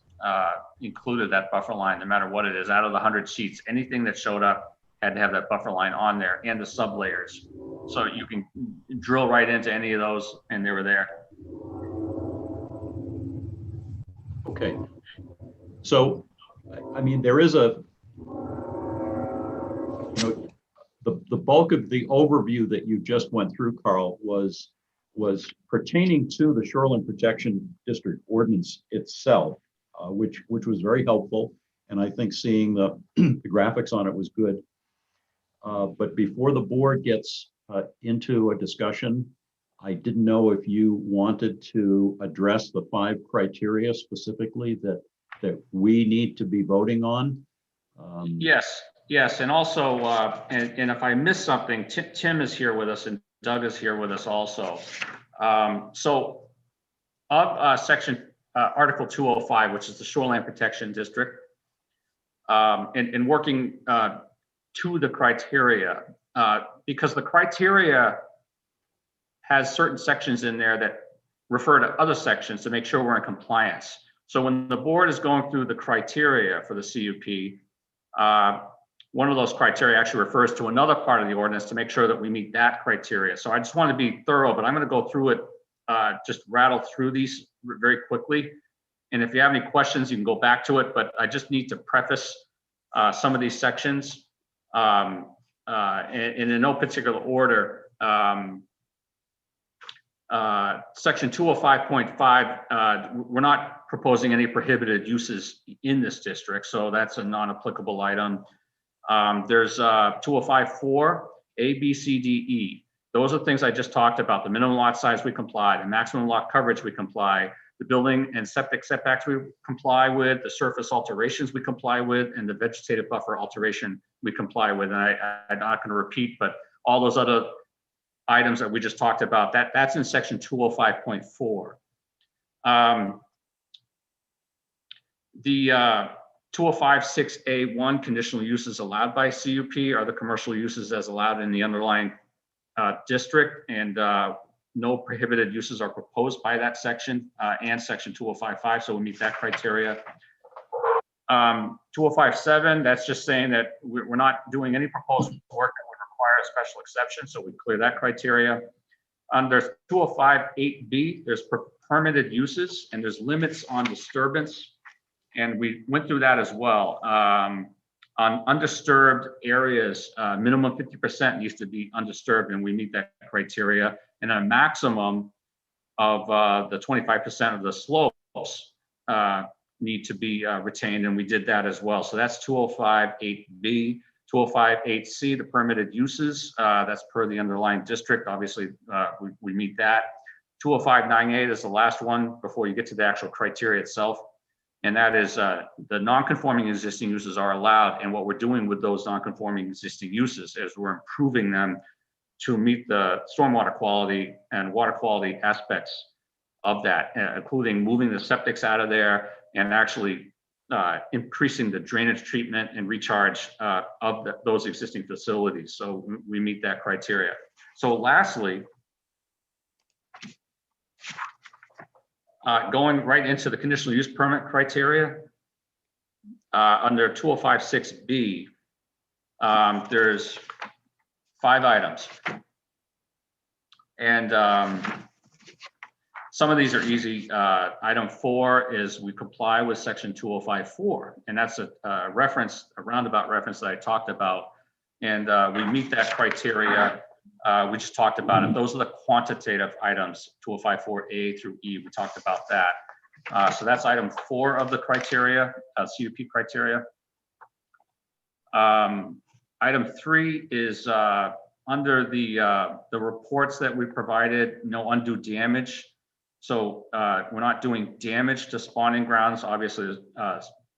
included that buffer line, no matter what it is. Out of the 100 sheets, anything that showed up had to have that buffer line on there and the sub layers. So you can drill right into any of those and they were there. Okay. So, I mean, there is the bulk of the overview that you just went through, Carl, was pertaining to the Shoreline Protection District ordinance itself, which was very helpful. And I think seeing the graphics on it was good. But before the board gets into a discussion, I didn't know if you wanted to address the 5 criteria specifically that we need to be voting on. Yes, and also, and if I missed something, Tim is here with us and Doug is here with us also. So of section Article 205, which is the Shoreline Protection District, and working to the criteria, because the criteria has certain sections in there that refer to other sections to make sure we're in compliance. So when the board is going through the criteria for the CUP, one of those criteria actually refers to another part of the ordinance to make sure that we meet that criteria. So I just want to be thorough, but I'm going to go through it, just rattle through these very quickly. And if you have any questions, you can go back to it, but I just need to preface some of these sections and in no particular order. Section 205.5, we're not proposing any prohibited uses in this district, so that's a non-applicable item. There's 205.4, A, B, C, D, E. Those are things I just talked about. The minimum lot size we comply, the maximum lot coverage we comply, the building and septic setbacks we comply with, the surface alterations we comply with, and the vegetative buffer alteration we comply with. And I'm not going to repeat, but all those other items that we just talked about, that's in section 205.4. The 205.6A1 conditional uses allowed by CUP are the commercial uses as allowed in the underlying district, and no prohibited uses are proposed by that section and section 205.5, so we meet that criteria. 205.7, that's just saying that we're not doing any proposed work that would require a special exception, so we clear that criteria. There's 205.8B, there's permitted uses, and there's limits on disturbance, and we went through that as well. On undisturbed areas, minimum 50% needs to be undisturbed, and we meet that criteria. And a maximum of the 25% of the slopes need to be retained, and we did that as well. So that's 205.8B. 205.8C, the permitted uses, that's per the underlying district. Obviously, we meet that. 205.9A is the last one before you get to the actual criteria itself. And that is the non-conforming existing uses are allowed. And what we're doing with those non-conforming existing uses is we're improving them to meet the stormwater quality and water quality aspects of that, including moving the septics out of there and actually increasing the drainage treatment and recharge of those existing facilities. So we meet that criteria. So lastly, going right into the conditional use permit criteria, under 2056B, there's 5 items. And some of these are easy. Item 4 is we comply with section 2054, and that's a reference, a roundabout reference that I talked about. And we meet that criteria. We just talked about it. Those are the quantitative items, 2054A through E. We talked about that. So that's item 4 of the criteria, CUP criteria. Item 3 is under the reports that we provided, no undue damage. So we're not doing damage to spawning grounds. Obviously,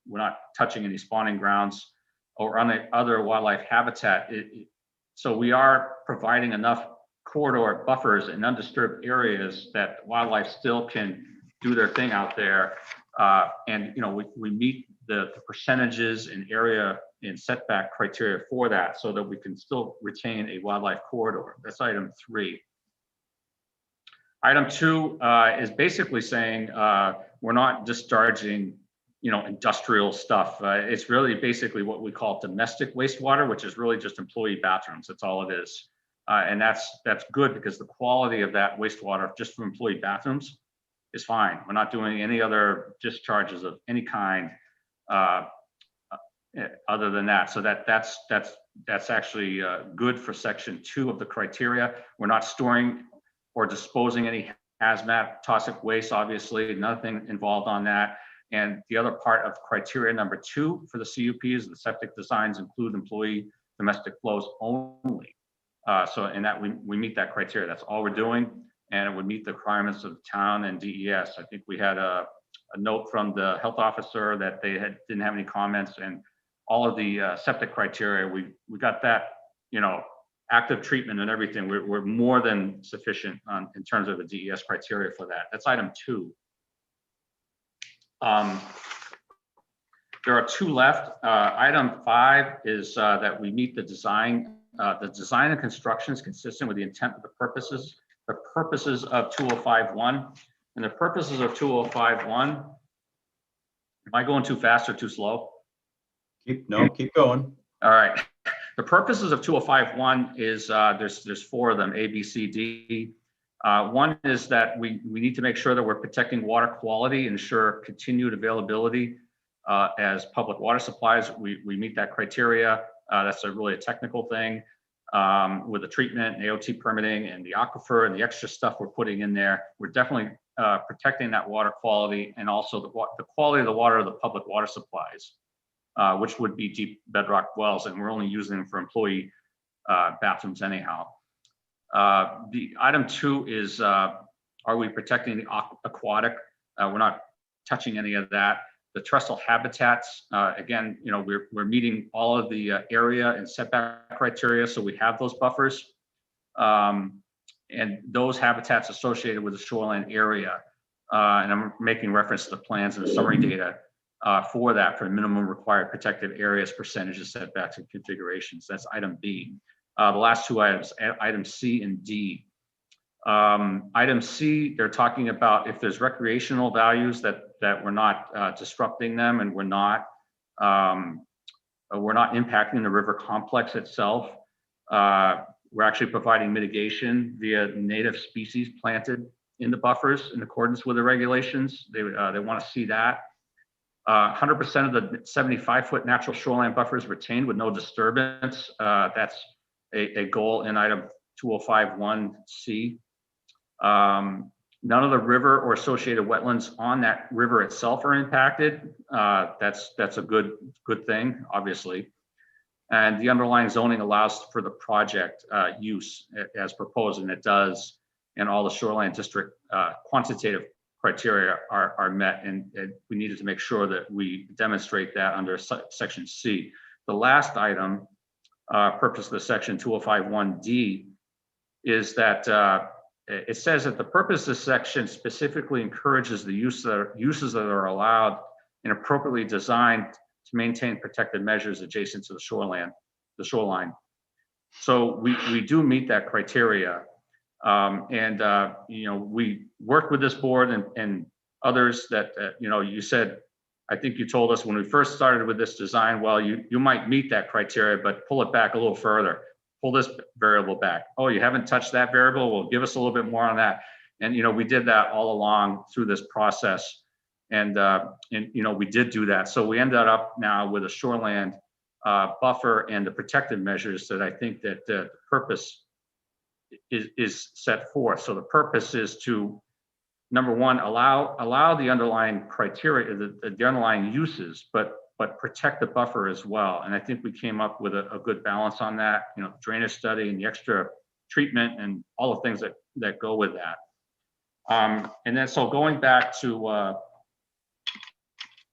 we're not touching any spawning grounds or other wildlife habitat. So we are providing enough corridor buffers in undisturbed areas that wildlife still can do their thing out there. And we meet the percentages in area and setback criteria for that, so that we can still retain a wildlife corridor. That's item 3. Item 2 is basically saying we're not discharging, industrial stuff. It's really basically what we call domestic wastewater, which is really just employee bathrooms. That's all it is. And that's good, because the quality of that wastewater just from employee bathrooms is fine. We're not doing any other discharges of any kind other than that. So that's actually good for section 2 of the criteria. We're not storing or disposing any hazmat, toxic waste, obviously, nothing involved on that. And the other part of criteria number 2 for the CUP is the septic designs include employee domestic flows only. So in that we meet that criteria. That's all we're doing, and it would meet the requirements of the town and DES. I think we had a note from the health officer that they didn't have any comments, and all of the septic criteria, we got that, active treatment and everything. We're more than sufficient in terms of the DES criteria for that. That's item 2. There are 2 left. Item 5 is that we meet the design. The design and construction is consistent with the intent of the purposes of 2051. And the purposes of 2051, am I going too fast or too slow? Keep going. All right. The purposes of 2051 is there's 4 of them, A, B, C, D. One is that we need to make sure that we're protecting water quality, ensure continued availability as public water supplies. We meet that criteria. That's really a technical thing with the treatment and AOT permitting and the aquifer and the extra stuff we're putting in there. We're definitely protecting that water quality, and also the quality of the water of the public water supplies, which would be deep bedrock wells, and we're only using them for employee bathrooms anyhow. The item 2 is, are we protecting the aquatic? We're not touching any of that. The terrestrial habitats, again, we're meeting all of the area and setback criteria, so we have those buffers. And those habitats associated with the shoreline area. And I'm making reference to the plans and the summary data for that, for minimum required protected areas, percentages, setbacks, and configurations. That's item B. The last 2 items, item C and D. Item C, they're talking about if there's recreational values that we're not disrupting them, and we're not impacting the river complex itself. We're actually providing mitigation via native species planted in the buffers in accordance with the regulations. They want to see that. 100% of the 75-foot natural shoreline buffers retained with no disturbance. That's a goal in item 2051C. None of the river or associated wetlands on that river itself are impacted. That's a good thing, obviously. And the underlying zoning allows for the project use as proposed, and it does. And all the shoreline district quantitative criteria are met, and we needed to make sure that we demonstrate that under section C. The last item, purpose of the section 2051D, is that it says that the purpose of this section specifically encourages the uses that are allowed and appropriately designed to maintain protected measures adjacent to the shoreline. So we do meet that criteria. We worked with this board and others that, you said, I think you told us when we first started with this design, well, you might meet that criteria, but pull it back a little further. Pull this variable back. Oh, you haven't touched that variable? Well, give us a little bit more on that. And, we did that all along through this process. And we did do that. So we ended up now with a shoreland buffer and the protective measures that I think that the purpose is set forth. So the purpose is to, number one, allow the underlying criteria, the underlying uses, but protect the buffer as well. And I think we came up with a good balance on that, drainage study and the extra treatment and all the things that go with that. And then, so going back to,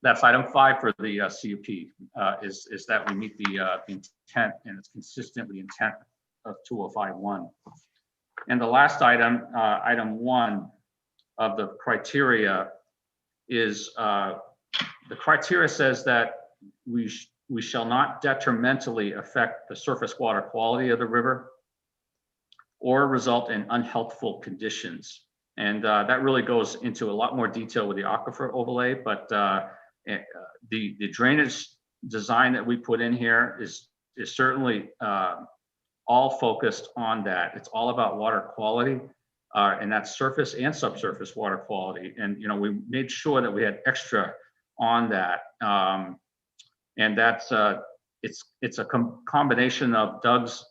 that's item 5 for the CUP, is that we meet the intent, and it's consistent with the intent of 2051. And the last item, item 1 of the criteria is, the criteria says that we shall not detrimentally affect the surface water quality of the river or result in unhealthful conditions. And that really goes into a lot more detail with the aquifer overlay, but the drainage design that we put in here is certainly all focused on that. It's all about water quality, and that's surface and subsurface water quality. And we made sure that we had extra on that, and that's it's a combination of Doug's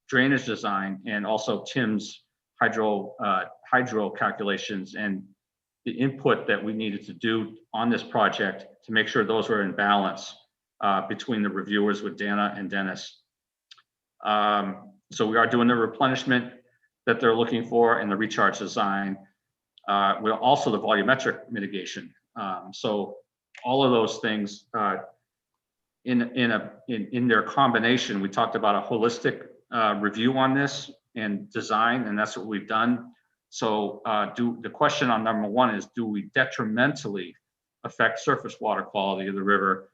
drainage design and also Tim's hydro calculations and the input that we needed to do on this project to make sure those were in balance between the reviewers with Dana and Dennis. So we are doing the replenishment that they're looking for and the recharge design. We're also the volumetric mitigation. So all of those things in their combination, we talked about a holistic review on this and design, and that's what we've done. So the question on number 1 is, do we detrimentally affect surface water quality of the river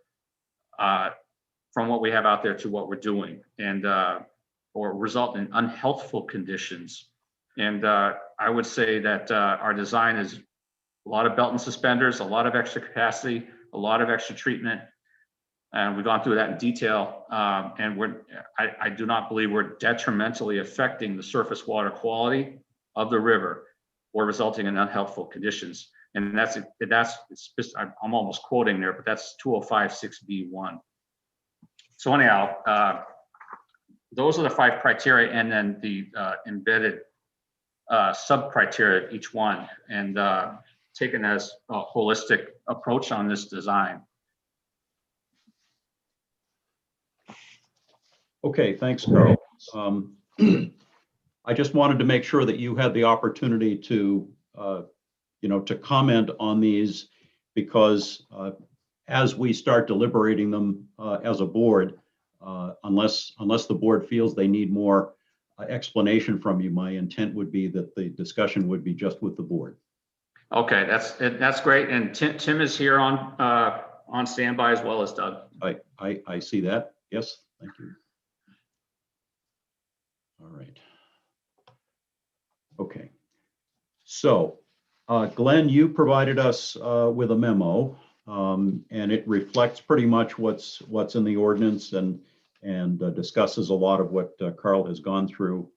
from what we have out there to what we're doing, and or result in unhealthful conditions? And I would say that our design is a lot of belt and suspenders, a lot of extra capacity, a lot of extra treatment. And we've gone through that in detail. And I do not believe we're detrimentally affecting the surface water quality of the river or resulting in unhealthful conditions. And I'm almost quoting there, but that's 2056B1. So anyhow, those are the 5 criteria, and then the embedded sub-criteria of each one, and taken as a holistic approach on this design. Okay, thanks, Carl. I just wanted to make sure that you had the opportunity to, to comment on these, because as we start deliberating them as a board, unless the board feels they need more explanation from you, my intent would be that the discussion would be just with the board. Okay, that's great. And Tim is here on standby, as well as Doug. I see that. Yes, thank you. All right. Okay. So, Glenn, you provided us with a memo, and it reflects pretty much what's in the ordinance and discusses a lot of what Carl has gone through.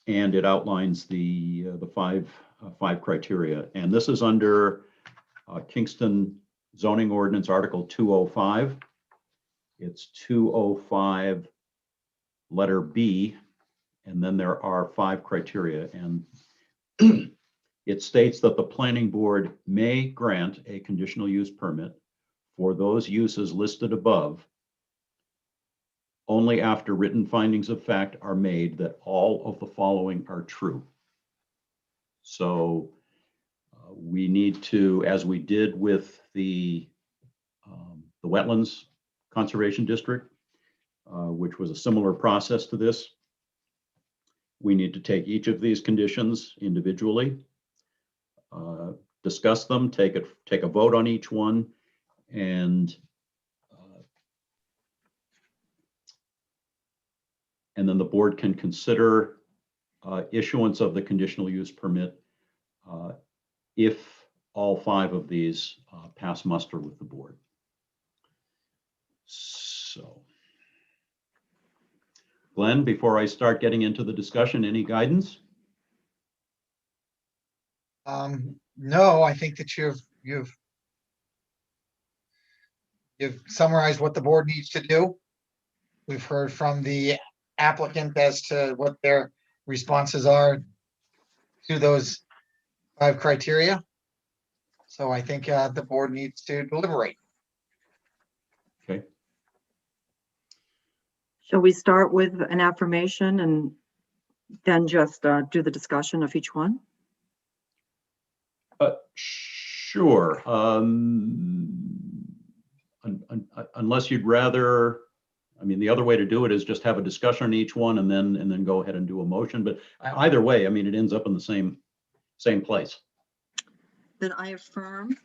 And it outlines the five criteria. And this is under Kingston zoning ordinance article 205. It's 205 letter B, and then there are 5 criteria. And it states that the planning board may grant a conditional use permit for those uses listed above only after written findings of fact are made that all of the following are true. So we need to, as we did with the wetlands conservation district, which was a similar process to this. We need to take each of these conditions individually, discuss them, take a vote on each one, and then the board can consider issuance of the conditional use permit if all 5 of these pass muster with the board. So, Glenn, before I start getting into the discussion, any guidance? No, I think that you've summarized what the board needs to do. We've heard from the applicant as to what their responses are to those 5 criteria. So I think the board needs to deliberate. Okay. Shall we start with an affirmation and then just do the discussion of each one? Sure. Unless you'd rather, I mean, the other way to do it is just have a discussion on each one and then go ahead and do a motion. But either way, I mean, it ends up in the same place. Then I affirm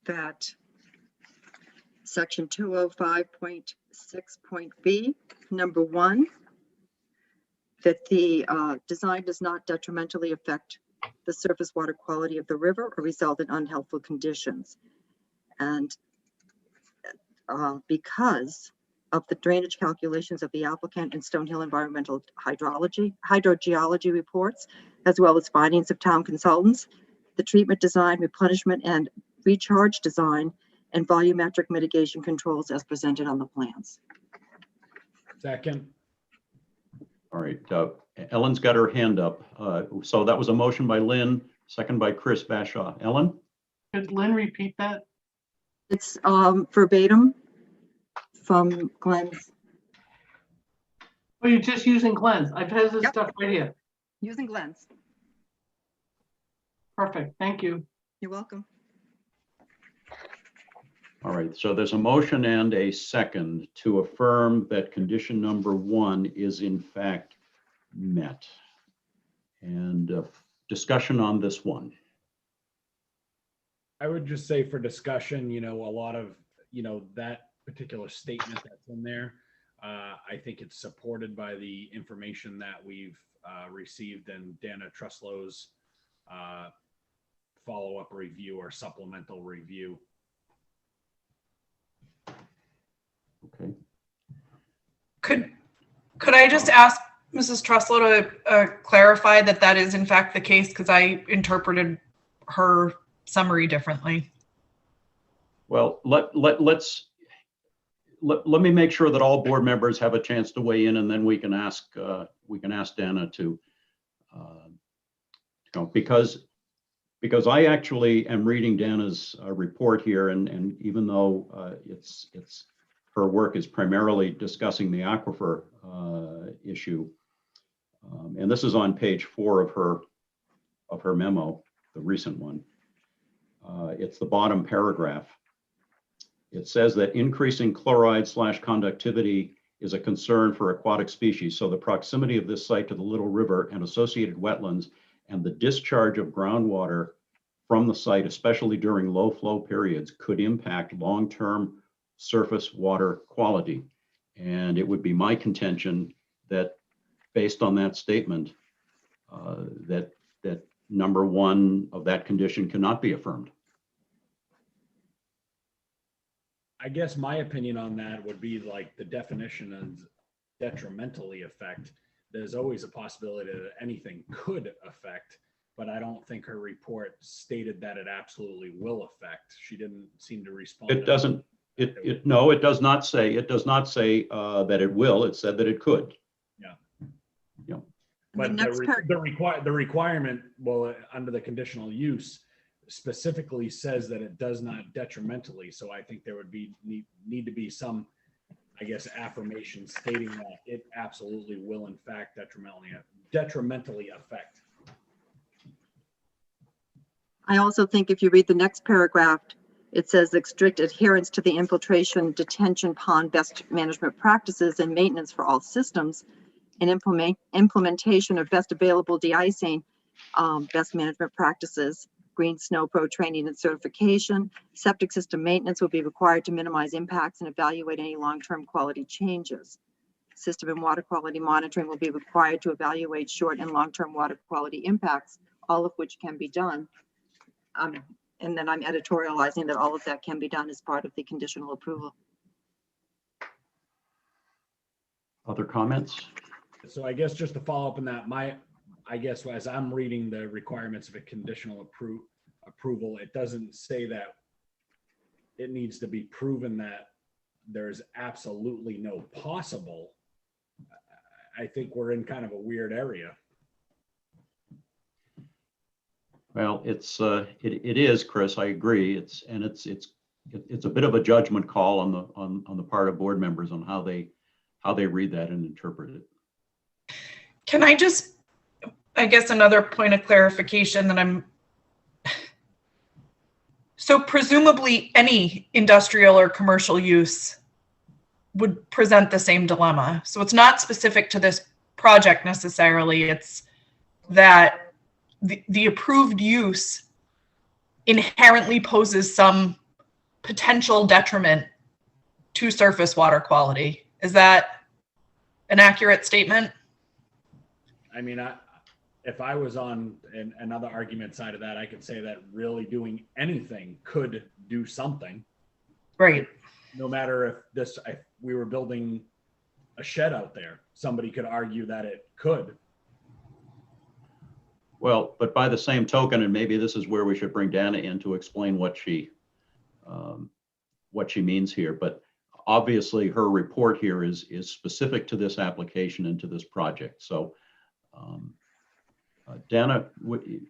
that section 205.6.b, number 1, that the design does not detrimentally affect the surface water quality of the river or result in unhealthful conditions. And because of the drainage calculations of the applicant and Stonehill environmental hydrogeology reports, as well as findings of town consultants, the treatment design, replenishment and recharge design, and volumetric mitigation controls as presented on the plans. Second. All right. Ellen's got her hand up. So that was a motion by Lynn, second by Chris Bashaw. Ellen? Could Lynn repeat that? It's verbatim from Glenn's. Oh, you're just using Glenn's. I've had this stuff right here. Using Glenn's. Perfect. Thank you. You're welcome. All right. So there's a motion and a second to affirm that condition number 1 is in fact met. And discussion on this one. I would just say for discussion, a lot of, that particular statement that's in there, I think it's supported by the information that we've received in Dana Truslow's follow-up review or supplemental review. Okay. Could I just ask Mrs. Truslow to clarify that is in fact the case, because I interpreted her summary differently. Well, let me make sure that all board members have a chance to weigh in, and then we can ask Dana to because I actually am reading Dana's report here, and even though it's her work is primarily discussing the aquifer issue, and this is on page 4 of her memo, the recent one. It's the bottom paragraph. It says that increasing chloride/conductivity is a concern for aquatic species. So the proximity of this site to the Little River and associated wetlands and the discharge of groundwater from the site, especially during low flow periods, could impact long-term surface water quality. And it would be my contention that based on that statement, that number 1 of that condition cannot be affirmed. I guess my opinion on that would be like the definition of detrimentally affect. There's always a possibility that anything could affect, but I don't think her report stated that it absolutely will affect. She didn't seem to respond. It doesn't. No, it does not say. It does not say that it will. It said that it could. Yeah. Yeah. But the requirement, well, under the conditional use, specifically says that it does not detrimentally. So I think there would be need to be some, I guess, affirmation stating that it absolutely will in fact detrimentally affect. I also think if you read the next paragraph, It says strict adherence to the infiltration detention pond best management practices and maintenance for all systems, and implementation of best available de-icing best management practices, green snow pro training and certification. Septic system maintenance will be required to minimize impacts and evaluate any long-term quality changes. System and water quality monitoring will be required to evaluate short and long-term water quality impacts, all of which can be done. And then I'm editorializing that all of that can be done as part of the conditional approval. Other comments? So I guess just to follow up on that, I guess as I'm reading the requirements of a conditional approval, it doesn't say that it needs to be proven that there's absolutely no possible. I think we're in kind of a weird area. Well, it is, Chris. I agree. It's a bit of a judgment call on the part of board members on how they read that and interpret it. Can I just, I guess another point of clarification that so presumably any industrial or commercial use would present the same dilemma. So it's not specific to this project necessarily. It's that the approved use inherently poses some potential detriment to surface water quality. Is that an accurate statement? I mean, if I was on another argument side of that, I could say that really doing anything could do something. Right. No matter if we were building a shed out there, somebody could argue that it could. Well, but by the same token, and maybe this is where we should bring Dana in to explain what she means here, but obviously her report here is specific to this application and to this project. So Dana.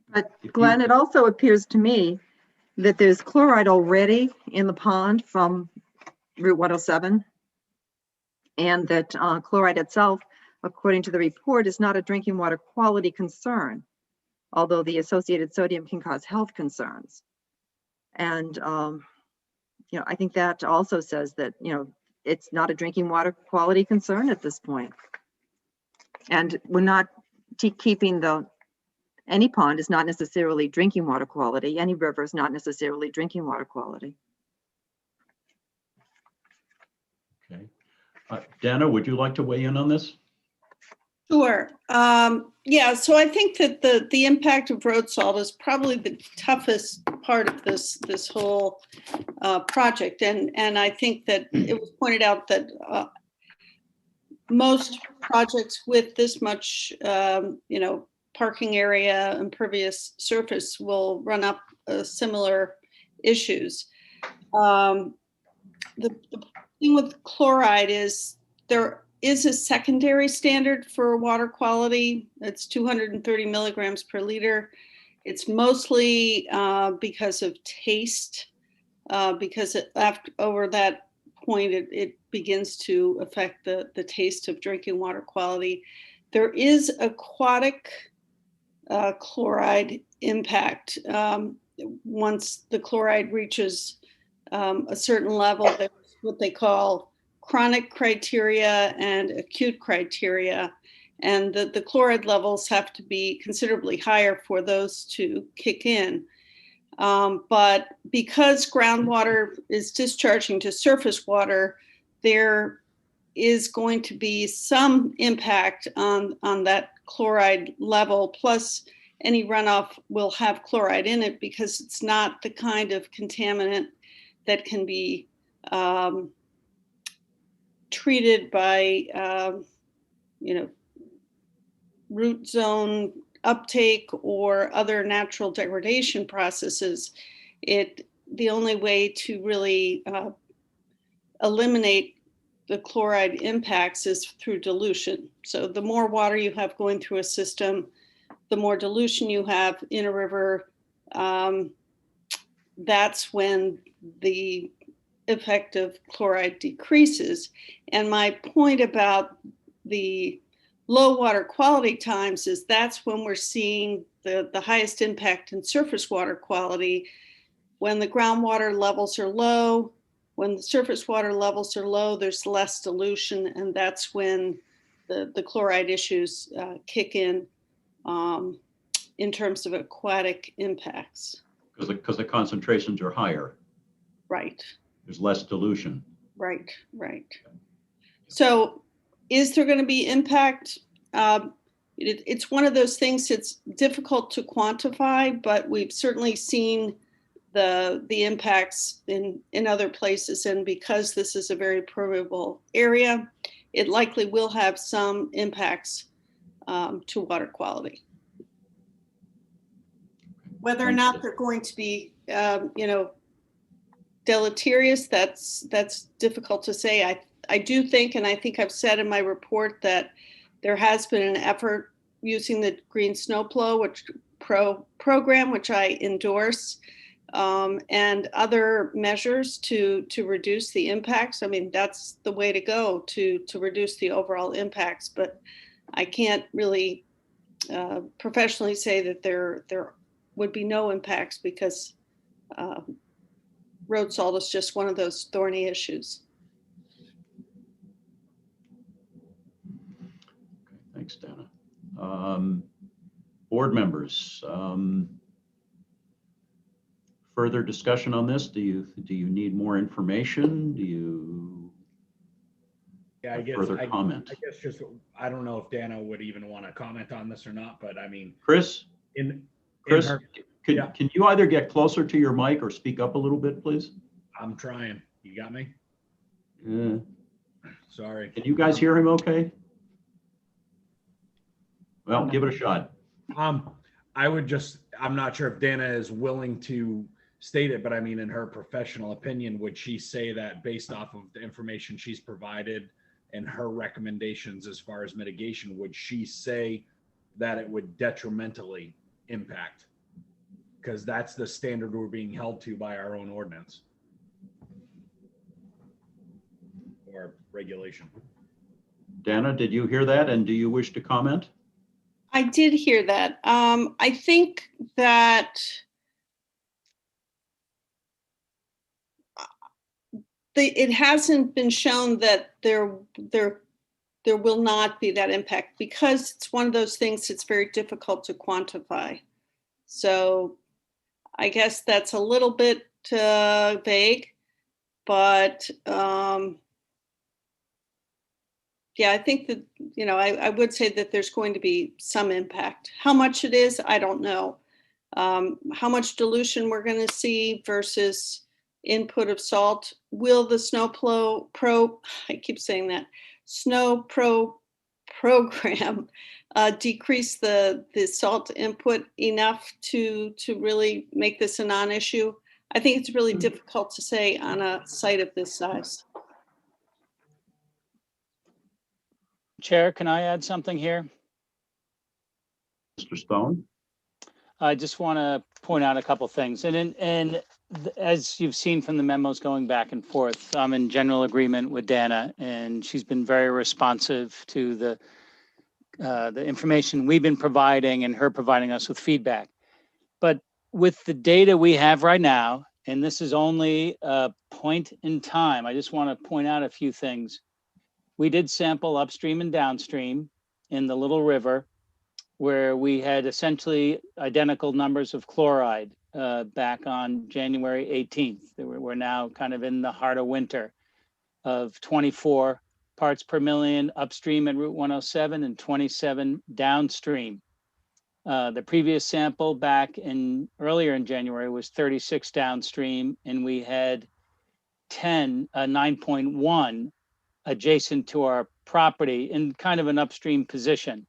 But Glenn, it also appears to me that there's chloride already in the pond from Route 107, and that chloride itself, according to the report, is not a drinking water quality concern, although the associated sodium can cause health concerns. And, I think that also says that, it's not a drinking water quality concern at this point. And we're not keeping any pond is not necessarily drinking water quality. Any river is not necessarily drinking water quality. Okay. Dana, would you like to weigh in on this? Sure. Yeah, so I think that the impact of road salt is probably the toughest part of this whole project. And I think that it was pointed out that most projects with this much, parking area, impervious surface will run up similar issues. The thing with chloride is there is a secondary standard for water quality. It's 230 milligrams per liter. It's mostly because of taste, because over that point, it begins to affect the taste of drinking water quality. There is aquatic chloride impact. Once the chloride reaches a certain level, there's what they call chronic criteria and acute criteria. And the chloride levels have to be considerably higher for those to kick in. But because groundwater is discharging to surface water, there is going to be some impact on that chloride level. Plus, any runoff will have chloride in it because it's not the kind of contaminant that can be treated by, root zone uptake or other natural degradation processes. The only way to really eliminate the chloride impacts is through dilution. So the more water you have going through a system, the more dilution you have in a river, that's when the effect of chloride decreases. And my point about the low water quality times is that's when we're seeing the highest impact in surface water quality. when the groundwater levels are low, when the surface water levels are low, there's less dilution, and that's when the chloride issues kick in terms of aquatic impacts. Because the concentrations are higher. Right, There's less dilution. right. So is there going to be impact? It's one of those things that's difficult to quantify, but we've certainly seen the impacts in other places. And because this is a very permeable area, it likely will have some impacts to water quality. Whether or not they're going to be, deleterious, that's difficult to say. I do think, and I think I've said in my report, that there has been an effort using the Green Snowplow program, which I endorse, and other measures to reduce the impacts. I mean, that's the way to go to reduce the overall impacts. But I can't really professionally say that there would be no impacts, because road salt is just one of those thorny issues. Thanks, Dana. Board members, further discussion on this? Do you need more information? Do you Yeah, further comment? I guess just, I don't know if Dana would even want to comment on this or not, but I mean, Chris, Chris, can you either get closer to your mic or speak up a little bit, please? I'm trying. You got me? Yeah. Sorry. Can you guys hear him okay? Well, give it a shot. I would just, I'm not sure if Dana is willing to state it, but I mean, in her professional opinion, would she say that based off of the information she's provided and her recommendations as far as mitigation, would she say that it would detrimentally impact? Because that's the standard we're being held to by our own ordinance or regulation. Dana, did you hear that? And do you wish to comment? I did hear that. I think that it hasn't been shown that there will not be that impact, because it's one of those things that's very difficult to quantify. So I guess that's a little bit vague, but yeah, I think that, I would say that there's going to be some impact. How much it is, I don't know. How much dilution we're going to see versus input of salt. Will the Snowplow program decrease the salt input enough to really make this a non-issue? I think it's really difficult to say on a site of this size. Chair, can I add something here? Mr. Stone? I just want to point out a couple things. And as you've seen from the memos going back and forth, I'm in general agreement with Dana, and she's been very responsive to the information we've been providing and her providing us with feedback. But with the data we have right now, and this is only a point in time, I just want to point out a few things. We did sample upstream and downstream in the Little River, where we had essentially identical numbers of chloride back on January 18th. We're now kind of in the heart of winter of 24 parts per million upstream at Route 107 and 27 downstream. The previous sample back earlier in January was 36 downstream, and we had 9.1 adjacent to our property in kind of an upstream position.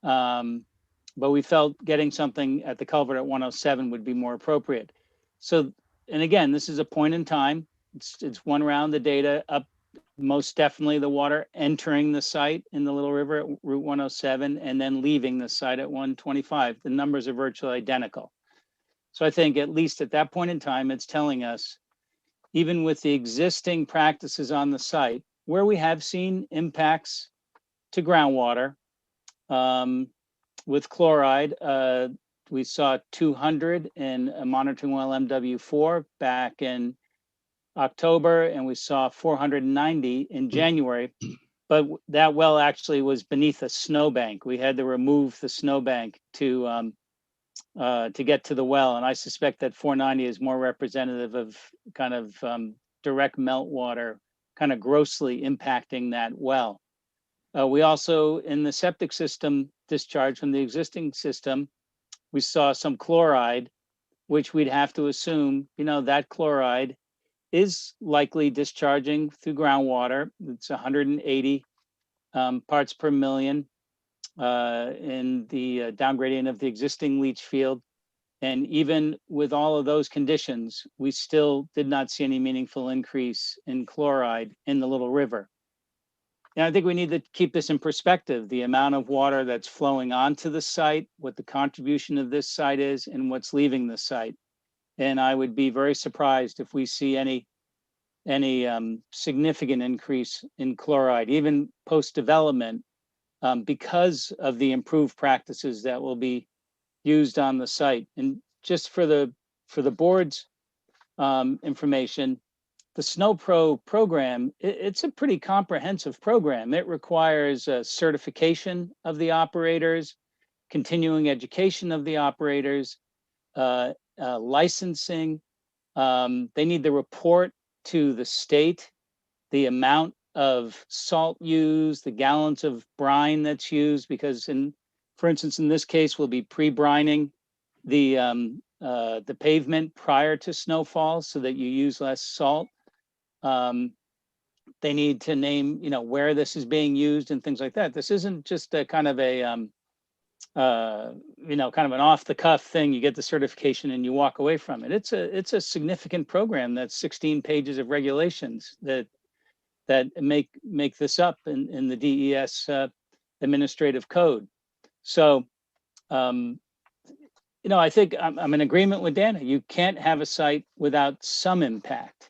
But we felt getting something at the culvert at 107 would be more appropriate. So, and again, this is a point in time. It's one round of data up, most definitely the water entering the site in the Little River at Route 107 and then leaving the site at 125. The numbers are virtually identical. So I think at least at that point in time, it's telling us, even with the existing practices on the site, where we have seen impacts to groundwater with chloride, We saw 200 in a monitoring well MW4 back in October, and we saw 490 in January. But that well actually was beneath a snowbank. We had to remove the snowbank to get to the well. And I suspect that 490 is more representative of kind of direct meltwater kind of grossly impacting that well. We also, in the septic system discharge from the existing system, we saw some chloride, which we'd have to assume, that chloride is likely discharging through groundwater. It's 180 parts per million in the down gradient of the existing leach field. And even with all of those conditions, we still did not see any meaningful increase in chloride in the Little River. And I think we need to keep this in perspective, the amount of water that's flowing onto the site, what the contribution of this site is, and what's leaving the site. And I would be very surprised if we see any significant increase in chloride, even post-development, because of the improved practices that will be used on the site. And just for the board's information, the SnowPro program, it's a pretty comprehensive program. It requires a certification of the operators, continuing education of the operators, licensing. They need to report to the state the amount of salt used, the gallons of brine that's used, because for instance, in this case, we'll be pre-brining the pavement prior to snowfall so that you use less salt. They need to name, where this is being used and things like that. This isn't just a kind of a, kind of an off-the-cuff thing. You get the certification and you walk away from it. It's a significant program. That's 16 pages of regulations that make this up in the DES administrative code. So, I think I'm in agreement with Dana. You can't have a site without some impact.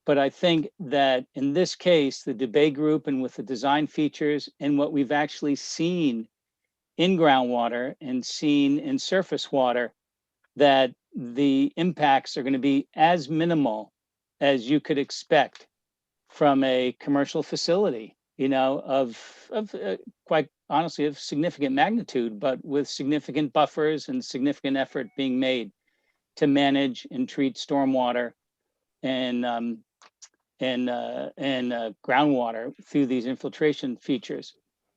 But I think that in this case, the debate group and with the design features and what we've actually seen in groundwater and seen in surface water, that the impacts are going to be as minimal as you could expect from a commercial facility, of quite honestly of significant magnitude, but with significant buffers and significant effort being made to manage and treat stormwater and groundwater through these infiltration features.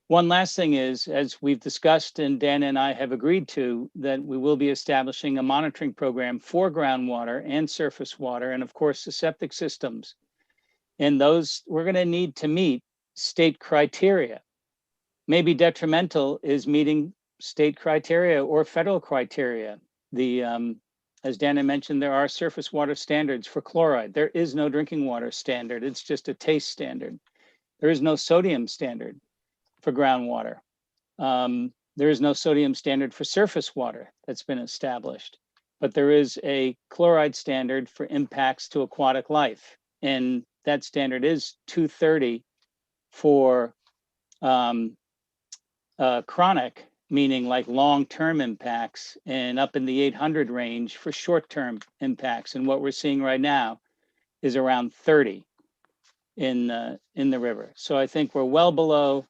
One last thing is, as we've discussed and Dana and I have agreed to, that we will be establishing a monitoring program for groundwater and surface water, and of course the septic systems. And those we're going to need to meet state criteria. Maybe detrimental is meeting state criteria or federal criteria. As Dana mentioned, there are surface water standards for chloride. There is no drinking water standard. It's just a taste standard. There is no sodium standard for groundwater. There is no sodium standard for surface water that's been established, but there is a chloride standard for impacts to aquatic life. And that standard is 230 for chronic, meaning like long-term impacts, and up in the 800 range for short-term impacts. And what we're seeing right now is around 30 in the river. So I think we're well below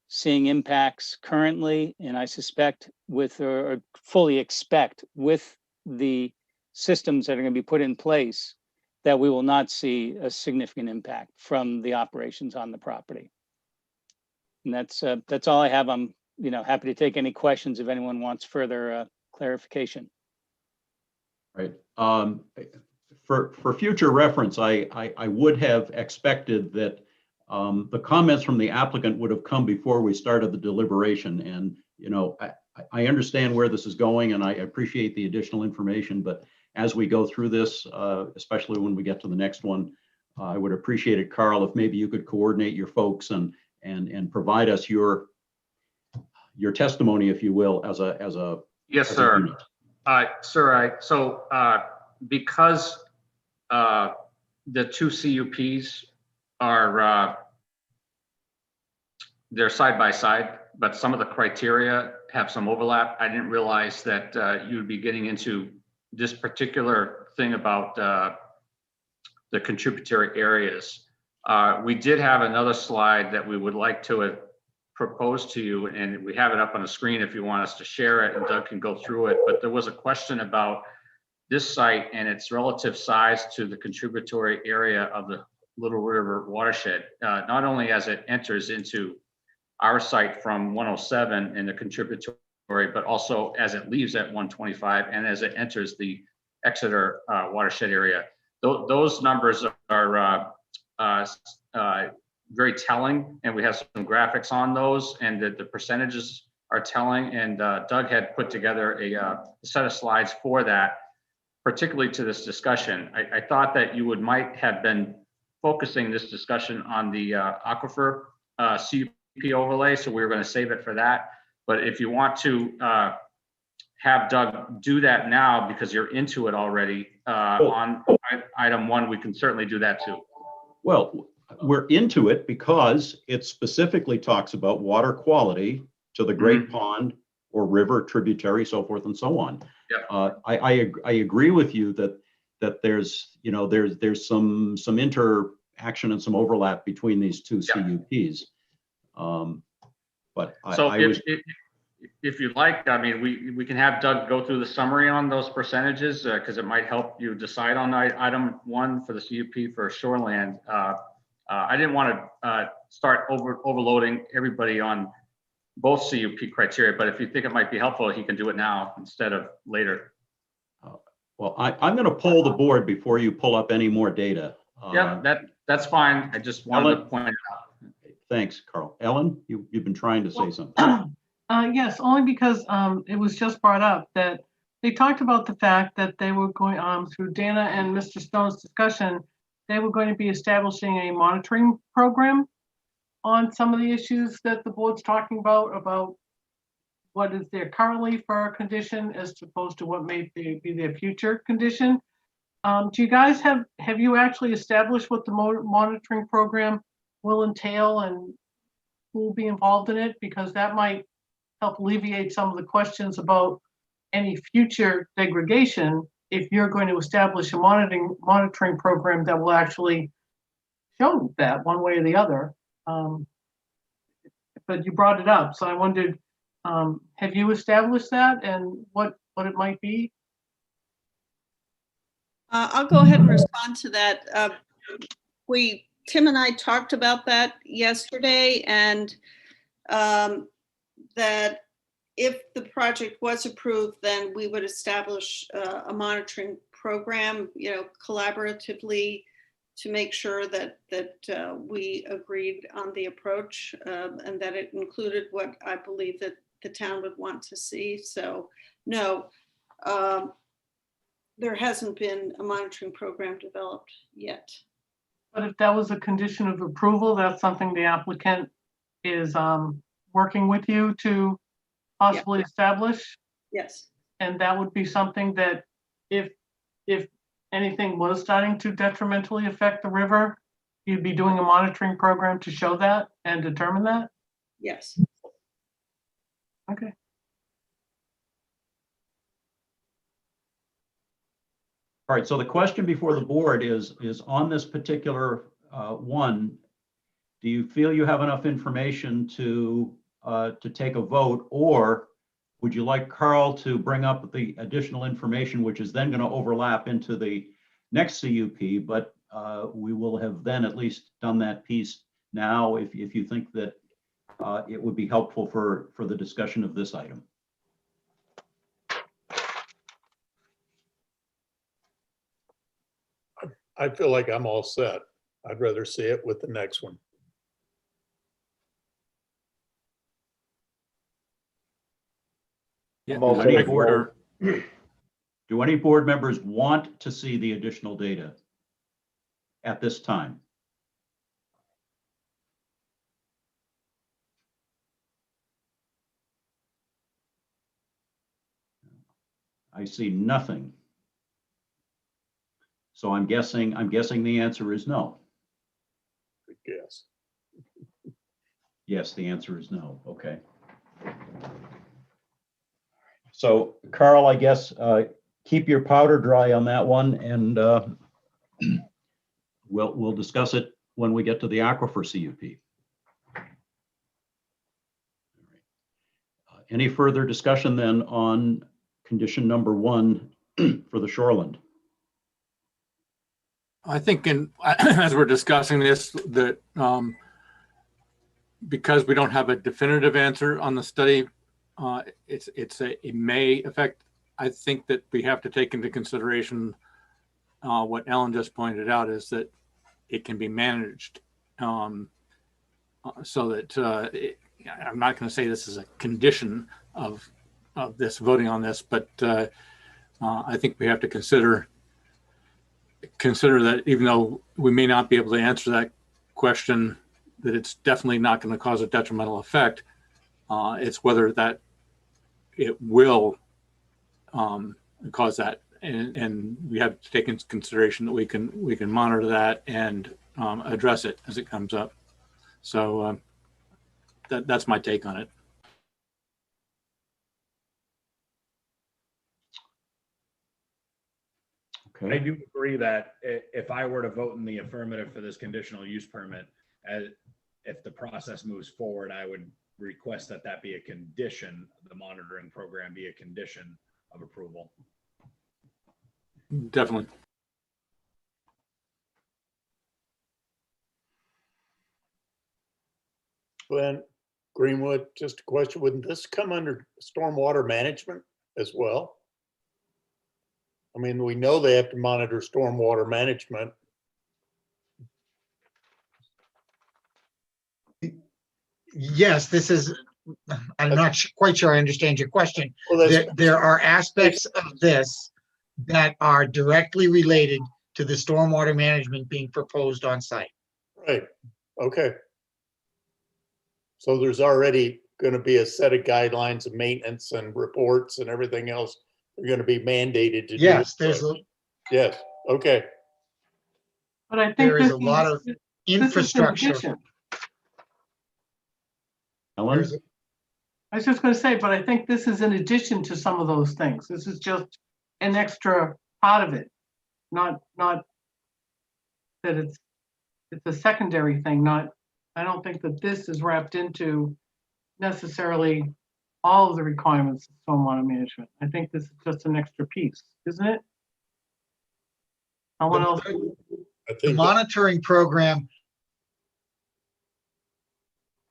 seeing impacts currently, and I suspect or fully expect with the systems that are going to be put in place that we will not see a significant impact from the operations on the property. And that's all I have. I'm happy to take any questions if anyone wants further clarification. Right. For future reference, I would have expected that the comments from the applicant would have come before we started the deliberation. And I understand where this is going, and I appreciate the additional information. But as we go through this, especially when we get to the next one, I would appreciate it, Carl, if maybe you could coordinate your folks and provide us your testimony, if you will, as a yes, sir. Because the two CUPs are they're side by side, but some of the criteria have some overlap. I didn't realize that you would be getting into this particular thing about the contributory areas. We did have another slide that we would like to propose to you, and we have it up on the screen if you want us to share it, and Doug can go through it. But there was a question about this site and its relative size to the contributory area of the Little River watershed, not only as it enters into our site from 107 in the contributory, but also as it leaves at 125 and as it enters the Exeter watershed area. Those numbers are very telling, and we have some graphics on those, and the percentages are telling. And Doug had put together a set of slides for that, particularly to this discussion. I thought that you might have been focusing this discussion on the aquifer CUP overlay, so we were going to save it for that. But if you want to have Doug do that now, because you're into it already on item 1, we can certainly do that too. Well, we're into it because it specifically talks about water quality to the Great Pond or river, tributary, so forth and so on. Yep. I agree with you that there's some interaction and some overlap between these two CUPs. But so if you'd like, I mean, we can have Doug go through the summary on those percentages because it might help you decide on item 1 for the CUP for shoreland. I didn't want to start overloading everybody on both CUP criteria, but if you think it might be helpful, he can do it now instead of later. Well, I'm going to poll the board before you pull up any more data. Yeah, that's fine. I just wanted to point it out. Thanks, Carl. Ellen, you've been trying to say something. Yes, only because it was just brought up that they talked about the fact that they were going through Dana and Mr. Stone's discussion, they were going to be establishing a monitoring program on some of the issues that the board's talking about what is there currently for our condition as opposed to what may be their future condition. Do you guys have you actually established what the monitoring program will entail and who will be involved in it? Because that might help alleviate some of the questions about any future degradation if you're going to establish a monitoring program that will actually show that one way or the other. But you brought it up, so I wondered, have you established that and what it might be? I'll go ahead and respond to that. Tim and I talked about that yesterday, and that if the project was approved, then we would establish a monitoring program, collaboratively to make sure that we agreed on the approach and that it included what I believe that the town would want to see. So no, there hasn't been a monitoring program developed yet. But if that was a condition of approval, that's something the applicant is working with you to possibly establish? Yes. And that would be something that if anything was starting to detrimentally affect the river, you'd be doing a monitoring program to show that and determine that? Yes. Okay. All right, so the question before the board is on this particular one, do you feel you have enough information to take a vote, or would you like Carl to bring up the additional information, which is then going to overlap into the next CUP, but we will have then at least done that piece now if you think that it would be helpful for the discussion of this item. I feel like I'm all set. I'd rather see it with the next one. Do any board members want to see the additional data at this time? I see nothing. So I'm guessing the answer is no. Good guess. Yes, the answer is no. Okay. So Carl, I guess, keep your powder dry on that one, and we'll discuss it when we get to the aquifer CUP. Any further discussion then on condition number 1 for the shoreland? I think as we're discussing this, that because we don't have a definitive answer on the study, it may affect. I think that we have to take into consideration what Ellen just pointed out, is that it can be managed so that I'm not going to say this is a condition of this voting on this, but I think we have to consider that even though we may not be able to answer that question, that it's definitely not going to cause a detrimental effect. It's whether that it will cause that, and we have to take into consideration that we can monitor that and address it as it comes up. So that's my take on it. Okay. I do agree that if I were to vote in the affirmative for this conditional use permit, if the process moves forward, I would request that be a condition, the monitoring program be a condition of approval. Definitely. Glenn, Greenwood, just a question, wouldn't this come under stormwater management as well? I mean, we know they have to monitor stormwater management. Yes, this is, I'm not quite sure I understand your question. Well, There are aspects of this that are directly related to the stormwater management being proposed on site. Right, okay. So there's already going to be a set of guidelines of maintenance and reports and everything else are going to be mandated to do. Yes, there's yes, okay. But I think there is this a lot of infrastructure. Ellen? I was just going to say, but I think this is in addition to some of those things. This is just an extra part of it, not that it's a secondary thing. I don't think that this is wrapped into necessarily all of the requirements of stormwater management. I think this is just an extra piece, isn't it? Someone else? The monitoring program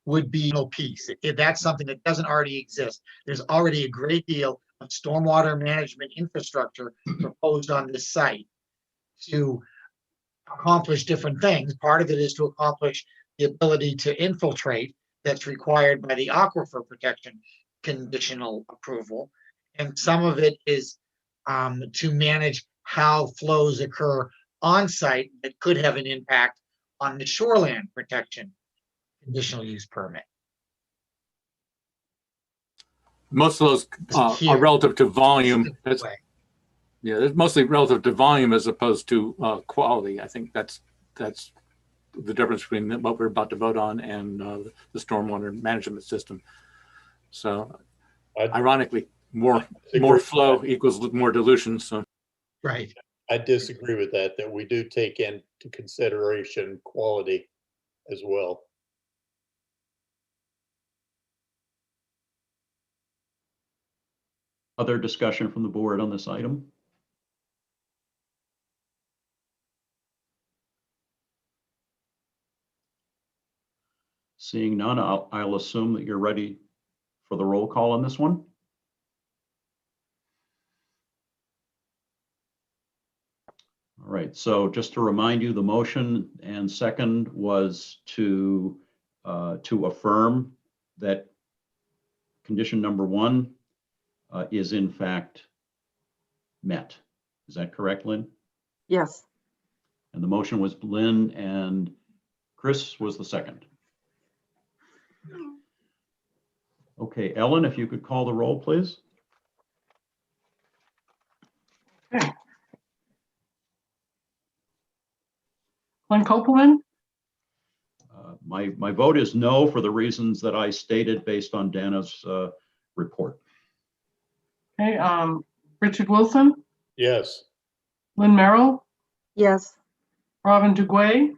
would be a piece. If that's something that doesn't already exist. There's already a great deal of stormwater management infrastructure proposed on this site to accomplish different things. Part of it is to accomplish the ability to infiltrate that's required by the aquifer protection conditional approval. And some of it is to manage how flows occur on site that could have an impact on the shoreland protection conditional use permit. Most of those are relative to volume. Yeah, it's mostly relative to volume as opposed to quality. I think that's the difference between what we're about to vote on and the stormwater management system. So, ironically, more flow equals more dilution. So, right. I disagree with that we do take into consideration quality as well. Other discussion from the board on this item? Seeing none, I'll assume that you're ready for the roll call on this one. All right, so just to remind you, the motion and second was to affirm that condition number 1 is in fact met. Is that correct, Lynn? Yes. And the motion was Lynn and Chris was the second. Okay, Ellen, if you could call the roll, please. Okay. Glenn Copeland? My vote is no for the reasons that I stated based on Dana's report. Okay, Richard Wilson, Yes. Lynn Merrill, Yes. Robin Dugay.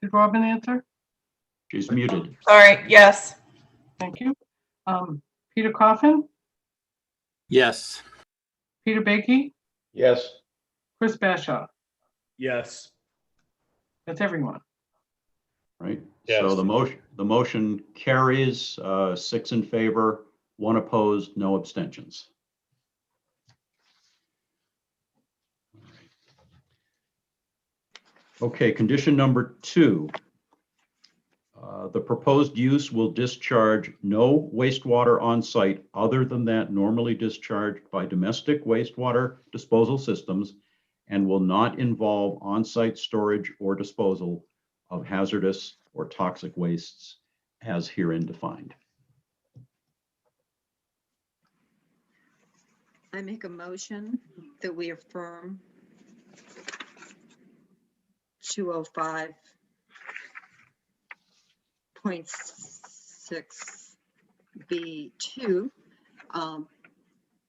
Did Robin answer? She's muted. Sorry, yes. Thank you. Peter Coffin, Yes. Peter Baiki, Yes. Chris Bashaw. Yes. That's everyone. Right? Yes. So the motion carries, 6 in favor, 1 opposed, no abstentions. Okay, condition number 2. The proposed use will discharge no wastewater on site other than that normally discharged by domestic wastewater disposal systems and will not involve on-site storage or disposal of hazardous or toxic wastes as herein defined. I make a motion that we affirm 205.6B2,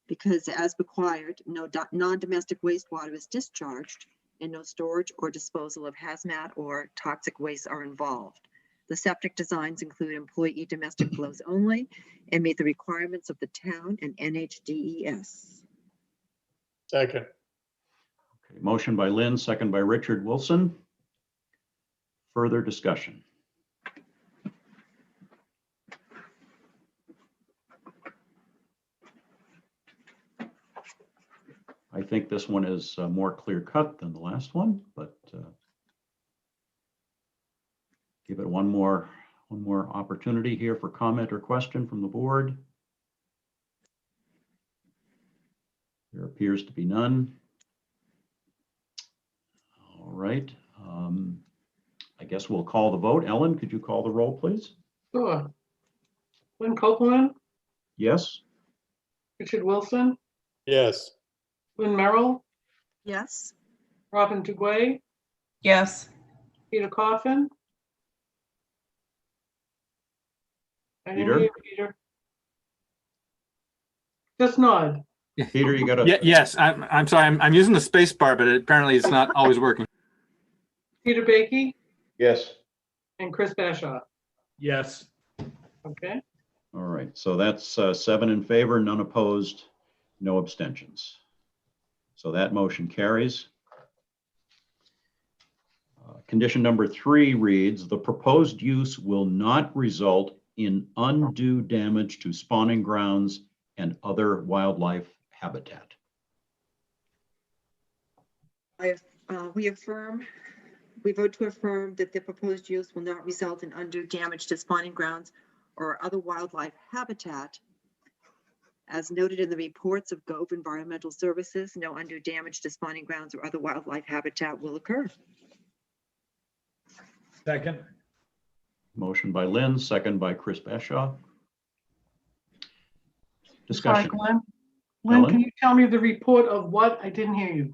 because as required, no non-domestic wastewater is discharged and no storage or disposal of hazmat or toxic waste are involved. The septic designs include employee domestic flows only and meet the requirements of the town and NHDES. Second. Okay, motion by Lynn, second by Richard Wilson. Further discussion? I think this one is more clear cut than the last one, but give it one more opportunity here for comment or question from the board. There appears to be none. All right. I guess we'll call the vote. Ellen, could you call the roll, please? Sure. Lynn Copeland, Yes. Richard Wilson, Yes. Lynn Merrill, Yes. Robin Dugay, Yes. Peter Coffin. I didn't Peter? hear Peter. Just nod. Peter, you got to. Yes, I'm sorry. I'm using the space bar, but apparently it's not always working. Peter Baiki Yes. and Chris Bashaw. Yes. Okay. All right. So that's 7 in favor, none opposed, no abstentions. So that motion carries. Condition number 3 reads, the proposed use will not result in undue damage to spawning grounds and other wildlife habitat. We vote to affirm that the proposed use will not result in undue damage to spawning grounds or other wildlife habitat. As noted in the reports of Gove Environmental Services, no undue damage to spawning grounds or other wildlife habitat will occur. Second. Motion by Lynn, second by Chris Bashaw. Sorry, Discussion. Glenn. Lynn, Ellen? can you tell me the report of what? I didn't hear you.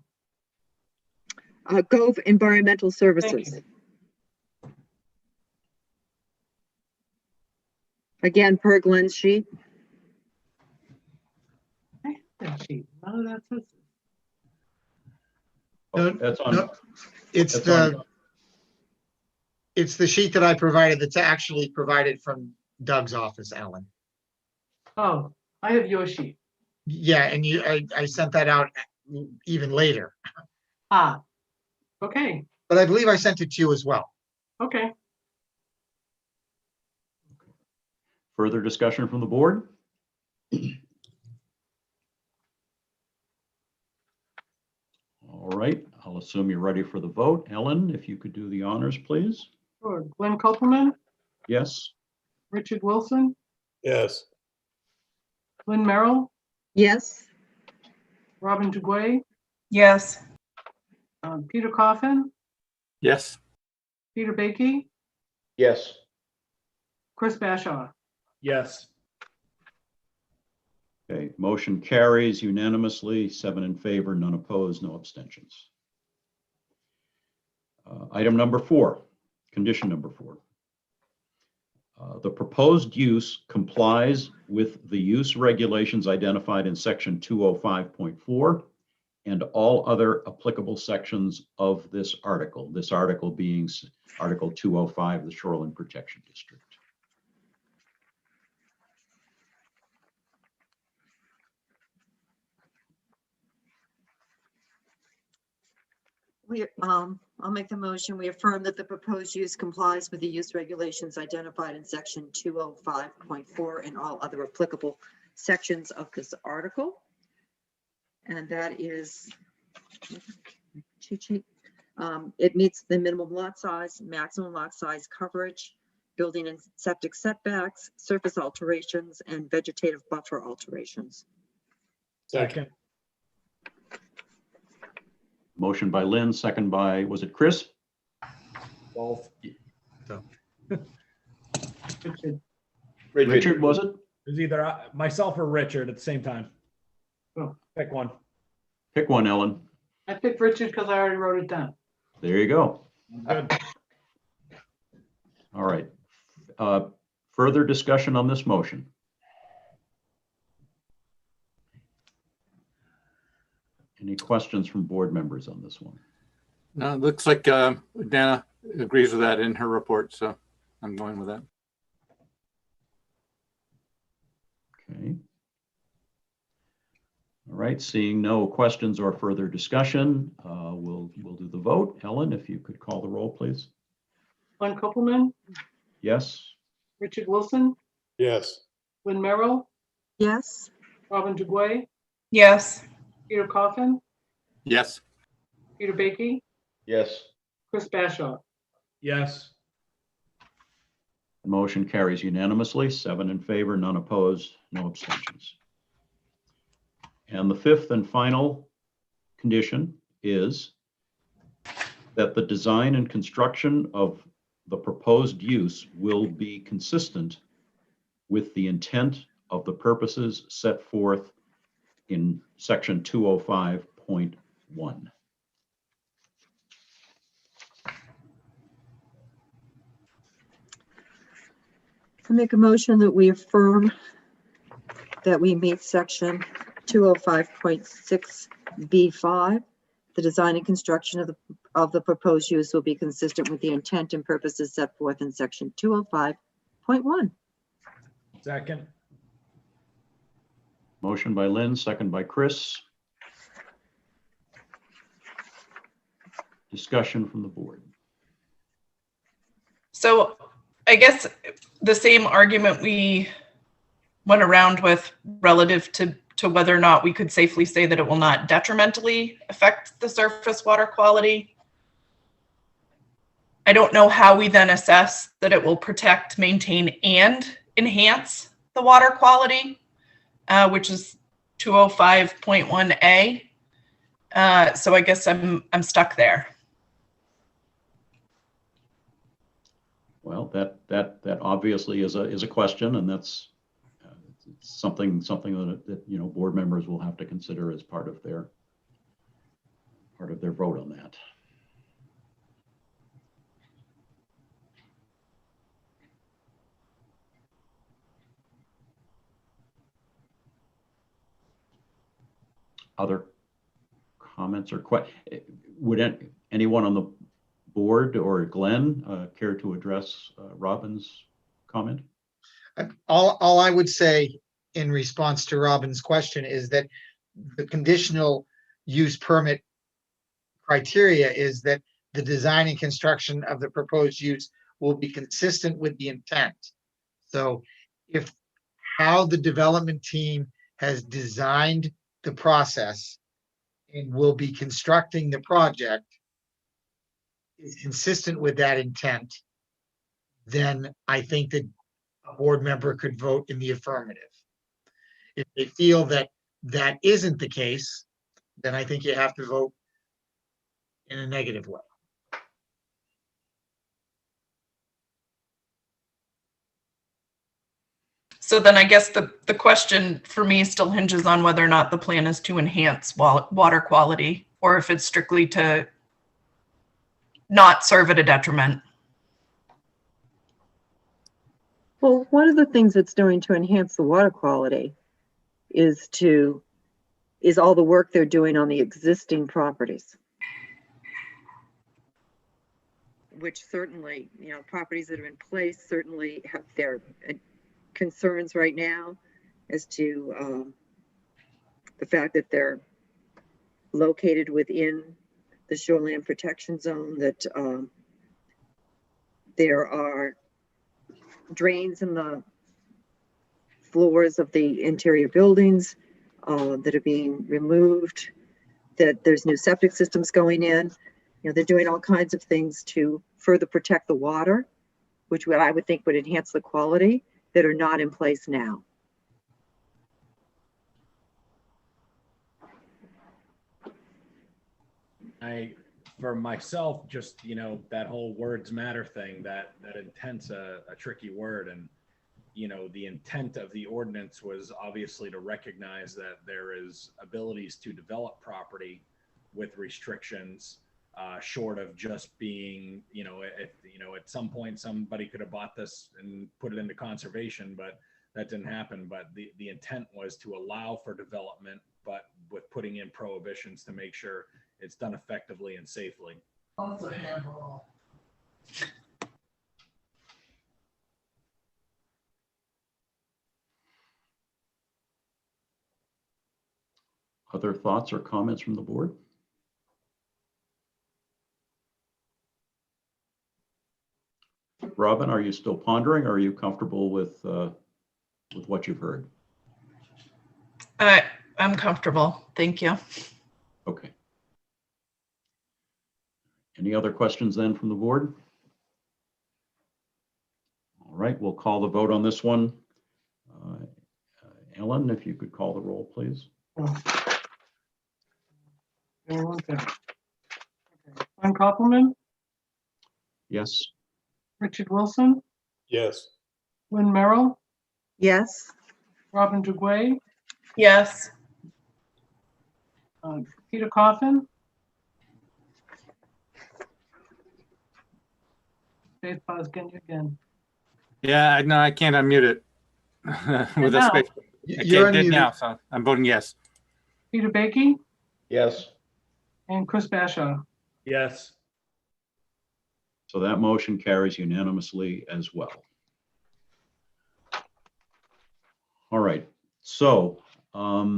Gove Environmental Thank Services. you. Again, per Glenn's sheet. That sheet. None of that says. Oh, that's on. No, it's that's the, on- it's the sheet that I provided that's actually provided from Doug's office, Alan. Oh, I have your sheet. Yeah, and I sent that out even later, Ah, okay, but I believe I sent it to you as well. okay. Further discussion from the board? All right, I'll assume you're ready for the vote. Ellen, if you could do the honors, please. Sure. Glenn Copeland, Yes. Richard Wilson, Yes. Lynn Merrill, Yes. Robin Dugay, Yes. Peter Coffin, Yes. Peter Baiki, Yes. Chris Bashaw. Yes. Okay, motion carries unanimously, 7 in favor, none opposed, no abstentions. Item number 4, condition number 4. The proposed use complies with the use regulations identified in section 205.4 and all other applicable sections of this article being Article 205, the Shoreline Protection District. I'll make the motion. We affirm that the proposed use complies with the use regulations identified in section 205.4 and all other applicable sections of this article. And that is, it meets the minimum lot size, maximum lot size coverage, building and septic setbacks, surface alterations, and vegetative buffer alterations. Second. Motion by Lynn, second by, was it Chris? Both. Richard, was it? It was either myself or Richard at the same time. Oh. Pick one. Pick one, Ellen. I picked Richard because I already wrote it down. There you go. Good. All right. Further discussion on this motion? Any questions from board members on this one? No, it looks like Dana agrees with that in her report, so I'm going with that. Okay. All right, seeing no questions or further discussion, we'll do the vote. Ellen, if you could call the roll, please. Glenn Koppelman, Yes. Richard Wilson, Yes. Lynn Merrill, Yes. Robin DuGuay, Yes. Peter Coffin, Yes. Peter Baiki, Yes. Chris Bashaw. Yes. The motion carries unanimously, 7 in favor, none opposed, no abstentions. And the fifth and final condition is that the design and construction of the proposed use will be consistent with the intent of the purposes set forth in section 205.1. I make a motion that we affirm that we meet section 205.6B5. The design and construction of the proposed use will be consistent with the intent and purposes set forth in section 205.1. Second. Motion by Lynn, second by Chris. Discussion from the board. So I guess the same argument we went around with relative to whether or not we could safely say that it will not detrimentally affect the surface water quality. I don't know how we then assess that it will protect, maintain, and enhance the water quality, which is 205.1A. So I guess I'm stuck there. Well, that obviously is a question, and that's something that you know, board members will have to consider as part of their vote on that. Other comments or questions? Would anyone on the board or Glenn care to address Robin's comment? All I would say in response to Robin's question is that the conditional use permit criteria is that the design and construction of the proposed use will be consistent with the intent. So if how the development team has designed the process and will be constructing the project is consistent with that intent, then I think that a board member could vote in the affirmative. If they feel that that isn't the case, then I think you have to vote in a negative way. So then I guess the question for me still hinges on whether or not the plan is to enhance water quality or if it's strictly to not serve at a detriment. Well, one of the things it's doing to enhance the water quality is all the work they're doing on the existing properties. Which certainly, properties that are in place certainly have their concerns right now as to the fact that they're located within the shoreline protection zone, that there are drains in the floors of the interior buildings that are being removed, that there's new septic systems going in. They're doing all kinds of things to further protect the water, which I would think would enhance the quality, that are not in place now. For myself, just, that whole words matter thing, that intent's a tricky word. And, the intent of the ordinance was obviously to recognize that there is abilities to develop property with restrictions, short of just being, at some point somebody could have bought this and put it into conservation, but that didn't happen. But the intent was to allow for development, but with putting in prohibitions to make sure it's done effectively and safely. Other thoughts or comments from the board? Robin, are you still pondering, or are you comfortable with what you've heard? I'm comfortable. Thank you. Okay. Any other questions then from the board? All right, we'll call the vote on this one. Ellen, if you could call the roll, please. Glenn Koppelman, Yes. Richard Wilson, Yes. Lynn Merrill, Yes. Robin Dugway, Yes. Peter Coffin. Dave Paz, can you again? Yeah, no, I can't unmute it with a now. space. I You're can't did now, unmuted. so I'm voting yes. Peter Baiki Yes. and Chris Bashaw. Yes. So that motion carries unanimously as well. All right, so for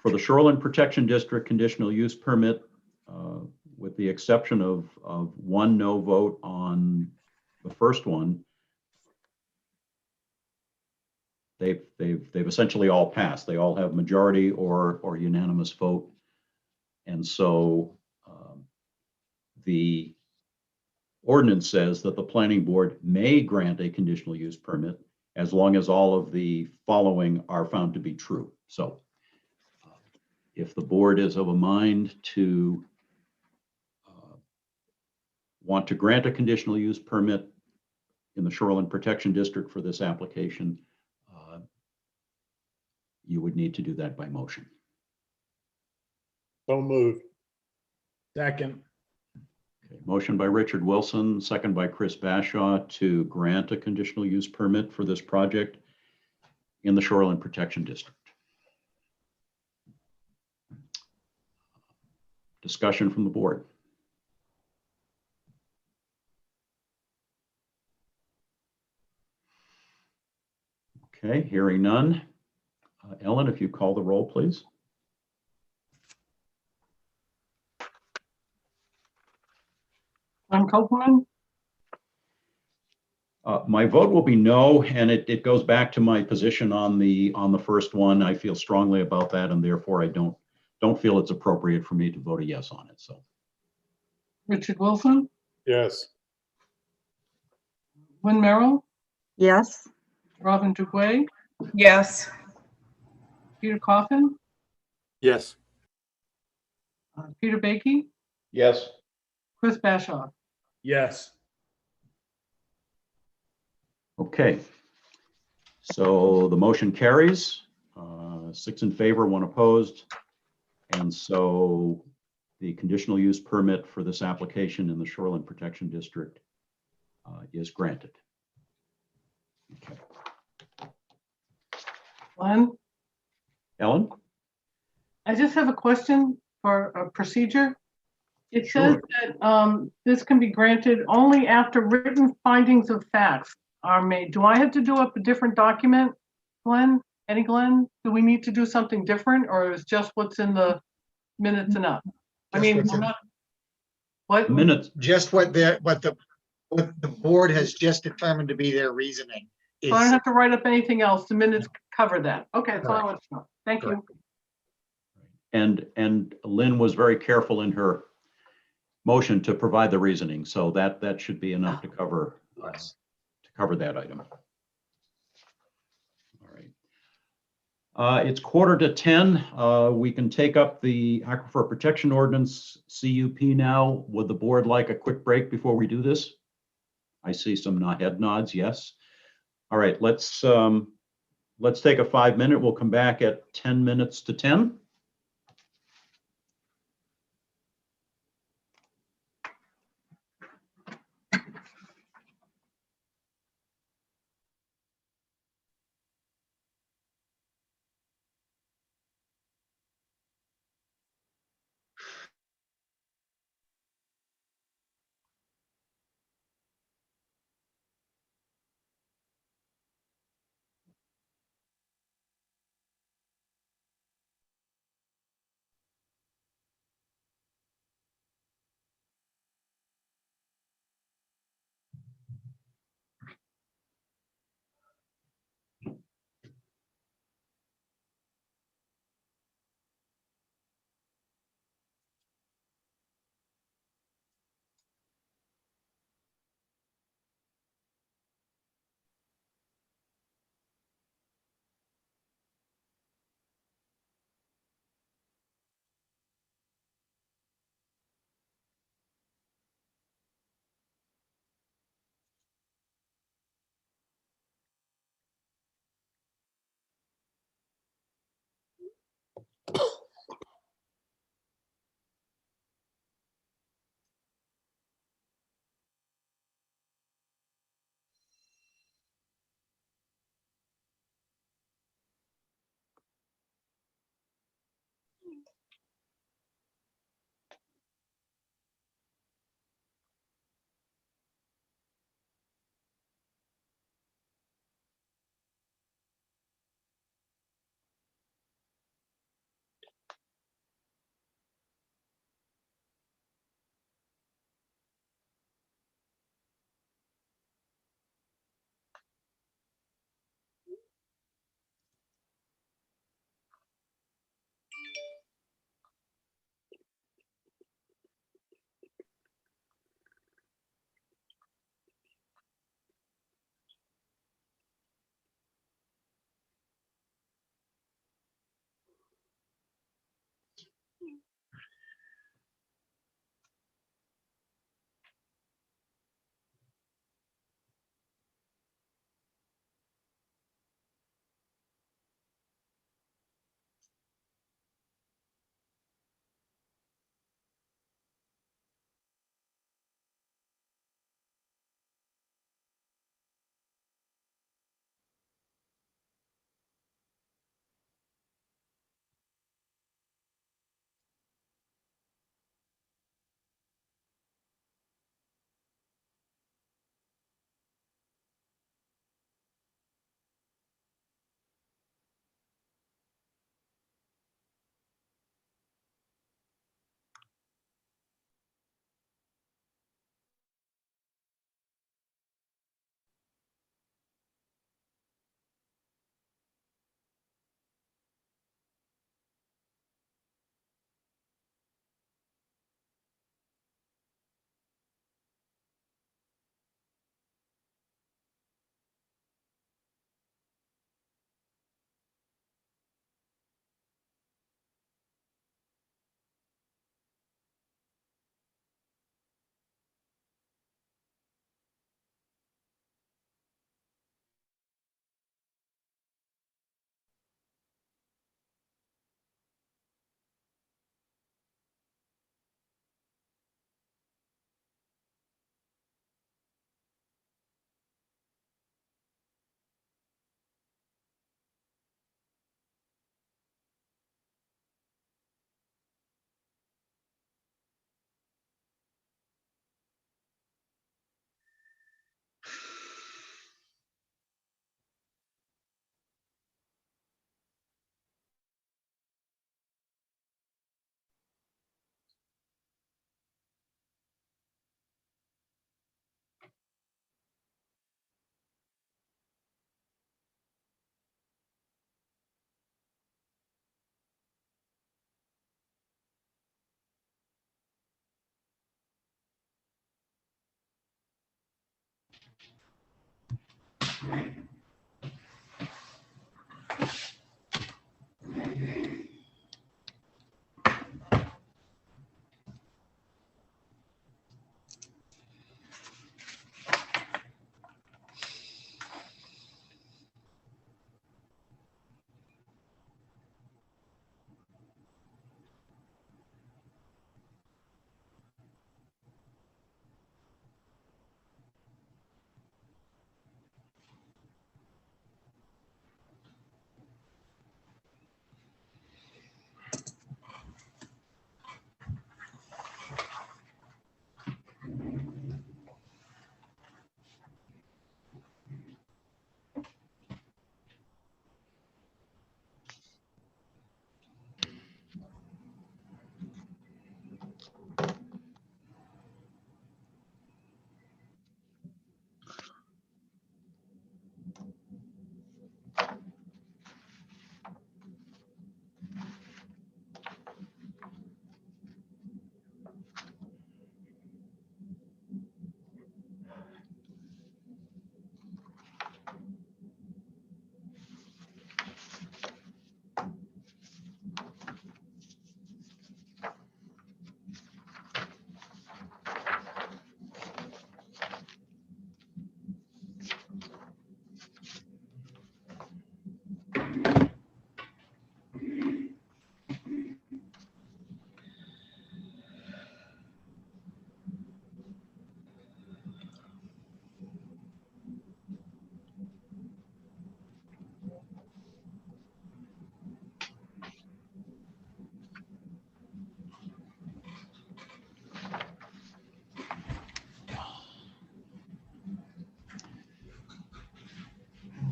the Shoreline Protection District conditional use permit, with the exception of one no vote on the first one, they've essentially all passed. They all have majority or unanimous vote. And so the ordinance says that the planning board may grant a conditional use permit as long as all of the following are found to be true. So if the board is of a mind to want to grant a conditional use permit in the Shoreline Protection District for this application, you would need to do that by motion. So moved. Second. Okay, motion by Richard Wilson, second by Chris Bashaw to grant a conditional use permit for this project in the Shoreline Protection District. Discussion from the board. Okay, hearing none. Ellen, if you call the roll, please. Glenn Koppelman, My vote will be no, and it goes back to my position on the first one. I feel strongly about that, and therefore I don't feel it's appropriate for me to vote a yes on it. So Richard Wilson, Yes. Lynn Merrill, Yes. Robin Dugway, Yes. Peter Coffin, Yes. Peter Baiki, Yes. Chris Bashaw. Yes. okay, so the motion carries, 6 in favor, 1 opposed, and so the conditional use permit for this application in the Shoreline Protection District is granted. Okay. Glenn, Ellen? I just have a question for a procedure. It Sure. says that this can be granted only after written findings of facts are made. Do I have to do up a different document, Glenn? Glenn? Do we need to do something different, or is just what's in the minutes enough? I Just mean, what's I'm in- not, what? Minutes. Just what the board has just determined to be their reasoning So I don't is, have to write up anything else. The minutes cover that. Okay, that's all I want to know. Thank you. And Lynn was very careful in her motion to provide the reasoning, so that should be enough to cover that item. All right. It's 9:45. We can take up the Aquifer Protection Ordinance CUP now. Would the board like a quick break before we do this? I see some head nods, yes. All right, let's take a 5-minute. We'll come back at 10 minutes to 10.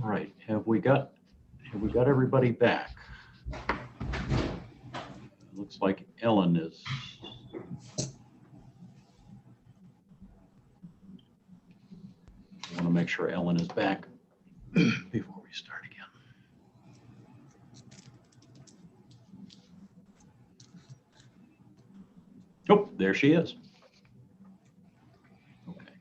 All right, have we got everybody back? Looks like Ellen is. I want to make sure Ellen is back before we start again. Oh, there she is. Okay.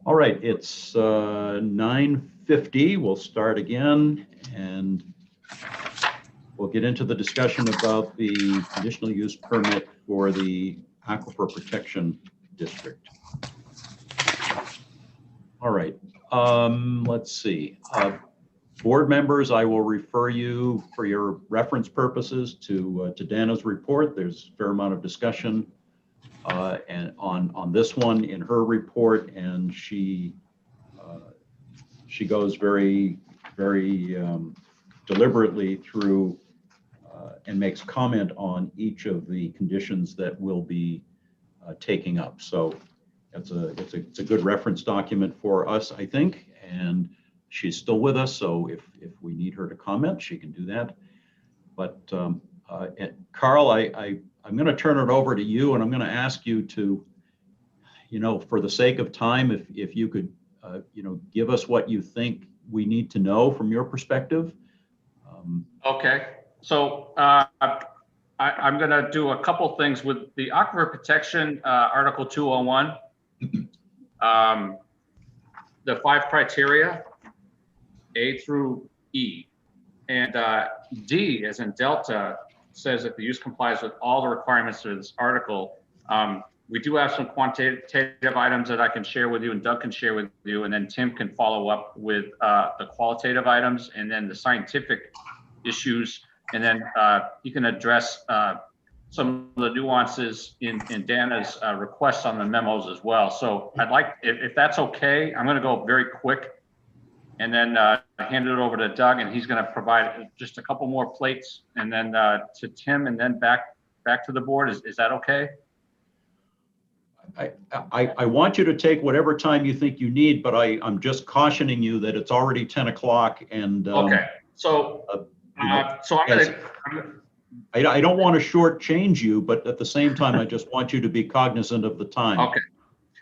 All right, it's 9:50. We'll start again, and we'll get into the discussion about the conditional use permit for the Aquifer Protection District. All right, let's see. Board members, I will refer you for your reference purposes to Dana's report. There's a fair amount of discussion and on this one in her report, and she goes very deliberately through and makes comment on each of the conditions that we'll be taking up. So it's a good reference document for us, I think, and she's still with us, so if we need her to comment, she can do that. But Carl, I'm going to turn it over to you, and I'm going to ask you to, for the sake of time, if you could, give us what you think we need to know from your perspective. Okay, so I'm going to do a couple things with the Aquifer Protection, Article 201. The 5 criteria, A through E. And D, as in Delta, says that the use complies with all the requirements of this article. We do have some quantitative items that I can share with you, and Doug can share with you, and then Tim can follow up with the qualitative items, and then the scientific issues, and then you can address some of the nuances in Dana's requests on the memos as well. So I'd like, if that's okay, I'm going to go very quick and then hand it over to Doug, and he's going to provide just a couple more plates, and then to Tim, and then back to the board. Is that okay? I want you to take whatever time you think you need, but I'm just cautioning you that it's already 10 o'clock, and okay. So so I'm going to. I don't want to shortchange you, but at the same time, I just want you to be cognizant of the time. Okay.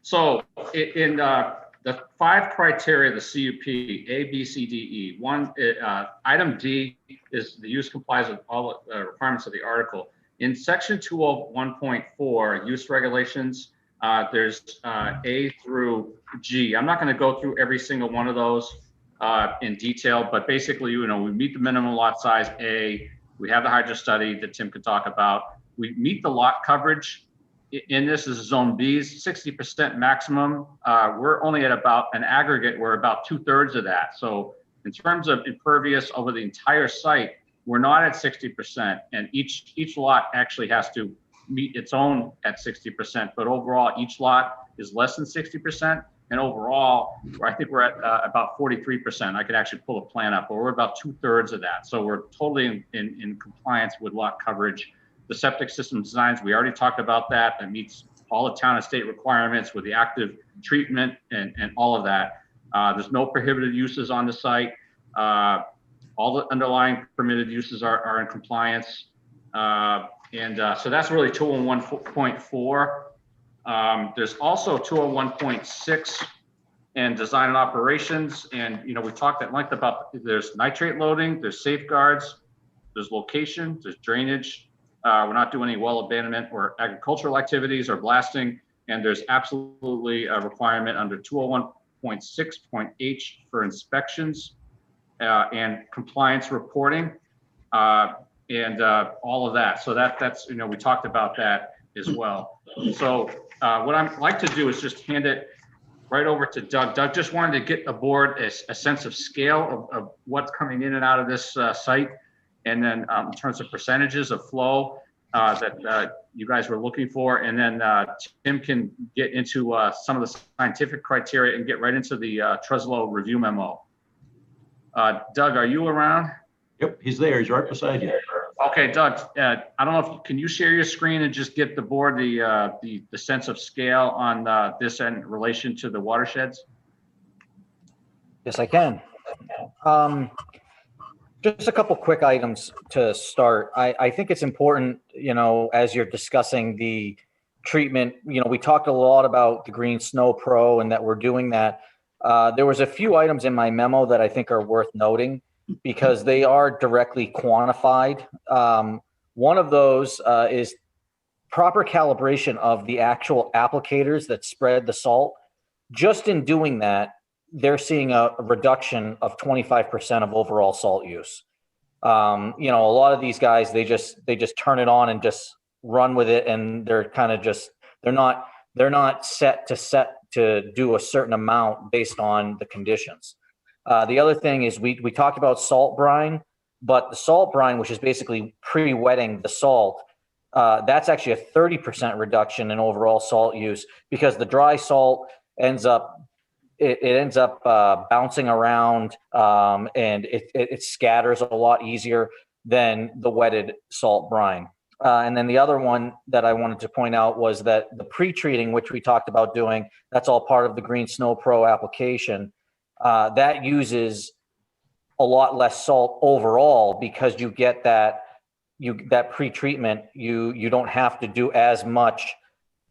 So in the 5 criteria, the CUP, A, B, C, D, E. Item D is the use complies with all the requirements of the article. In section 201.4 use regulations, there's A through G. I'm not going to go through every single one of those. in detail, but basically, we meet the minimum lot size A. We have the hydro study that Tim could talk about. We meet the lot coverage in this is zone B's 60% maximum. We're only at about an aggregate. We're about 2/3 of that. So in terms of impervious over the entire site, we're not at 60%, and each lot actually has to meet its own at 60%, but overall each lot is less than 60%. And overall, I think we're at about 43%. I could actually pull a plan up, but we're about 2/3 of that. So we're totally in compliance with lot coverage. The septic system designs, we already talked about that. That meets all the town and state requirements with the active treatment and all of that. There's no prohibited uses on the site. All the underlying permitted uses are in compliance. So that's really 201.4. There's also 201.6 and design and operations. And, we talked at length about there's nitrate loading, there's safeguards, there's location, there's drainage. We're not doing any well abandonment or agricultural activities or blasting. And there's absolutely a requirement under 201.6.H for inspections and compliance reporting and all of that. So that's, we talked about that as well. So what I'd like to do is just hand it right over to Doug. Doug just wanted to get aboard a sense of scale of what's coming in and out of this site. And then in terms of percentages of flow that you guys were looking for. And then Tim can get into some of the scientific criteria and get right into the Treslow review memo. Doug, are you around? Yep, he's there. He's right beside you. Okay, Doug, I don't know if can you share your screen and just get the board the sense of scale on this in relation to the watersheds? Yes, I can. Just a couple quick items to start. I think it's important, as you're discussing the treatment, we talked a lot about the Green Snow Pro and that we're doing that. There was a few items in my memo that I think are worth noting because they are directly quantified. One of those is proper calibration of the actual applicators that spread the salt. Just in doing that, they're seeing a reduction of 25% of overall salt use. A lot of these guys, they just turn it on and just run with it, and they're kind of just they're not set to do a certain amount based on the conditions. The other thing is we talked about salt brine, but the salt brine, which is basically pre-wetting the salt, that's actually a 30% reduction in overall salt use because the dry salt ends up bouncing around and it scatters a lot easier than the wetted salt brine. And then the other one that I wanted to point out was that the pre-treating, which we talked about doing, that's all part of the Green Snow Pro application. That uses a lot less salt overall because you get that pre-treatment. You don't have to do as much,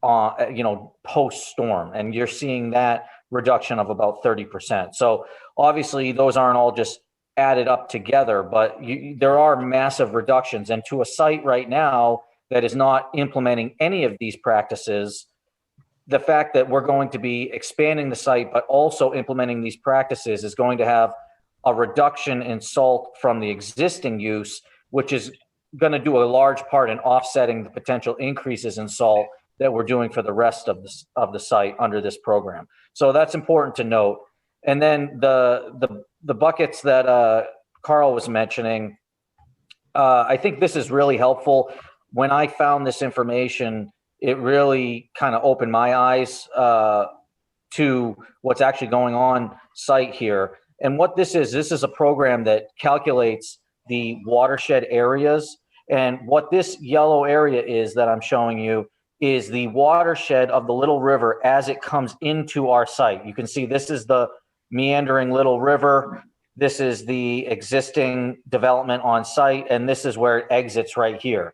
post-storm, and you're seeing that reduction of about 30%. So obviously those aren't all just added up together, but there are massive reductions. And to a site right now that is not implementing any of these practices, the fact that we're going to be expanding the site, but also implementing these practices is going to have a reduction in salt from the existing use, which is going to do a large part in offsetting the potential increases in salt that we're doing for the rest of the site under this program. So that's important to note. And then the buckets that Carl was mentioning, I think this is really helpful. When I found this information, it really kind of opened my eyes to what's actually going on site here. And what this is a program that calculates the watershed areas. And what this yellow area is that I'm showing you is the watershed of the Little River as it comes into our site. You can see this is the meandering Little River. This is the existing development on site, and this is where it exits right here.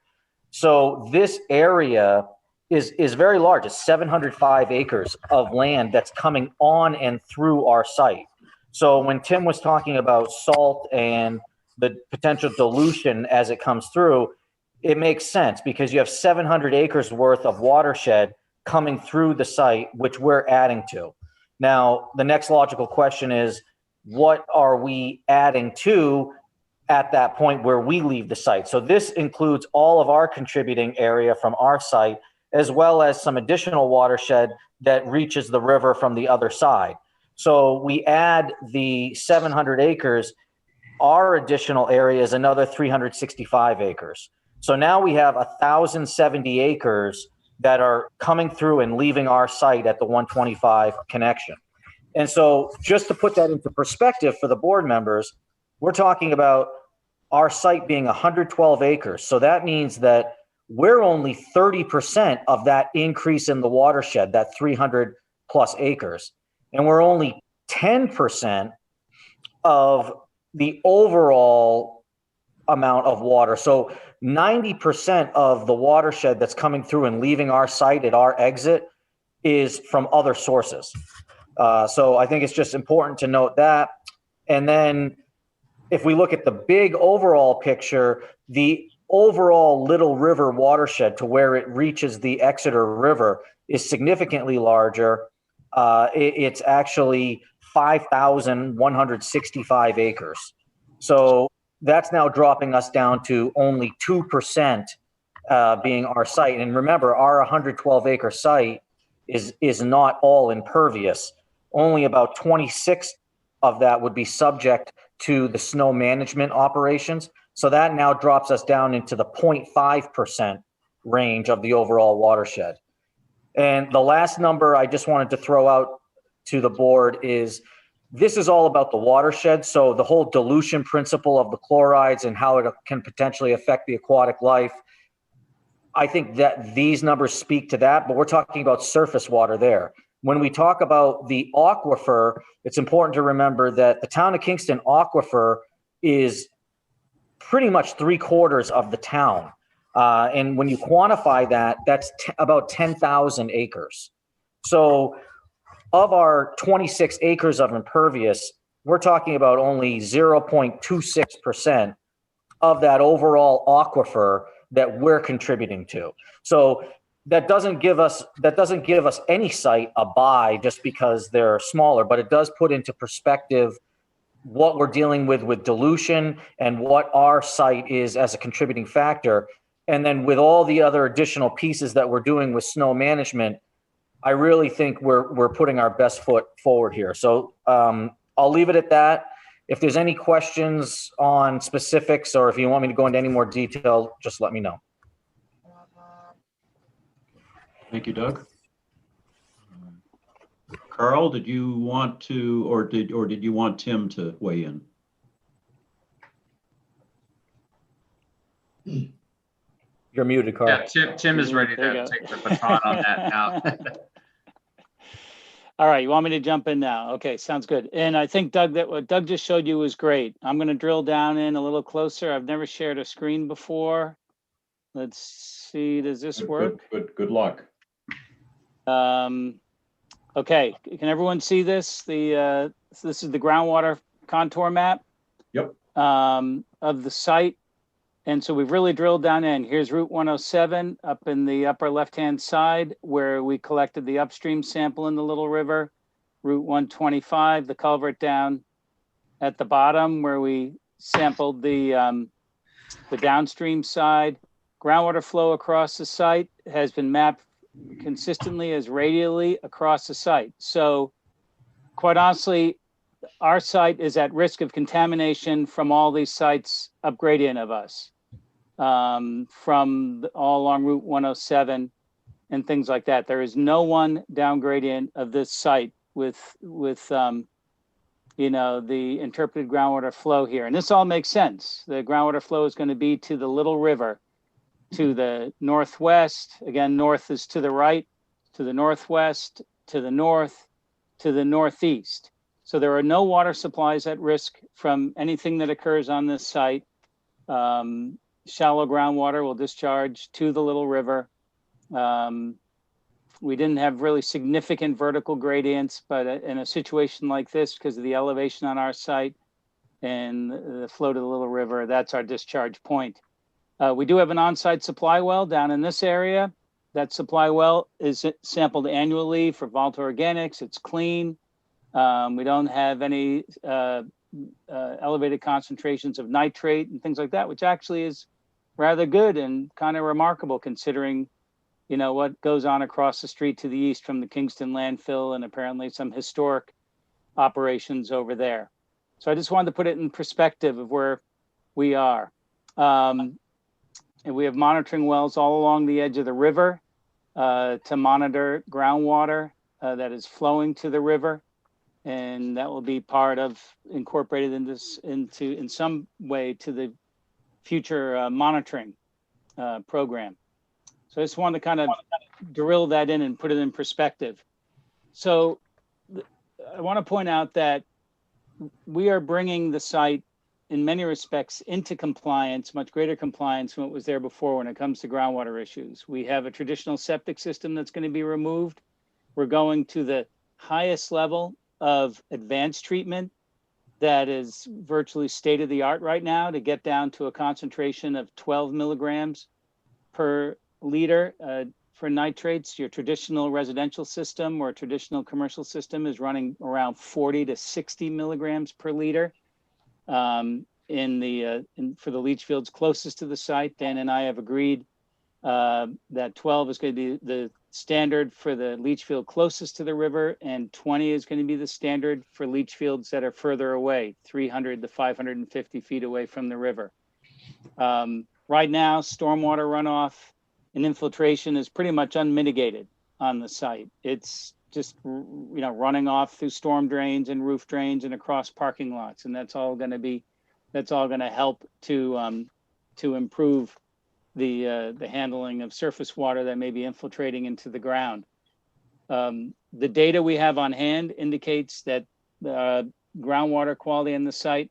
So this area is very large. It's 705 acres of land that's coming on and through our site. So when Tim was talking about salt and the potential dilution as it comes through, it makes sense because you have 700 acres worth of watershed coming through the site, which we're adding to. Now, the next logical question is, what are we adding to at that point where we leave the site. So this includes all of our contributing area from our site, as well as some additional watershed that reaches the river from the other side. So we add the 700 acres, our additional area is another 365 acres. So now we have 1,070 acres that are coming through and leaving our site at the 125 connection. And so just to put that into perspective for the board members, we're talking about our site being 112 acres. So that means that we're only 30% of that increase in the watershed, that 300 plus acres. And we're only 10% of the overall amount of water. So 90% of the watershed that's coming through and leaving our site at our exit is from other sources. So I think it's just important to note that. And then if we look at the big overall picture, the overall Little River watershed to where it reaches the Exeter River is significantly larger. It's actually 5,165 acres. So that's now dropping us down to only 2% being our site. And remember, our 112 acre site is not all impervious. Only about 26 of that would be subject to the snow management operations. So that now drops us down into the 0.5% range of the overall watershed. And the last number I just wanted to throw out to the board is this is all about the watershed. So the whole dilution principle of the chlorides and how it can potentially affect the aquatic life. I think that these numbers speak to that, but we're talking about surface water there. When we talk about the aquifer, it's important to remember that the town of Kingston aquifer is pretty much 3/4 of the town. And when you quantify that, that's about 10,000 acres. So of our 26 acres of impervious, we're talking about only 0.26% of that overall aquifer that we're contributing to. So that doesn't give us any site a buy just because they're smaller, but it does put into perspective what we're dealing with dilution and what our site is as a contributing factor. And then with all the other additional pieces that we're doing with snow management, I really think we're putting our best foot forward here. So I'll leave it at that. If there's any questions on specifics or if you want me to go into any more detail, just let me know. Thank you, Doug. Carl, did you want to, or did you want Tim to weigh in? You're muted, Carl. Yeah, Tim is ready to take the baton on that now. All right, you want me to jump in now? Okay, sounds good. And I think, Doug, that what Doug just showed you was great. I'm going to drill down in a little closer. I've never shared a screen before. Let's see, does this work? Good luck. Okay, can everyone see this? This is the groundwater contour map. Yep. Of the site. And so we've really drilled down in. Here's Route 107 up in the upper left-hand side where we collected the upstream sample in the Little River. Route 125, the culvert down at the bottom where we sampled the downstream side. Groundwater flow across the site has been mapped consistently as radially across the site. So quite honestly, our site is at risk of contamination from all these sites up gradient of us, from all along Route 107 and things like that. There is no one down gradient of this site with you know, the interpreted groundwater flow here. And this all makes sense. The groundwater flow is going to be to the Little River, to the northwest. Again, north is to the right, to the northwest, to the north, to the northeast. So there are no water supplies at risk from anything that occurs on this site. Shallow groundwater will discharge to the Little River. We didn't have really significant vertical gradients, but in a situation like this, because of the elevation on our site and the flow to the Little River, that's our discharge point. We do have an on-site supply well down in this area. That supply well is sampled annually for volatile organics. It's clean. We don't have any elevated concentrations of nitrate and things like that, which actually is rather good and kind of remarkable considering, you know, what goes on across the street to the east from the Kingston landfill and apparently some historic operations over there. So I just wanted to put it in perspective of where we are. And we have monitoring wells all along the edge of the river to monitor groundwater that is flowing to the river. And that will be part of incorporated in some way to the future monitoring program. So I just wanted to kind of drill that in and put it in perspective. So I want to point out that we are bringing the site in many respects into compliance, much greater compliance than what was there before when it comes to groundwater issues. We have a traditional septic system that's going to be removed. We're going to the highest level of advanced treatment that is virtually state of the art right now to get down to a concentration of 12 milligrams per liter for nitrates. Your traditional residential system or traditional commercial system is running around 40 to 60 milligrams per liter. For the leach fields closest to the site, Dan and I have agreed that 12 is going to be the standard for the leach field closest to the river, and 20 is going to be the standard for leach fields that are further away, 300 to 550 feet away from the river. Right now, stormwater runoff and infiltration is pretty much unmitigated on the site. It's just, you know, running off through storm drains and roof drains and across parking lots, and that's all going to help to improve the handling of surface water that may be infiltrating into the ground. The data we have on hand indicates that groundwater quality in the site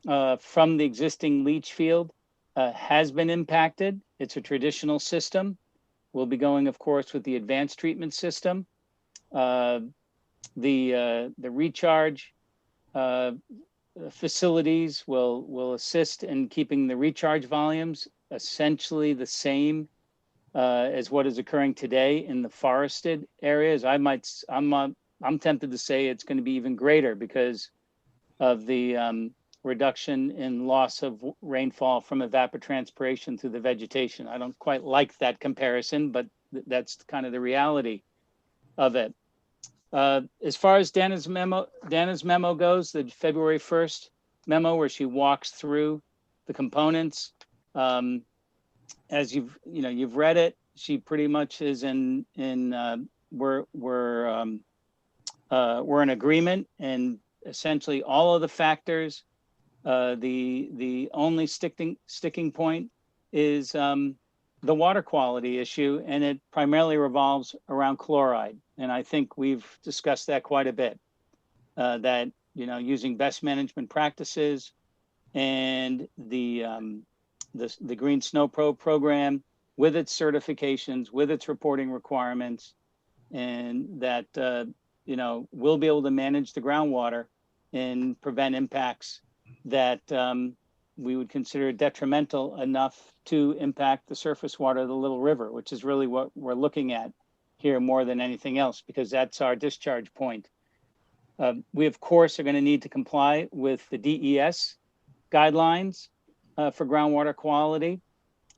from the existing leach field has been impacted. It's a traditional system. We'll be going, of course, with the advanced treatment system. The recharge facilities will assist in keeping the recharge volumes essentially the same as what is occurring today in the forested areas. I'm tempted to say it's going to be even greater because of the reduction in loss of rainfall from evapotranspiration through the vegetation. I don't quite like that comparison, but that's kind of the reality of it. As far as Dana's memo goes, the February 1st memo where she walks through the components, as you've read it, she pretty much is we're in agreement, and essentially all of the factors. The only sticking point is the water quality issue, and it primarily revolves around chloride. And I think we've discussed that quite a bit, that, using best management practices and the Green Snow Pro program with its certifications, with its reporting requirements, and that, we'll be able to manage the groundwater and prevent impacts that we would consider detrimental enough to impact the surface water of the Little River, which is really what we're looking at here more than anything else, because that's our discharge point. We, of course, are going to need to comply with the DES guidelines for groundwater quality.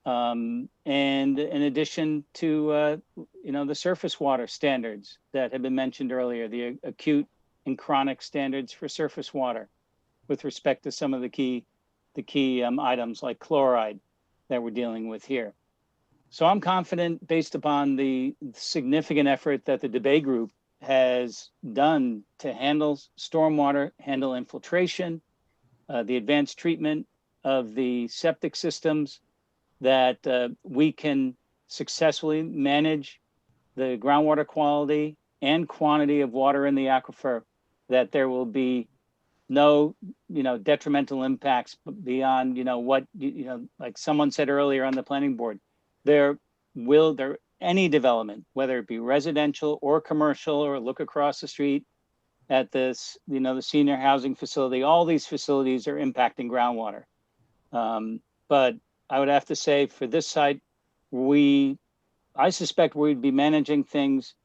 And in addition to, the surface water standards that have been mentioned earlier, the acute and chronic standards for surface water with respect to some of the key items like chloride that we're dealing with here. So I'm confident, based upon the significant effort that the debate group has done to handle stormwater, handle infiltration, the advanced treatment of the septic systems, that we can successfully manage the groundwater quality and quantity of water in the aquifer, that there will be no, detrimental impacts beyond, what, like someone said earlier on the planning board, any development, whether it be residential or commercial, or look across the street at this, the senior housing facility, all these facilities are impacting groundwater. But I would have to say for this site, I suspect we'd be managing things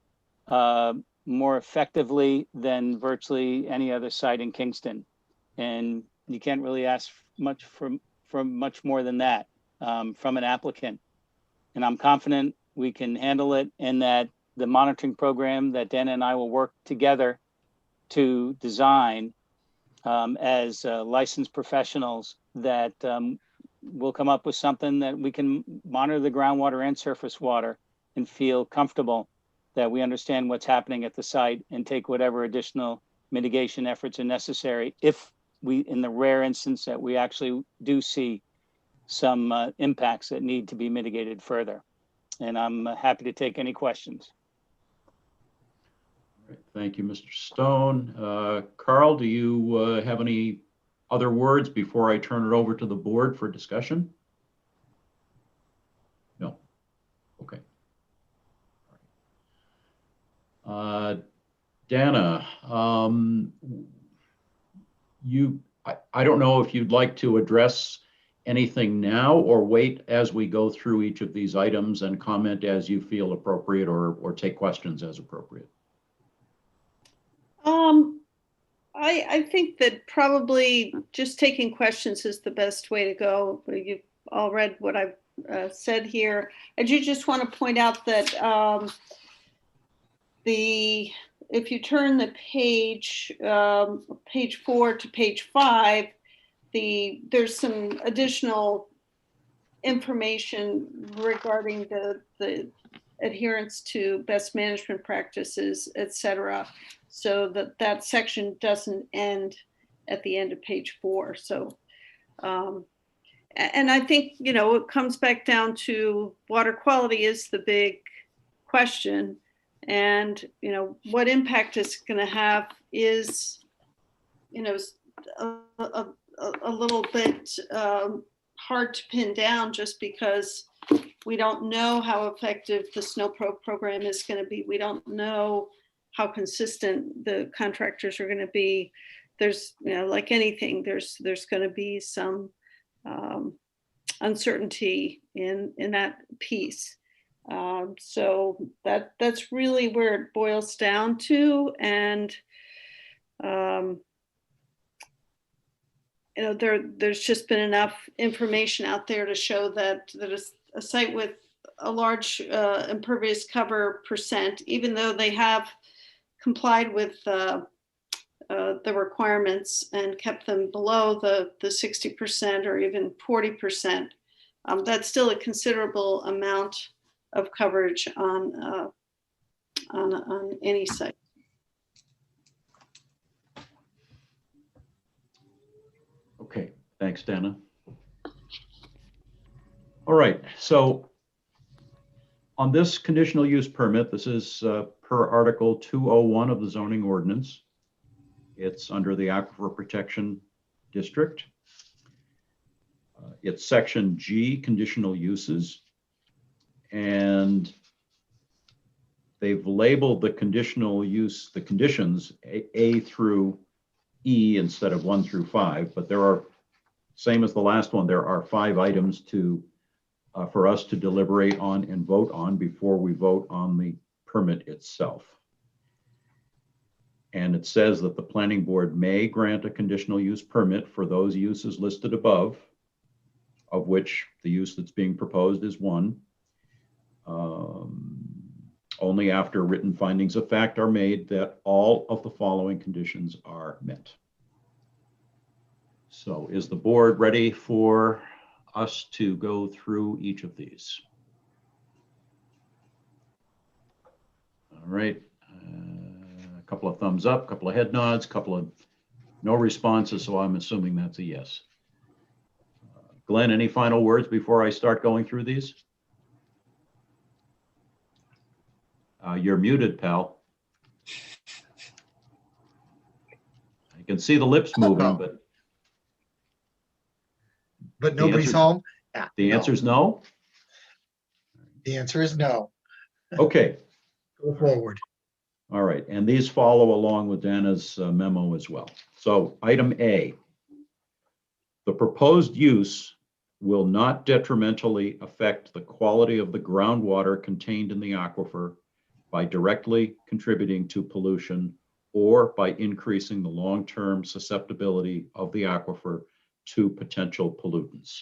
more effectively than virtually any other site in Kingston. And you can't really ask much from much more than that from an applicant. And I'm confident we can handle it, and that the monitoring program that Dana and I will work together to design as licensed professionals, that we'll come up with something that we can monitor the groundwater and surface water and feel comfortable that we understand what's happening at the site and take whatever additional mitigation efforts are necessary if we, in the rare instance that we actually do see some impacts that need to be mitigated further. And I'm happy to take any questions. All right, thank you, Mr. Stone. Carl, do you have any other words before I turn it over to the board for discussion? No. Okay. Dana, I don't know if you'd like to address anything now or wait as we go through each of these items and comment as you feel appropriate, or take questions as appropriate. I think that probably just taking questions is the best way to go. You've all read what I've said here. I do just want to point out that if you turn the page 4 to page 5, there's some additional information regarding the adherence to best management practices, et cetera, so that section doesn't end at the end of page 4. So, and I think, it comes back down to water quality is the big question. And, what impact it's going to have is, a little bit hard to pin down, just because we don't know how effective the SNOPRO program is going to be. We don't know how consistent the contractors are going to be. There's, like anything, there's going to be some uncertainty in that piece. So that's really where it boils down to. And there's just been enough information out there to show that a site with a large impervious cover percent, even though they have complied with the requirements and kept them below the 60% or even 40%, that's still a considerable amount of coverage on any site. Okay, thanks, Dana. All right, so on this conditional use permit, this is per Article 201 of the zoning ordinance. It's under the Aquifer Protection District. It's section G, conditional uses. And they've labeled the conditional use, the conditions A through E instead of 1 through 5, but there are, same as the last one, there are 5 items for us to deliberate on and vote on before we vote on the permit itself. And it says that the planning board may grant a conditional use permit for those uses listed above, of which the use that's being proposed is one. Only after written findings of fact are made that all of the following conditions are met. So is the board ready for us to go through each of these? All right, a couple of thumbs up, a couple of head nods, a couple of no responses, so I'm assuming that's a yes. Glenn, any final words before I start going through these? You're muted, pal. I can see the lips moving, but nobody's home. Yeah, the answer is no. The answer is no. Okay. Go forward. All right, and these follow along with Dana's memo as well. So item A, the proposed use will not detrimentally affect the quality of the groundwater contained in the aquifer by directly contributing to pollution or by increasing the long-term susceptibility of the aquifer to potential pollutants.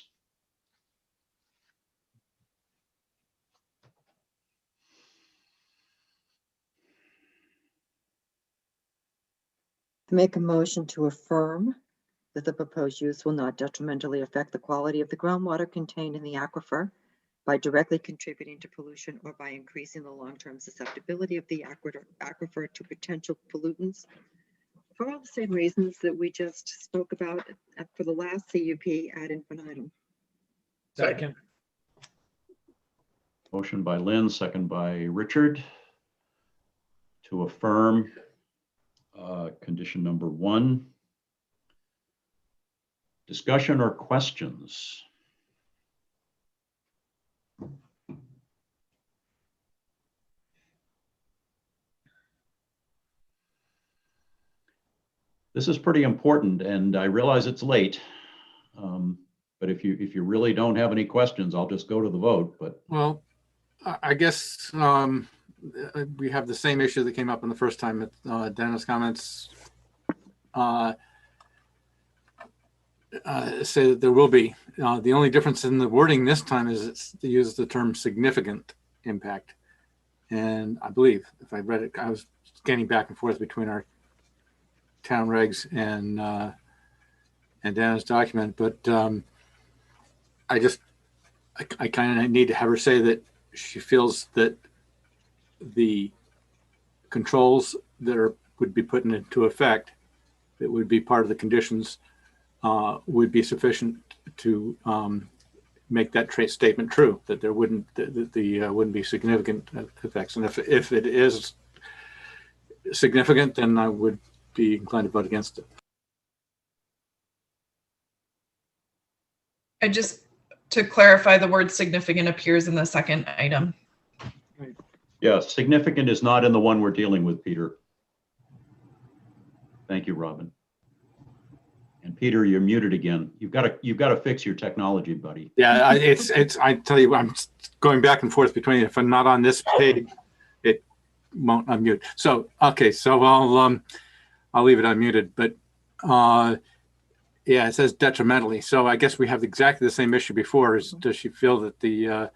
Make a motion to affirm that the proposed use will not detrimentally affect the quality of the groundwater contained in the aquifer by directly contributing to pollution or by increasing the long-term susceptibility of the aquifer to potential pollutants, for all the same reasons that we just spoke about for the last CUP ad infinitum. Second. Motion by Lynn, second by Richard, to affirm condition number 1. Discussion or questions? This is pretty important, and I realize it's late. But if you really don't have any questions, I'll just go to the vote. But Well, I guess we have the same issue that came up in the first time. Dana's comments say that there will be. The only difference in the wording this time is it's to use the term significant impact. And I believe, if I read it, I was scanning back and forth between our town regs and Dana's document, but I kind of need to have her say that she feels that the controls that would be put into effect, that would be part of the conditions, would be sufficient to make that statement true, that there wouldn't wouldn't be significant effects. And if it is significant, then I would be inclined to vote against it. I just, to clarify, the word significant appears in the second item. yeah, significant is not in the one we're dealing with, Peter. Thank you, Robin. And Peter, you're muted again. You've got to fix your technology, buddy. Yeah, I tell you, I'm going back and forth between, if I'm not on this page, it won't unmute. So, okay, so I'll leave it unmuted, but yeah, it says detrimentally. So I guess we have exactly the same issue before. Is does she feel that the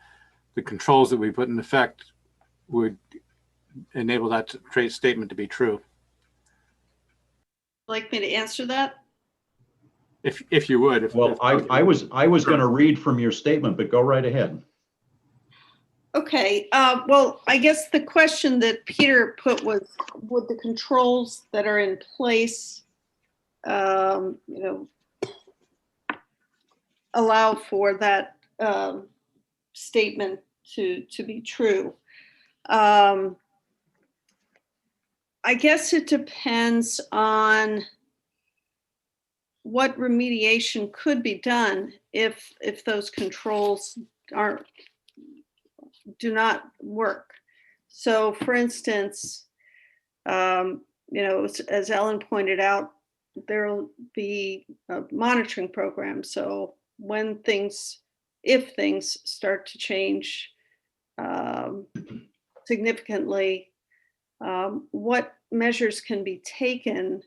controls that we put in effect would enable that statement to be true? Like me to answer that? If you would. Well, I was going to read from your statement, but go right ahead. Okay, well, I guess the question that Peter put was, would the controls that are in place, allow for that statement to be true? I guess it depends on what remediation could be done if those controls do not work. So for instance, as Ellen pointed out, there will be a monitoring program. So if things start to change significantly, what measures can be taken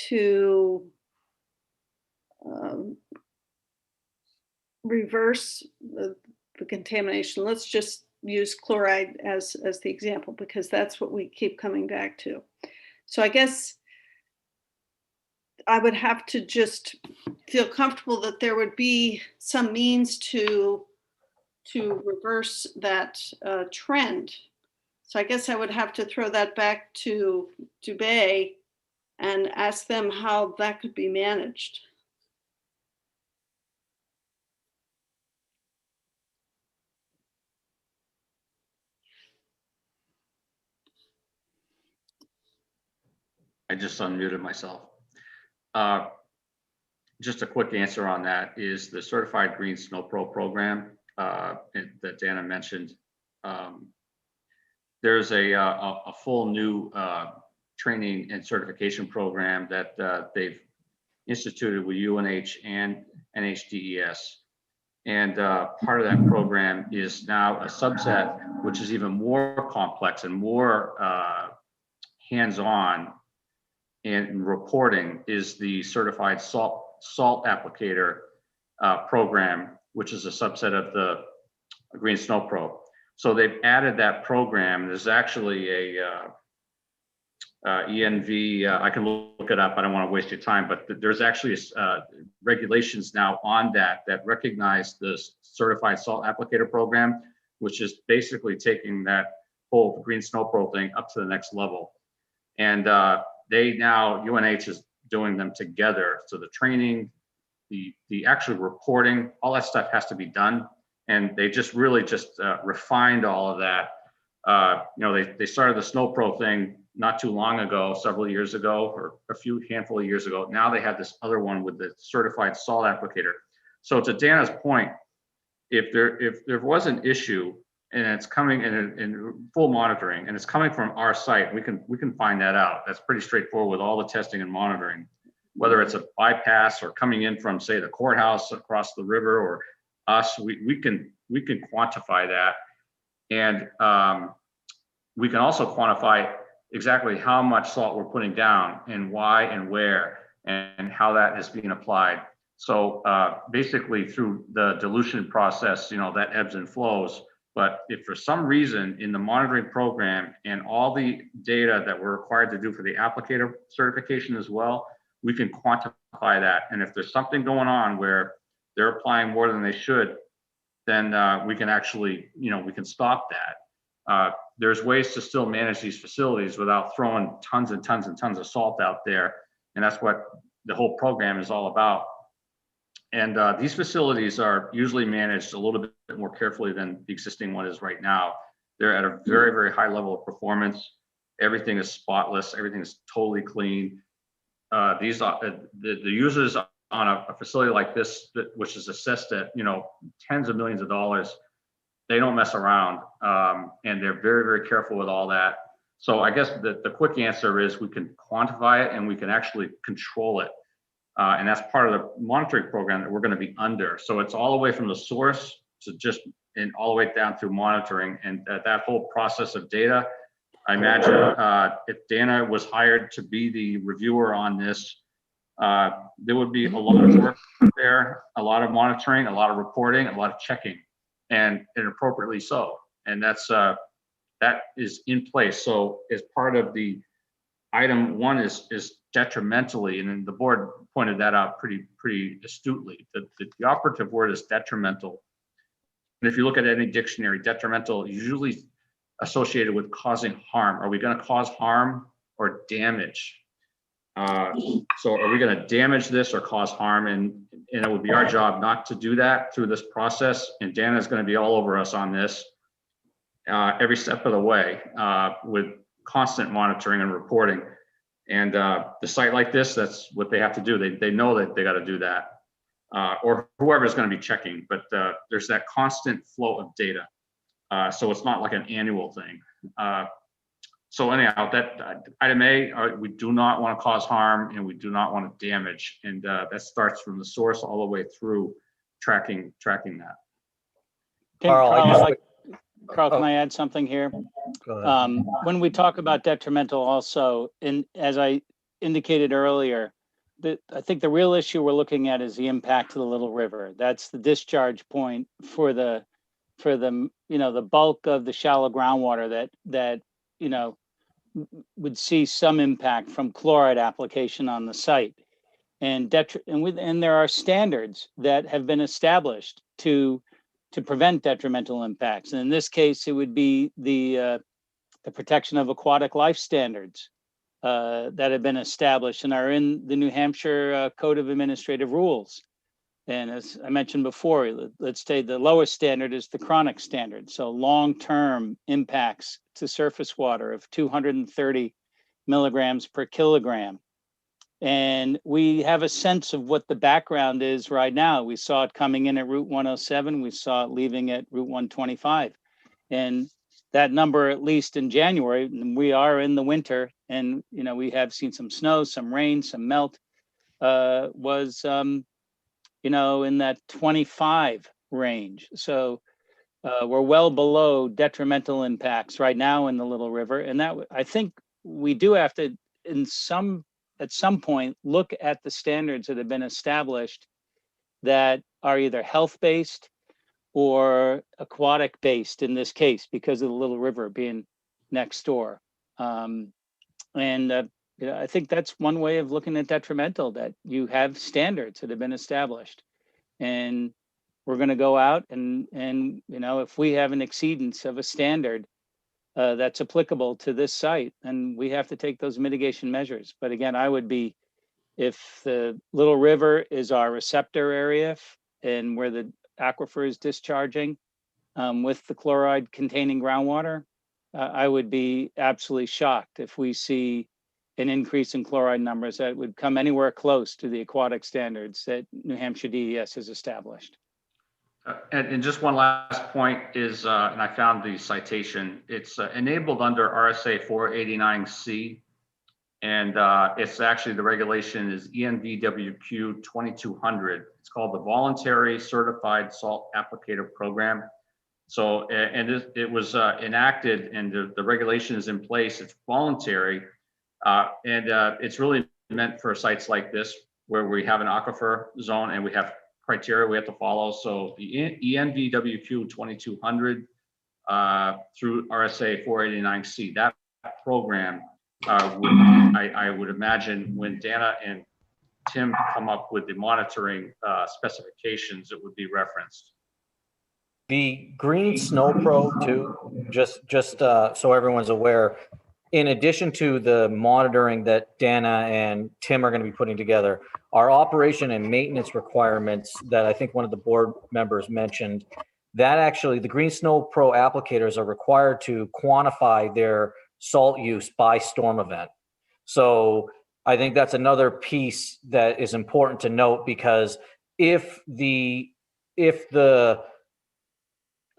to reverse the contamination? Let's just use chloride as the example, because that's what we keep coming back to. So I guess I would have to just feel comfortable that there would be some means to reverse that trend. So I guess I would have to throw that back to Dubay and ask them how that could be managed. I just unmuted myself. Just a quick answer on that is the Certified Green Snow Pro program that Dana mentioned. There's a full new training and certification program that they've instituted with UNH and NHDES. And part of that program is now a subset, which is even more complex and more hands-on in reporting, is the certified salt applicator program, which is a subset of the Green Snow Pro. So they've added that program. There's actually a ENV, I can look it up, I don't want to waste your time, but there's actually regulations now on that recognize the certified salt applicator program, which is basically taking that whole Green Snow Pro thing up to the next level. And they now, UNH is doing them together. So the training, the actual reporting, all that stuff has to be done. And they just really just refined all of that. You know, they started the Snow Pro thing not too long ago, several years ago, or a handful of years ago. Now they have this other one with the certified salt applicator. So to Dana's point, if there was an issue and it's coming in full monitoring and it's coming from our site, we can find that out. That's pretty straightforward with all the testing and monitoring, whether it's a bypass or coming in from, say, the courthouse across the river or us, we can quantify that. And we can also quantify exactly how much salt we're putting down and why and where and how that is being applied. So basically through the dilution process, you know, that ebbs and flows. But if for some reason in the monitoring program and all the data that we're required to do for the applicator certification as well, we can quantify that. And if there's something going on where they're applying more than they should, then we can actually, you know, we can stop that. There's ways to still manage these facilities without throwing tons and tons and tons of salt out there. And that's what the whole program is all about. And these facilities are usually managed a little bit more carefully than the existing one is right now. They're at a very, very high level of performance. Everything is spotless. Everything is totally clean. These are the users on a facility like this, which is assessed at, you know, tens of millions of dollars. They don't mess around, and they're very, very careful with all that. So I guess the quick answer is we can quantify it and we can actually control it. And that's part of the monitoring program that we're going to be under. So it's all the way from the source to just and all the way down through monitoring. And that whole process of data, I imagine if Dana was hired to be the reviewer on this, there would be a lot of work there, a lot of monitoring, a lot of reporting, a lot of checking, and appropriately so. And that's that is in place. So as part of the item one is detrimentally, and then the board pointed that out pretty astutely. The operative word is detrimental. And if you look at any dictionary, detrimental is usually associated with causing harm. Are we going to cause harm or damage? So are we going to damage this or cause harm? And it would be our job not to do that through this process. And Dana's going to be all over us on this every step of the way with constant monitoring and reporting. And the site like this, that's what they have to do. They know that they got to do that, or whoever is going to be checking. But there's that constant flow of data. So it's not like an annual thing. So anyhow, that item A, we do not want to cause harm and we do not want to damage. And that starts from the source all the way through tracking that. Carl, can I add something here? Go ahead. When we talk about detrimental also, and as I indicated earlier, I think the real issue we're looking at is the impact to the Little River. That's the discharge point for the you know, the bulk of the shallow groundwater that you know would see some impact from chloride application on the site. And there are standards that have been established to prevent detrimental impacts. And in this case, it would be the protection of aquatic life standards that have been established and are in the New Hampshire Code of Administrative Rules. And as I mentioned before, let's say the lowest standard is the chronic standard. So long-term impacts to surface water of 230 milligrams per kilogram. And we have a sense of what the background is right now. We saw it coming in at Route 107. We saw it leaving at Route 125. And that number, at least in January, we are in the winter and, you know, we have seen some snow, some rain, some melt, was, you know, in that 25 range. So we're well below detrimental impacts right now in the Little River. And that, I think we do have to, at some point, look at the standards that have been established that are either health-based or aquatic-based in this case, because of the Little River being next door. I think that's one way of looking at detrimental, that you have standards that have been established. And we're going to go out and if we have an exceedance of a standard that's applicable to this site, then we have to take those mitigation measures. But again, I would be, if the Little River is our receptor area and where the aquifer is discharging with the chloride containing groundwater, I would be absolutely shocked if we see an increase in chloride numbers that would come anywhere close to the aquatic standards that New Hampshire DES has established. And just one last point is, and I found the citation, it's enabled under RSA 489C. And it's actually, the regulation is ENVWQ 2200. It's called the Voluntary Certified Salt Applicator Program. So, and it was enacted, and the regulation is in place. It's voluntary. It's really meant for sites like this, where we have an aquifer zone and we have criteria we have to follow. So the ENVWQ 2200 through RSA 489C, that program I would imagine when Dana and Tim come up with the monitoring specifications, it would be referenced. The Green Snow Pro too, just so everyone's aware, in addition to the monitoring that Dana and Tim are going to be putting together, our operation and maintenance requirements that I think one of the board members mentioned, that actually the Green Snow Pro applicators are required to quantify their salt use by storm event. So I think that's another piece that is important to note, because if the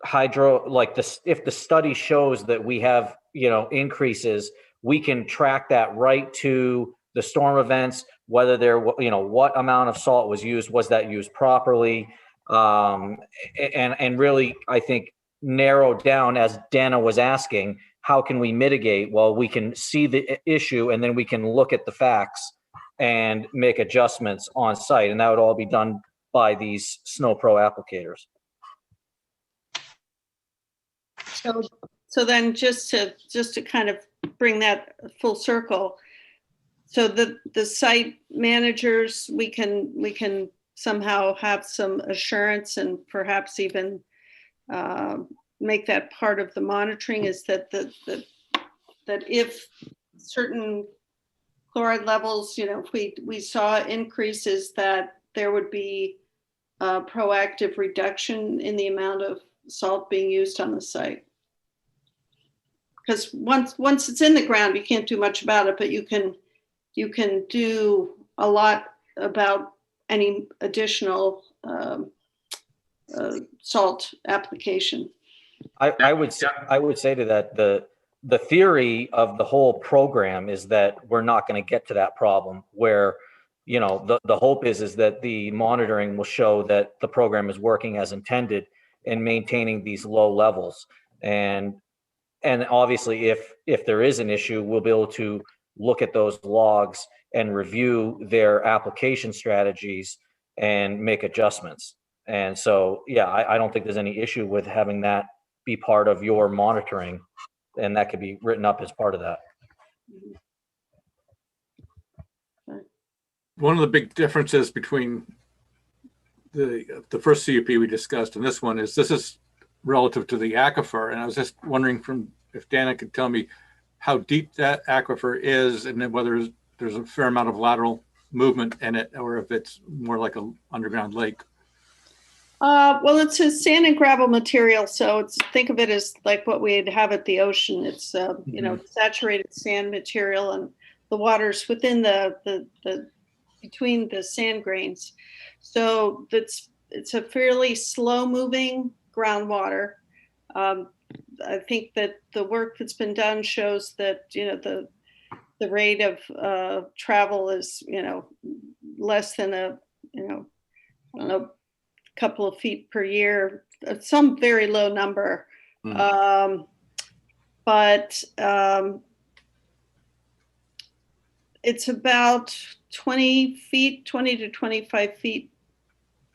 hydro, if the study shows that we have, increases, we can track that right to the storm events, whether they're, what amount of salt was used, was that used properly? And really, I think, narrow down, as Dana was asking, how can we mitigate? Well, we can see the issue and then we can look at the facts and make adjustments on site. And that would all be done by these Snow Pro applicators. So then just to kind of bring that full circle, so the site managers, we can somehow have some assurance and perhaps even make that part of the monitoring, is that that if certain chloride levels, if we saw increases, that there would be a proactive reduction in the amount of salt being used on the site. Because once it's in the ground, you can't do much about it, but you can do a lot about any additional salt application. I would say to that, the theory of the whole program is that we're not going to get to that problem where, the hope is that the monitoring will show that the program is working as intended and maintaining these low levels. And obviously, if there is an issue, we'll be able to look at those logs and review their application strategies and make adjustments. And so, yeah, I don't think there's any issue with having that be part of your monitoring, and that could be written up as part of that. One of the big differences between the first CUP we discussed and this one is relative to the aquifer. And I was just wondering if Dana could tell me how deep that aquifer is, and then whether there's a fair amount of lateral movement in it, or if it's more like an underground lake. Well, it's a sand and gravel material, so think of it as like what we'd have at the ocean. It's saturated sand material, and the water's within the between the sand grains. So it's a fairly slow moving groundwater. I think that the work that's been done shows that the rate of travel is less than a couple of feet per year, some very low number. But it's about 20 to 25 feet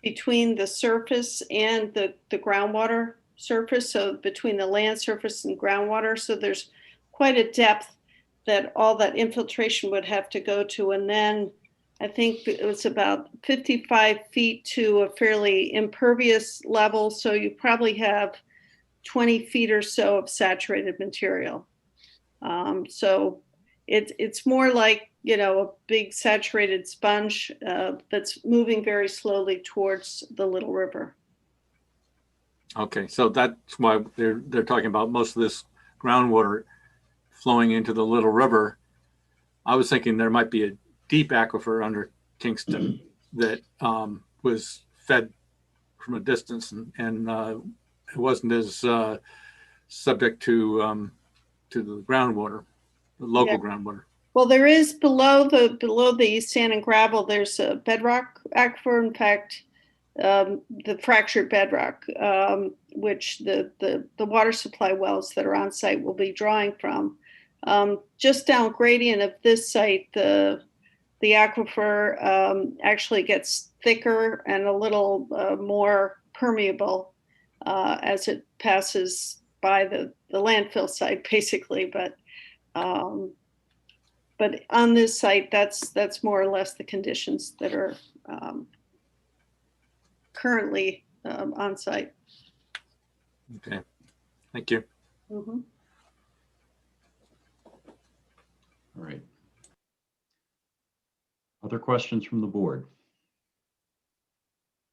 between the surface and the groundwater surface. So between the land surface and groundwater. So there's quite a depth that all that infiltration would have to go to. And then I think it was about 55 feet to a fairly impervious level. So you probably have 20 feet or so of saturated material. So it's more like, you know, a big saturated sponge that's moving very slowly towards the Little River. Okay, so that's why they're talking about most of this groundwater flowing into the Little River. I was thinking there might be a deep aquifer under Kingston that was fed from a distance, and it wasn't as subject to the groundwater, the local groundwater. Well, there is below the sand and gravel, there's a bedrock aquifer. In fact, the fractured bedrock, which the water supply wells that are on site will be drawing from. Just down gradient of this site, the aquifer actually gets thicker and a little more permeable as it passes by the landfill site, basically. But on this site, that's more or less the conditions that are currently on site. Okay, thank you. Mm-hmm. All right. Other questions from the board?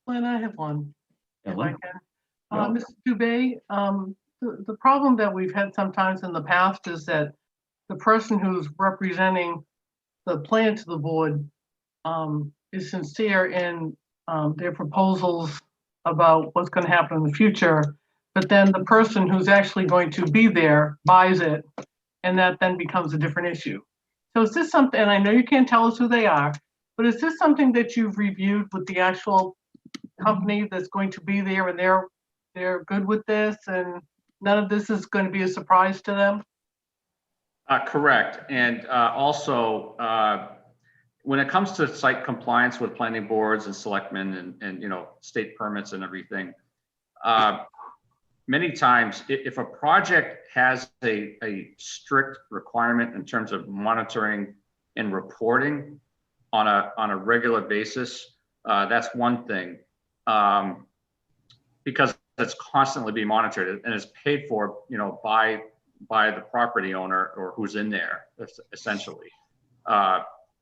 Glenn, I have one. Ellen? If I can. Mr. Dubé, the problem that we've had sometimes in the past is that the person who's representing the plan to the board is sincere in their proposals about what's going to happen in the future, but then the person who's actually going to be there buys it, and that then becomes a different issue. So is this something, and I know you can't tell us who they are, but is this something that you've reviewed with the actual company that's going to be there, and they're good with this, and none of this is going to be a surprise to them? Correct. And also, when it comes to site compliance with planning boards and selectmen and you know, state permits and everything, many times if a project has a strict requirement in terms of monitoring and reporting on a regular basis, that's one thing, because it's constantly being monitored and it's paid for, you know, by the property owner or who's in there, essentially.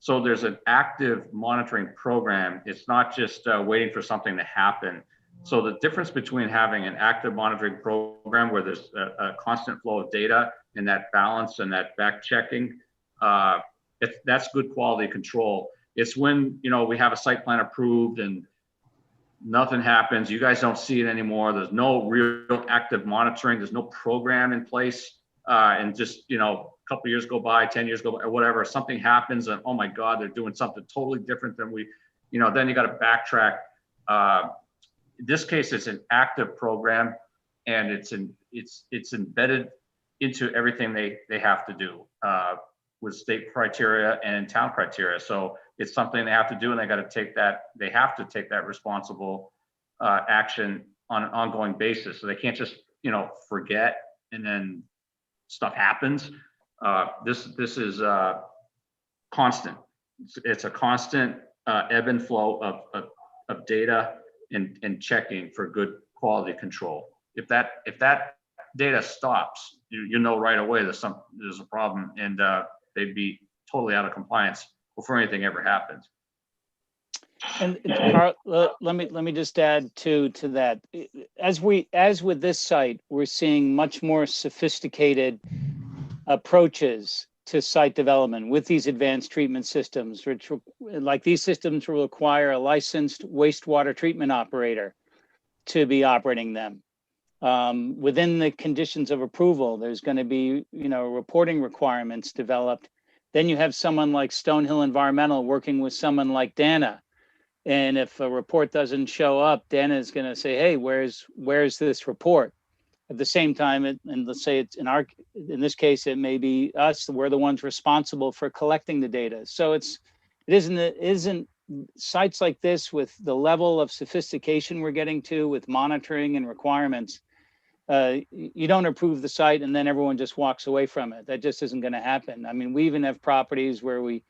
So there's an active monitoring program. It's not just waiting for something to happen. So the difference between having an active monitoring program where there's a constant flow of data and that balance and that back checking, that's good quality control. It's when, you know, we have a site plan approved and nothing happens, you guys don't see it anymore, there's no real active monitoring, there's no program in place, and just, you know, a couple years go by, 10 years go by, or whatever, something happens and oh my God, they're doing something totally different than we, you know, then you got to backtrack. In this case, it's an active program and it's embedded into everything they have to do with state criteria and town criteria. So it's something they have to do, and they got to take that, they have to take that responsible action on an ongoing basis. So they can't just, you know, forget and then stuff happens. This is constant. It's a constant ebb and flow of data and checking for good quality control. If that data stops, you know right away there's a problem, and they'd be totally out of compliance before anything ever happens. And Carl, let me just add to that. As with this site, we're seeing much more sophisticated approaches to site development with these advanced treatment systems, which, like, these systems will require a licensed wastewater treatment operator to be operating them. Within the conditions of approval, there's going to be, you know, reporting requirements developed. Then you have someone like Stonehill Environmental working with someone like Dana And if a report doesn't show up, Dana is going to say, hey, where's this report? At the same time, and let's say it's in this case, it may be us. We're the ones responsible for collecting the data. So it isn't sites like this with the level of sophistication we're getting to with monitoring and requirements. You don't approve the site and then everyone just walks away from it. That just isn't going to happen. I mean, we even have properties where we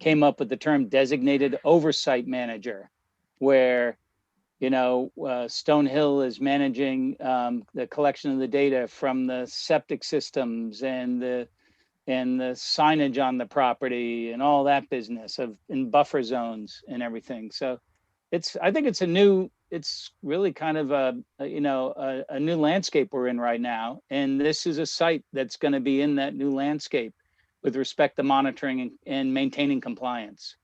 came up with the term designated oversight manager, where Stonehill is managing the collection of the data from the septic systems and the signage on the property and all that business in buffer zones and everything. So I think it's really kind of a new landscape we're in right now. And this is a site that's going to be in that new landscape with respect to monitoring and maintaining compliance.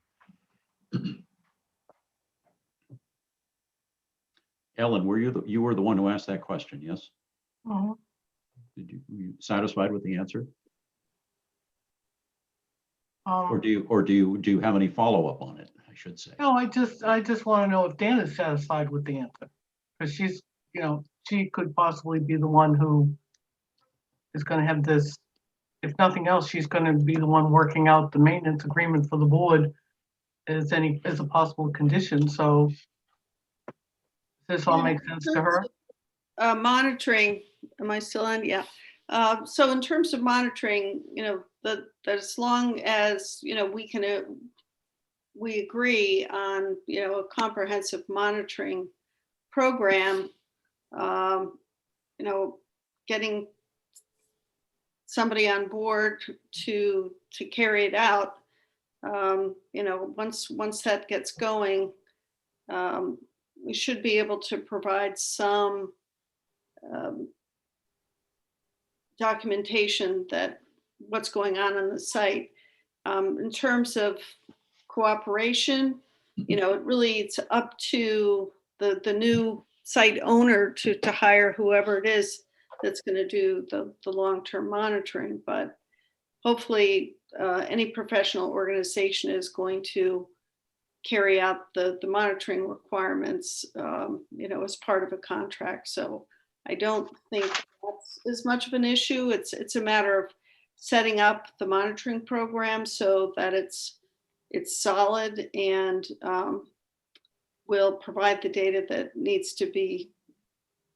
Ellen, you were the one who asked that question, yes? Mhm. Were you satisfied with the answer? Um, Or do you have any follow-up on it, I should say? No, I just want to know if Dan is satisfied with the answer. Because she's, she could possibly be the one who is going to have this. If nothing else, she's going to be the one working out the maintenance agreement for the board as a possible condition. So does this all make sense to her? Monitoring, am I still on? Yeah. So in terms of monitoring, that as long as, we agree on, a comprehensive monitoring program, getting somebody on board to carry it out, once that gets going, we should be able to provide some documentation that what's going on the site. In terms of cooperation, it's up to the new site owner to hire whoever it is that's going to do the long-term monitoring. But hopefully any professional organization is going to carry out the monitoring requirements, as part of a contract. So I don't think that's as much of an issue. It's a matter of setting up the monitoring program so that it's solid and will provide the data that needs to be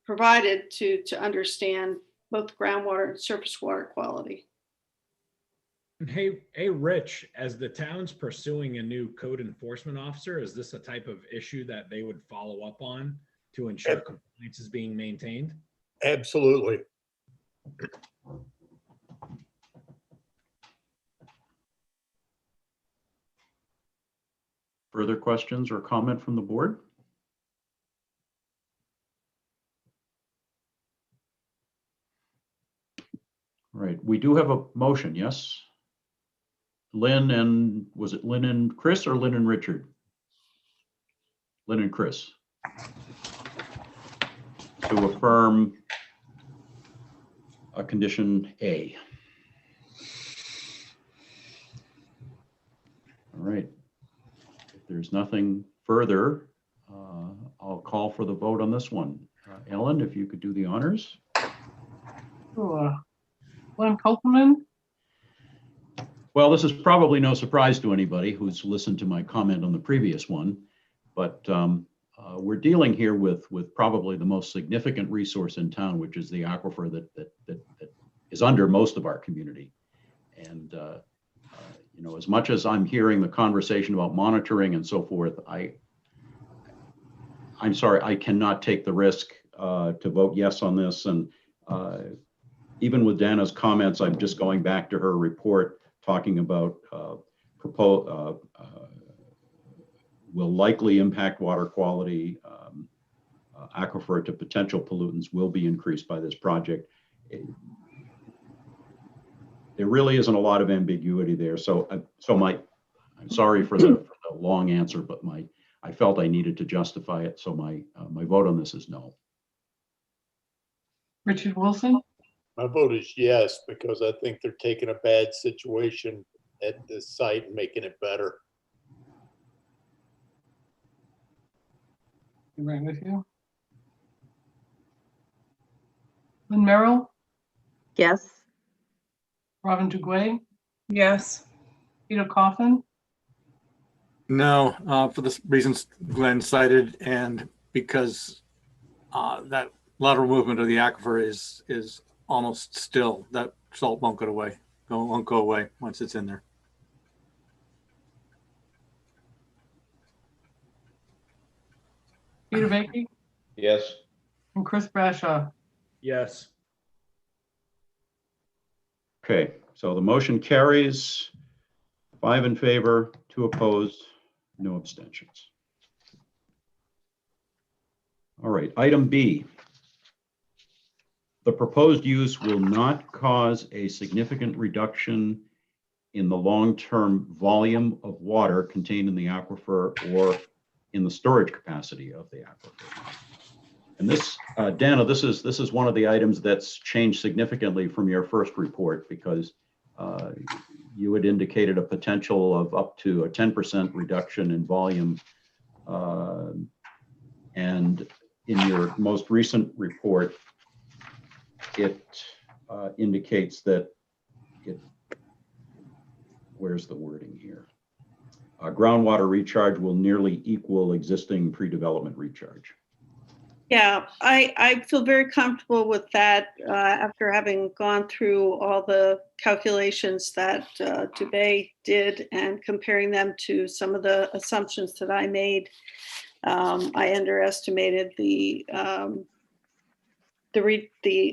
provided to understand both groundwater and surface water quality. Hey, Rich, as the town's pursuing a new code enforcement officer, is this a type of issue that they would follow up on to ensure compliance is being maintained? Absolutely. Further questions or comment from the board? All right, we do have a motion, yes? Lynn and, was it Lynn and Chris or Lynn and Richard? Lynn and Chris. To affirm a condition A. All right. If there's nothing further, I'll call for the vote on this one. Ellen, if you could do the honors. Sure. Glenn Kopelman? Well, this is probably no surprise to anybody who's listened to my comment on the previous one, but we're dealing here with probably the most significant resource in town, which is the aquifer that is under most of our community. And as much as I'm hearing the conversation about monitoring and so forth, I'm sorry, I cannot take the risk to vote yes on this. And even with Dana's comments, I'm just going back to her report talking about will likely impact water quality, aquifer to potential pollutants will be increased by this project. There really isn't a lot of ambiguity there. So I'm sorry for the long answer, but I felt I needed to justify it. So my vote on this is no. Richard Wilson? My vote is yes, because I think they're taking a bad situation at this site and making it better. Right with you. Lynn Merrill, Yes. Robin Dugway, Yes. Peter Coffin, No, for the reasons Glenn cited, and because that lateral movement of the aquifer is almost still. That salt won't go away. Won't go away once it's in there. Peter Baiki, Yes. and Chris Brashaw. Yes. Okay, so the motion carries 5 in favor, 2 opposed, no abstentions. All right, item B. The proposed use will not cause a significant reduction in the long-term volume of water contained in the aquifer or in the storage capacity of the aquifer. And this, Dana, this is one of the items that's changed significantly from your first report, because you had indicated a potential of up to a 10% reduction in volume. And in your most recent report, it indicates that where's the wording here? Groundwater recharge will nearly equal existing pre-development recharge. Yeah, I feel very comfortable with that after having gone through all the calculations that Dubay did and comparing them to some of the assumptions that I made. I underestimated the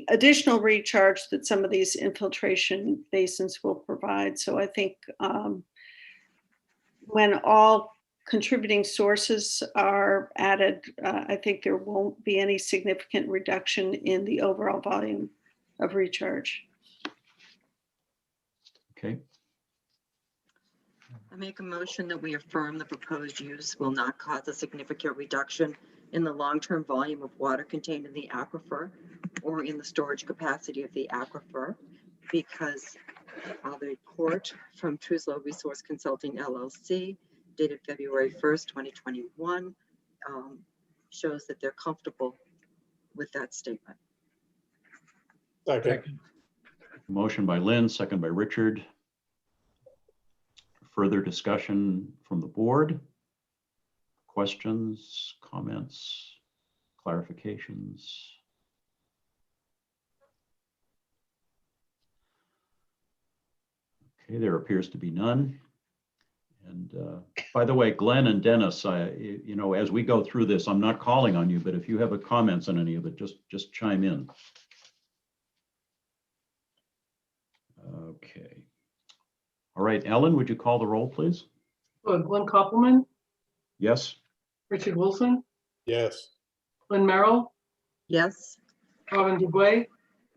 additional recharge that some of these infiltration basins will provide. So I think when all contributing sources are added, I think there won't be any significant reduction in the overall volume of recharge. Okay. I make a motion that we affirm the proposed use will not cause a significant reduction in the long-term volume of water contained in the aquifer or in the storage capacity of the aquifer, because the report from Truslow Resource Consulting LLC dated February 1st, 2021, shows that they're comfortable with that statement. Second. Motion by Lynn, second by Richard. Further discussion from the board? Questions, comments, clarifications? Okay, there appears to be none. And by the way, Glenn and Dennis, as we go through this, I'm not calling on you, but if you have a comments on any of it, just chime in. Okay. All right, Ellen, would you call the roll, please? Glenn Koppelman, Yes. Richard Wilson, Yes. Lynn Merrill, Yes. Robin Dugway,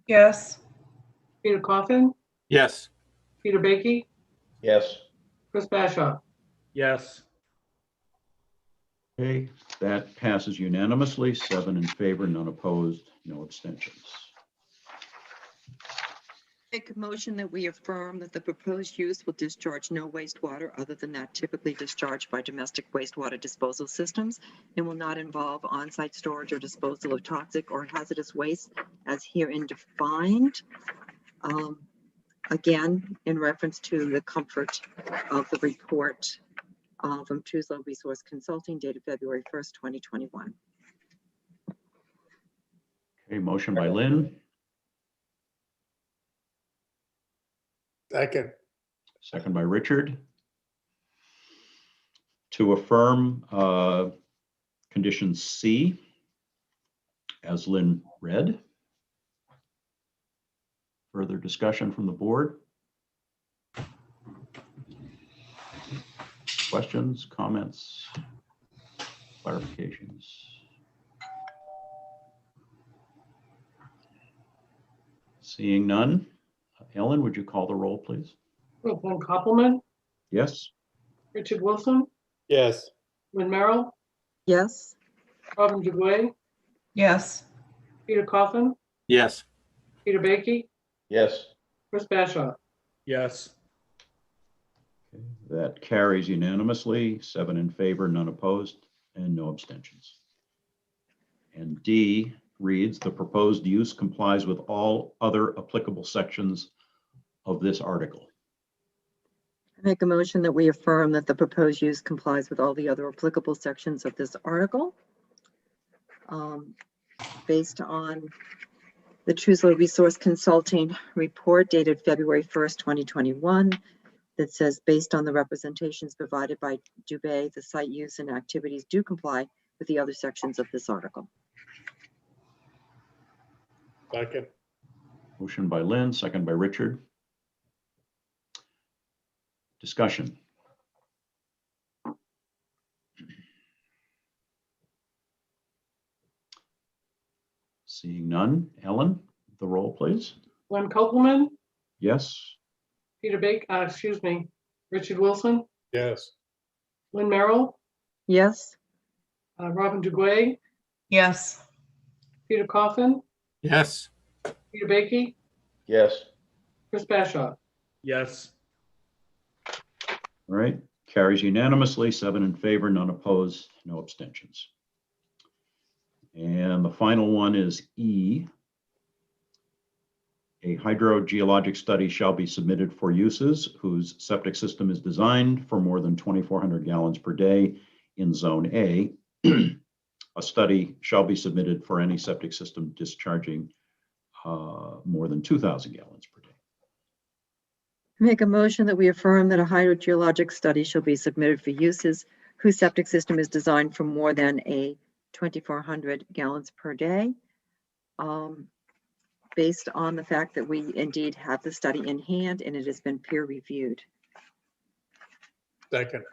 Yes. Peter Coffin, Yes. Peter Baiki, Yes. Chris Bashaw. Yes. Okay, that passes unanimously, 7 in favor, none opposed, no abstentions. Make a motion that we affirm that the proposed use will discharge no wastewater other than that typically discharged by domestic wastewater disposal systems, and will not involve on-site storage or disposal of toxic or hazardous waste as herein defined. Again, in reference to the comfort of the report from Truslow Resource Consulting dated February 1st, 2021. Okay, motion by Lynn, Second. second by Richard. To affirm condition C, as Lynn read. Further discussion from the board? Questions, comments, clarifications? Seeing none. Ellen, would you call the roll, please? Glenn Koppelman, Yes. Richard Wilson, Yes. Lynn Merrill, Yes. Robin Dugway, Yes. Peter Coffin, Yes. Peter Baiki, Yes. Chris Bashaw. Yes. Okay, that carries unanimously, 7 in favor, none opposed, and no abstentions. And D reads, the proposed use complies with all other applicable sections of this article. I make a motion that we affirm that the proposed use complies with all the other applicable sections of this article. Based on the Truesdale Resource Consulting report dated February 1st, 2021, that says, based on the representations provided by Dubay, the site use and activities do comply with the other sections of this article. Second. Motion by Lynn, second by Richard. Discussion. Seeing none. Ellen, the roll, please. Glenn Copeland, Yes. Richard Wilson, Yes. Lynn Merrill, Yes. Robin Duguay, Yes. Peter Coffin, Yes. Peter Baiki, Yes. Chris Bashaw. Yes. All right. Carries unanimously, 7 in favor, none opposed, no abstentions. And the final one is E. A hydrogeologic study shall be submitted for uses whose septic system is designed for more than 2,400 gallons per day in Zone A. A study shall be submitted for any septic system discharging more than 2,000 gallons per day. Make a motion that we affirm that a hydrogeologic study shall be submitted for uses whose septic system is designed for more than a 2,400 gallons per day. Based on the fact that we indeed have the study in hand and it has been peer reviewed. Second.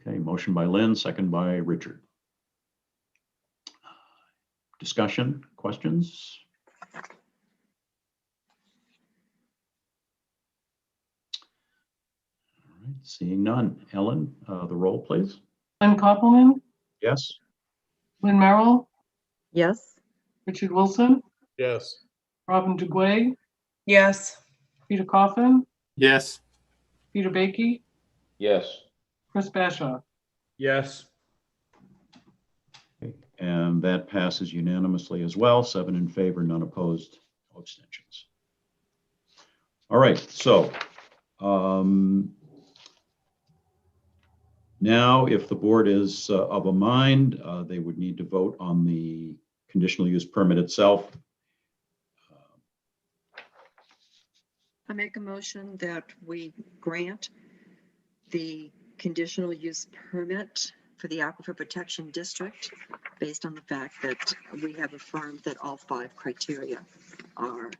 Okay, motion by Lynn, second by Richard. Discussion, questions? All right, seeing none. Ellen, the roll, please. Glenn Copeland, Yes. Lynn Merrill, Yes. Richard Wilson, Yes. Robin Duguay, Yes. Peter Coffin, Yes. Peter Baiki, Yes. Chris Bashaw. Yes. Okay, and that passes unanimously as well, 7 in favor, none opposed, no abstentions. All right, so now if the board is of a mind, they would need to vote on the conditional use permit itself. I make a motion that we grant the conditional use permit for the Aquifer Protection District based on the fact that we have affirmed that all 5 criteria are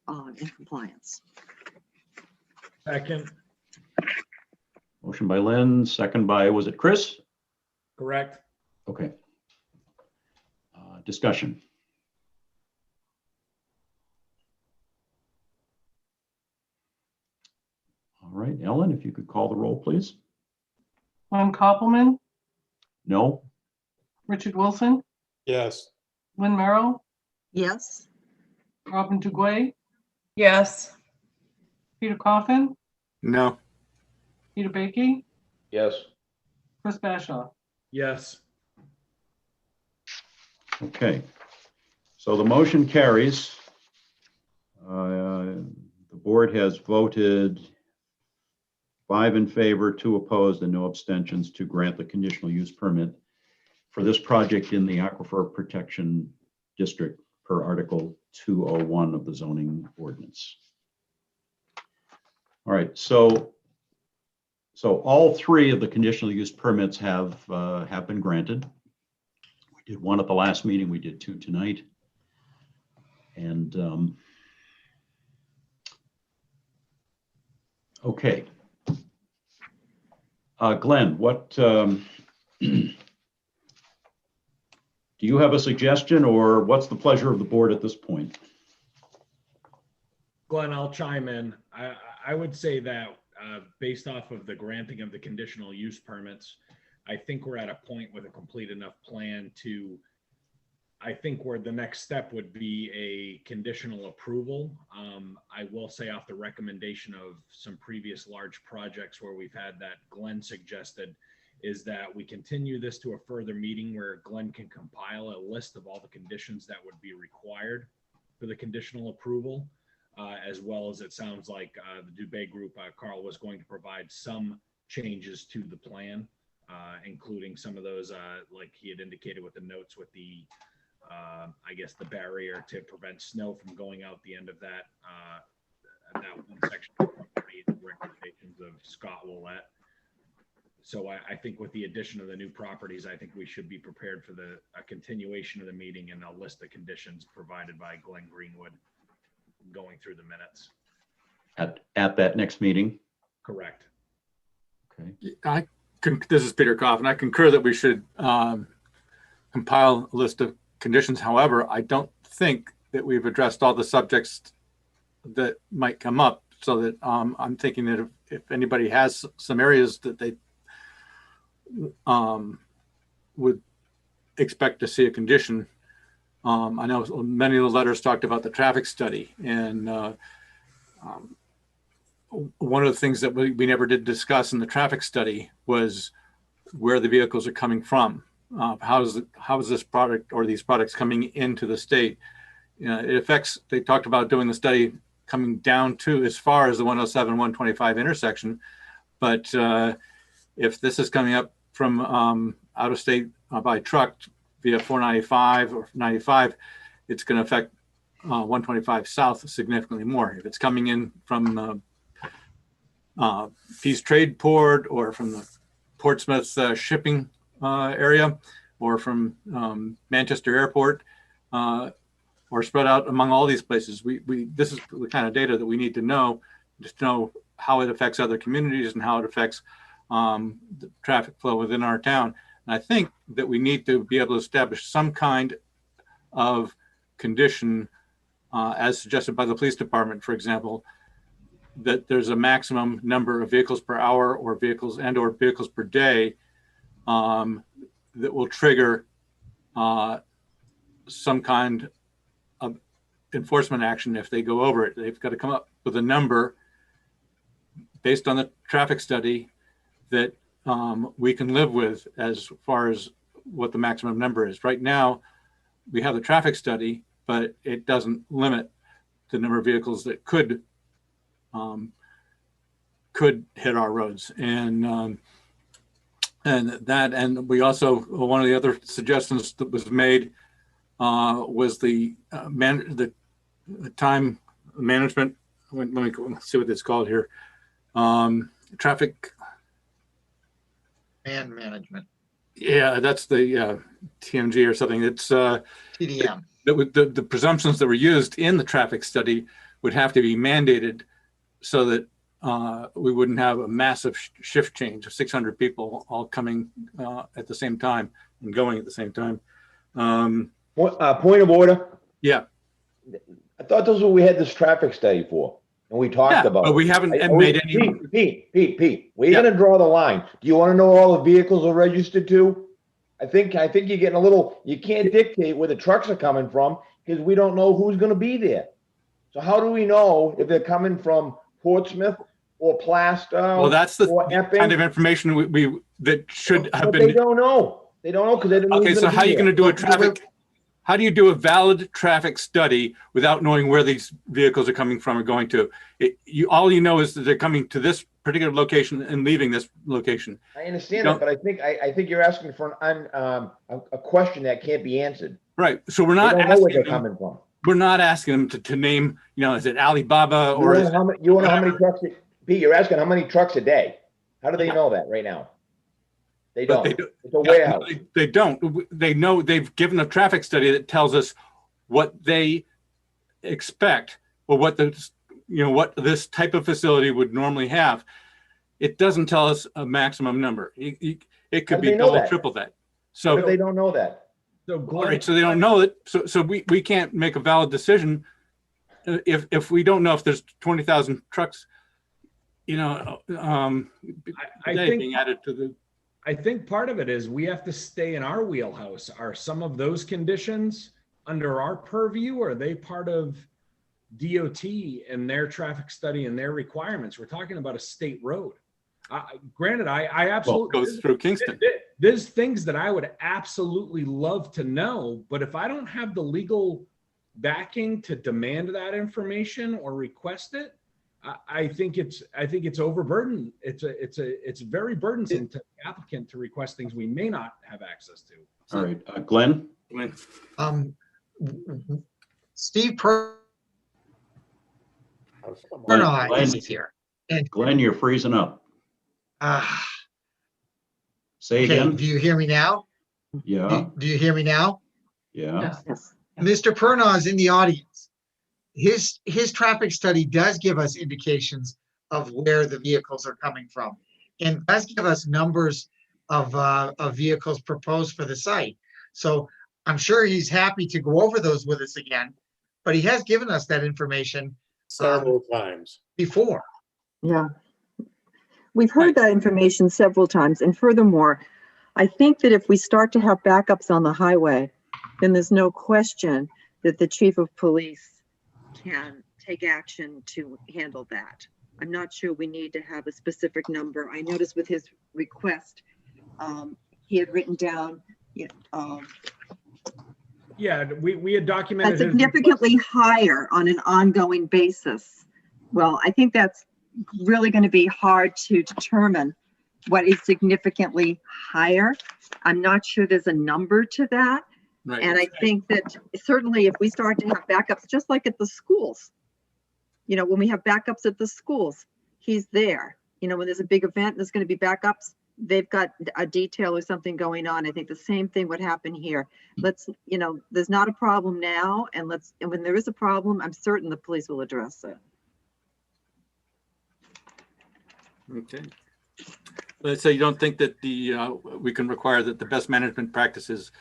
in compliance. Second. Motion by Lynn, second by, was it Chris? Correct. Okay. Discussion. All right, Ellen, if you could call the roll, please. Glenn Copeland, No? Richard Wilson, Yes. Lynn Merrill, Yes. Robin Duguay, Yes. Peter Coffin, No. Peter Baiki, Yes. Chris Bashaw. Yes. Okay. So the motion carries. The board has voted 5 in favor, 2 opposed, and no abstentions to grant the conditional use permit for this project in the Aquifer Protection District per Article 201 of the zoning ordinance. All right, so all 3 of the conditional use permits have been granted. We did 1 at the last meeting, we did 2 tonight. And okay. Glenn, what do you have a suggestion, or what's the pleasure of the board at this point? Glenn, I'll chime in. I would say that based off of the granting of the conditional use permits, I think we're at a point with a complete enough plan to, I think where the next step would be a conditional approval. I will say off the recommendation of some previous large projects where we've had that Glenn suggested, is that we continue this to a further meeting where Glenn can compile a list of all the conditions that would be required for the conditional approval, as well as it sounds like the Dubé Group, Carl was going to provide some changes to the plan, including some of those, like he had indicated with the notes with the, I guess, the barrier to prevent snow from going out the end of that, that one section of property, the recommendations of Scott Willett. So I think with the addition of the new properties, I think we should be prepared for a continuation of the meeting and a list of conditions provided by Glenn Greenwood going through the minutes. At that next meeting? Correct. Okay. This is Peter Coffin. I concur that we should compile a list of conditions. However, I don't think that we've addressed all the subjects that might come up, so that I'm thinking that if anybody has some areas that they would expect to see a condition. I know many of the letters talked about the traffic study, and one of the things that we never did discuss in the traffic study was where the vehicles are coming from. How is this product or these products coming into the state? It affects, they talked about doing the study coming down to as far as the 107, 125 intersection. But if this is coming up from out of state by truck via 495 or 95, it's going to affect 125 south significantly more. If it's coming in from Peace Trade Port or from the Portsmouth shipping area, or from Manchester Airport, or spread out among all these places, this is the kind of data that we need to know, just to know how it affects other communities and how it affects the traffic flow within our town. And I think that we need to be able to establish some kind of condition, as suggested by the police department, for example, that there's a maximum number of vehicles per hour or vehicles per day that will trigger some kind of enforcement action if they go over it. They've got to come up with a number based on the traffic study that we can live with as far as what the maximum number is. Right now, we have the traffic study, but it doesn't limit the number of vehicles that could hit our roads. And we also, one of the other suggestions that was made was the time management. Let me see what it's called here. Traffic Man management. Yeah, that's the TMG or something. It's TDM. The presumptions that were used in the traffic study would have to be mandated so that we wouldn't have a massive shift change of 600 people all coming at the same time and going at the same time. Point of order. Yeah. I thought those were what we had this traffic study for, and we talked about. But we haven't made any. Pete, where are you going to draw the line? Do you want to know where all the vehicles are registered to? I think you're getting a little. You can't dictate where the trucks are coming from because we don't know who's going to be there. So how do we know if they're coming from Portsmouth or Plastow? Well, that's the Epping? kind of information we that should have But been. They don't know. They don't know because they don't know. Okay, so how are you going to do a traffic? How do you do a valid traffic study without knowing where these vehicles are coming from or going to? All you know is that they're coming to this particular location and leaving this location. I understand that, but I think you're asking for a question that can't be answered. Right. So we're not They don't know where asking they're coming from. We're not asking them to name. Is it Alibaba or? You want to know how many trucks? Pete, you're asking how many trucks a day? How do they know that right now? They don't. It's a warehouse. They don't. They know. They've given a traffic study that tells us what they expect or what what this type of facility would normally have. It doesn't tell us a maximum number. It could be double, triple that. So what if they don't know that. So all right. So they don't know it. So we can't make a valid decision if we don't know if there's 20,000 trucks. I think being added to the. I think part of it is we have to stay in our wheelhouse. Are some of those conditions under our purview, or are they part of DOT and their traffic study and their requirements? We're talking about a state road. Granted, I absolutely goes through Kingston. There's things that I would absolutely love to know, but if I don't have the legal backing to demand that information or request it, I think it's overburdened. It's very burdensome to the applicant to request things we may not have access to. All right, Glenn? Steve Pernoy is here. And Glenn, you're freezing up. Say okay, again? do you hear me now? Yeah. Do you hear me now? Yeah. Yes. Mr. Pernoy is in the audience. His traffic study does give us indications of where the vehicles are coming from, and does give us numbers of vehicles proposed for the site. So I'm sure he's happy to go over those with us again, but he has given us that information several times before. Yeah. We've heard that information several times. And furthermore, I think that if we start to have backups on the highway, then there's no question that the chief of police can take action to handle that. I'm not sure we need to have a specific number. I noticed with his request, he had written down, Yeah, we had documented significantly higher on an ongoing basis. Well, I think that's really going to be hard to determine what is significantly higher. I'm not sure there's a number to that. Right. And I think that certainly if we start to have backups, just like at the schools, when we have backups at the schools, he's there. When there's a big event, there's going to be backups. They've got a detail or something going on. I think the same thing would happen here. There's not a problem now, and when there is a problem, I'm certain the police will address it. Okay. So you don't think that we can require that the best management practices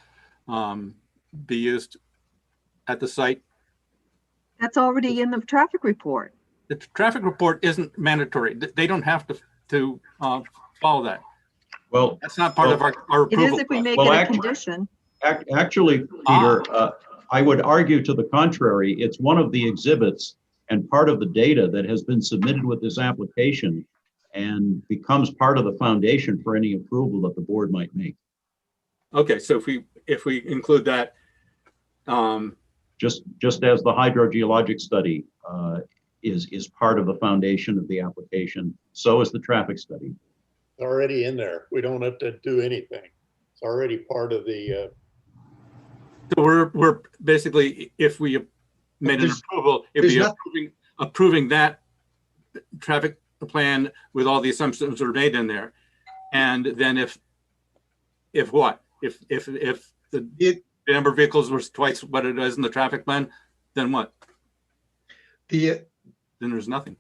be used at the site? That's already in the traffic report. The traffic report isn't mandatory. They don't have to follow that. Well, that's not part of our approval. It is if we make it a condition. Actually, Peter, I would argue to the contrary. It's one of the exhibits and part of the data that has been submitted with this application and becomes part of the foundation for any approval that the board might make. Okay, so if we include that, just as the hydrogeologic study is part of the foundation of the application, so is the traffic study. It's already in there. We don't have to do anything. It's already part of the. So we're basically, if we made an approval, if we approving that traffic plan with all the assumptions that are made in there, and then if what? If the number of vehicles was twice what it is in the traffic plan, then what? Then there's nothing.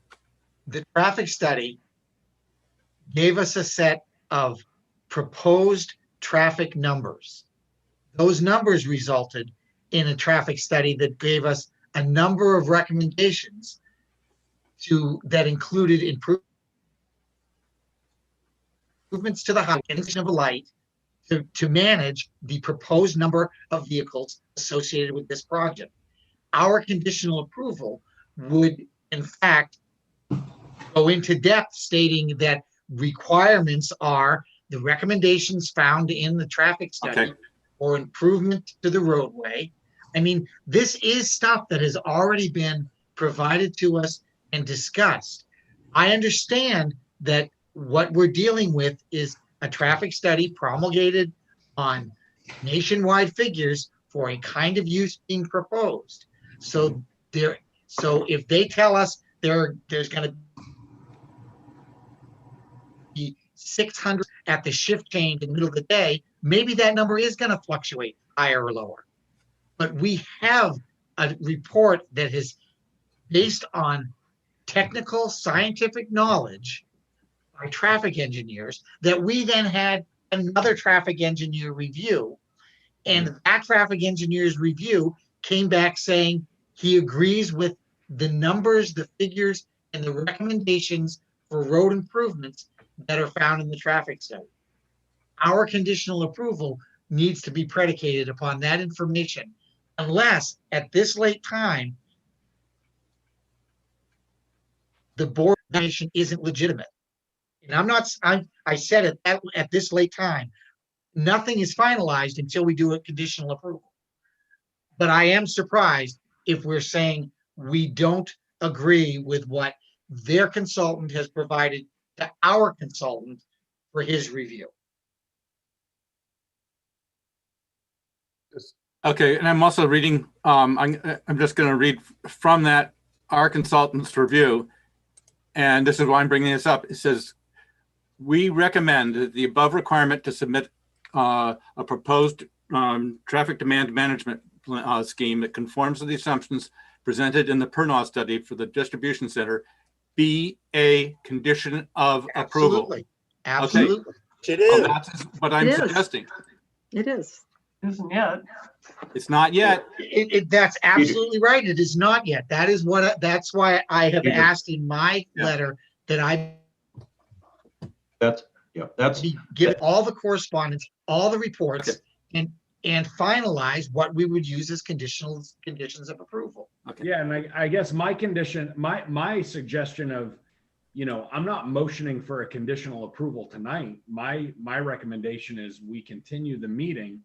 The traffic study gave us a set of proposed traffic numbers. Those numbers resulted in a traffic study that gave us a number of recommendations that included improvements to the highway, addition of a light, to manage the proposed number of vehicles associated with this project. Our conditional approval would, in fact, go into depth stating that requirements are the recommendations found in the traffic study or improvement to the roadway. I mean, this is stuff that has already been provided to us and discussed. I understand that what we're dealing with is a traffic study promulgated on nationwide figures for a kind of use being proposed. So if they tell us there's going to be 600 at the shift change in the middle of the day, maybe that number is going to fluctuate higher or lower. But we have a report that is based on technical scientific knowledge by traffic engineers that we then had another traffic engineer review. And that traffic engineer's review came back saying he agrees with the numbers, the figures, and the recommendations for road improvements that are found in the traffic study. Our conditional approval needs to be predicated upon that information, unless at this late time, the board information isn't legitimate. and I said it at this late time, nothing is finalized until we do a conditional approval. But I am surprised if we're saying we don't agree with what their consultant has provided to our consultant for his review. Okay, and I'm also reading, I'm just going to read from that, our consultant's review, and this is why I'm bringing this up. It says, we recommend that the above requirement to submit a proposed traffic demand management scheme that conforms to the assumptions presented in the PERNAW study for the distribution center be a condition of approval. Absolutely. Okay. It is. That's what I'm suggesting. It is. Isn't yet. It's not yet. That's absolutely right. It is not yet. That's why I have asked in my letter that that's give all the correspondence, all the reports, and finalize what we would use as conditions of approval. Yeah, and I guess my suggestion of, I'm not motioning for a conditional approval tonight. My recommendation is we continue the meeting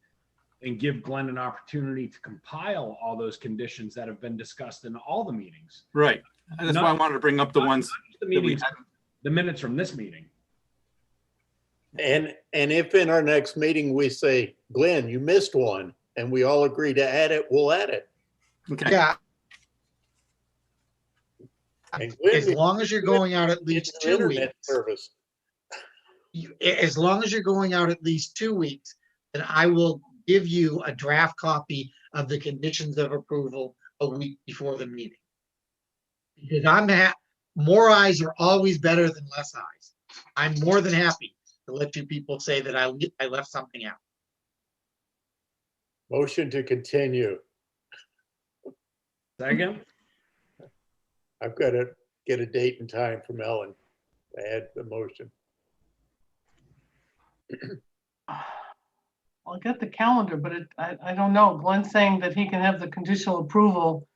and give Glenn an opportunity to compile all those conditions that have been discussed in all the meetings. Right. And that's why I wanted to bring up the ones the meetings, the minutes from this meeting. And if in our next meeting we say, Glenn, you missed one, and we all agree to add it, we'll add it. Okay. Yeah. And As long as you're going out at least 2 weeks. Service. As long as you're going out at least 2 weeks, then I will give you a draft copy of the conditions of approval a week before the meeting. Because more eyes are always better than less eyes. I'm more than happy to let you people say that I left something out. Motion to continue. Second. I've got to get a date and time from Ellen to add the motion. I'll get the calendar, but I don't know. Glenn's saying that he can have the conditional approval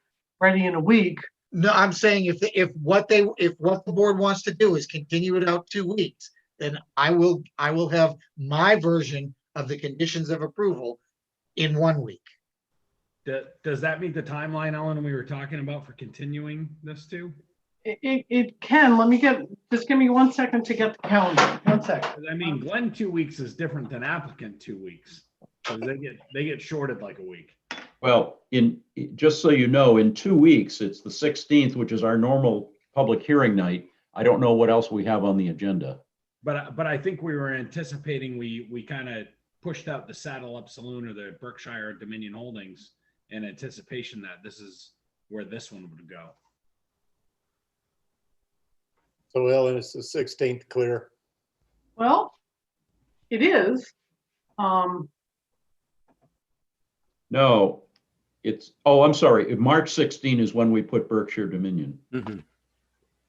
ready in a week. No, I'm saying if what the board wants to do is continue it out 2 weeks, then I will have my version of the conditions of approval in 1 week. Does that meet the timeline, Ellen, we were talking about for continuing this too? It can. Just give me 1 second to get the calendar. 1 second. I mean, Glenn 2 weeks is different than applicant 2 weeks. So they get shorted like a week. Well, just so you know, in 2 weeks, it's the 16th, which is our normal public hearing night. I don't know what else we have on the agenda. But I think we were anticipating we kind of pushed out the Saddle Up Saloon or the Berkshire Dominion Holdings in anticipation that this is where this one would go. So Ellen, it's the 16th clear. Well, it is. No, I'm sorry. March 16 is when we put Berkshire Dominion. Mm-hmm.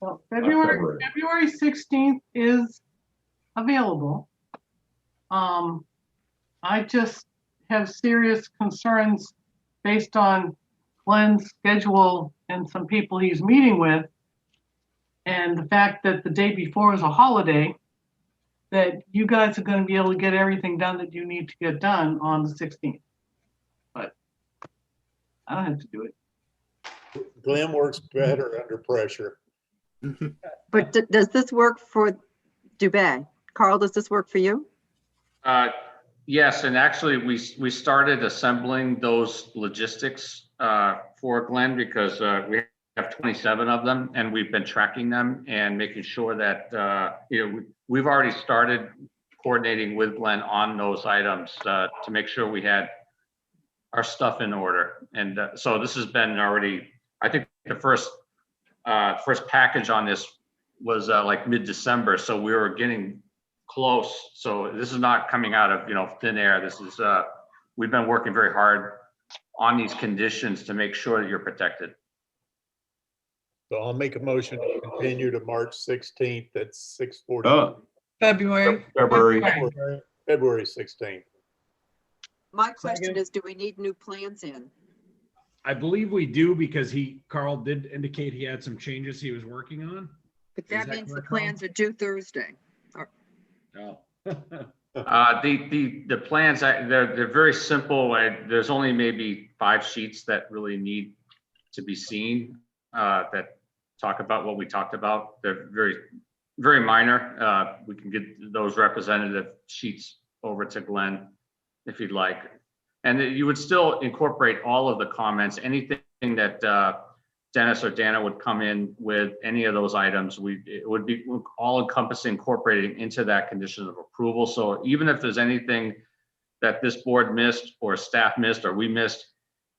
Well, February 16th is available. I just have serious concerns based on Glenn's schedule and some people he's meeting with, and the fact that the day before is a holiday, that you guys are going to be able to get everything done that you need to get done on the 16th. But I don't have to do it. Glenn works better under pressure. But does this work for Dubay? Carl, does this work for you? Yes, and actually we started assembling those logistics for Glenn because we have 27 of them, and we've been tracking them and making sure that we've already started coordinating with Glenn on those items to make sure we had our stuff in order. And so this has been already, I think the first package on this was like mid-December, so we were getting close. So this is not coming out of thin air. This is we've been working very hard on these conditions to make sure that you're protected. So I'll make a motion to continue to March 16th at 6:40. February 16th. My question is, do we need new plans in? I believe we do, because Carl did indicate he had some changes he was working on. But that means the plans are due Thursday. No. The plans, they're very simple. There's only maybe 5 sheets that really need to be seen, that talk about what we talked about. They're very, very minor. We can get those representative sheets over to Glenn if you'd like. And you would still incorporate all of the comments, anything that Dennis or Dana would come in with, any of those items, it would be all encompassing, incorporating into that condition of approval. So even if there's anything that this board missed or staff missed or we missed,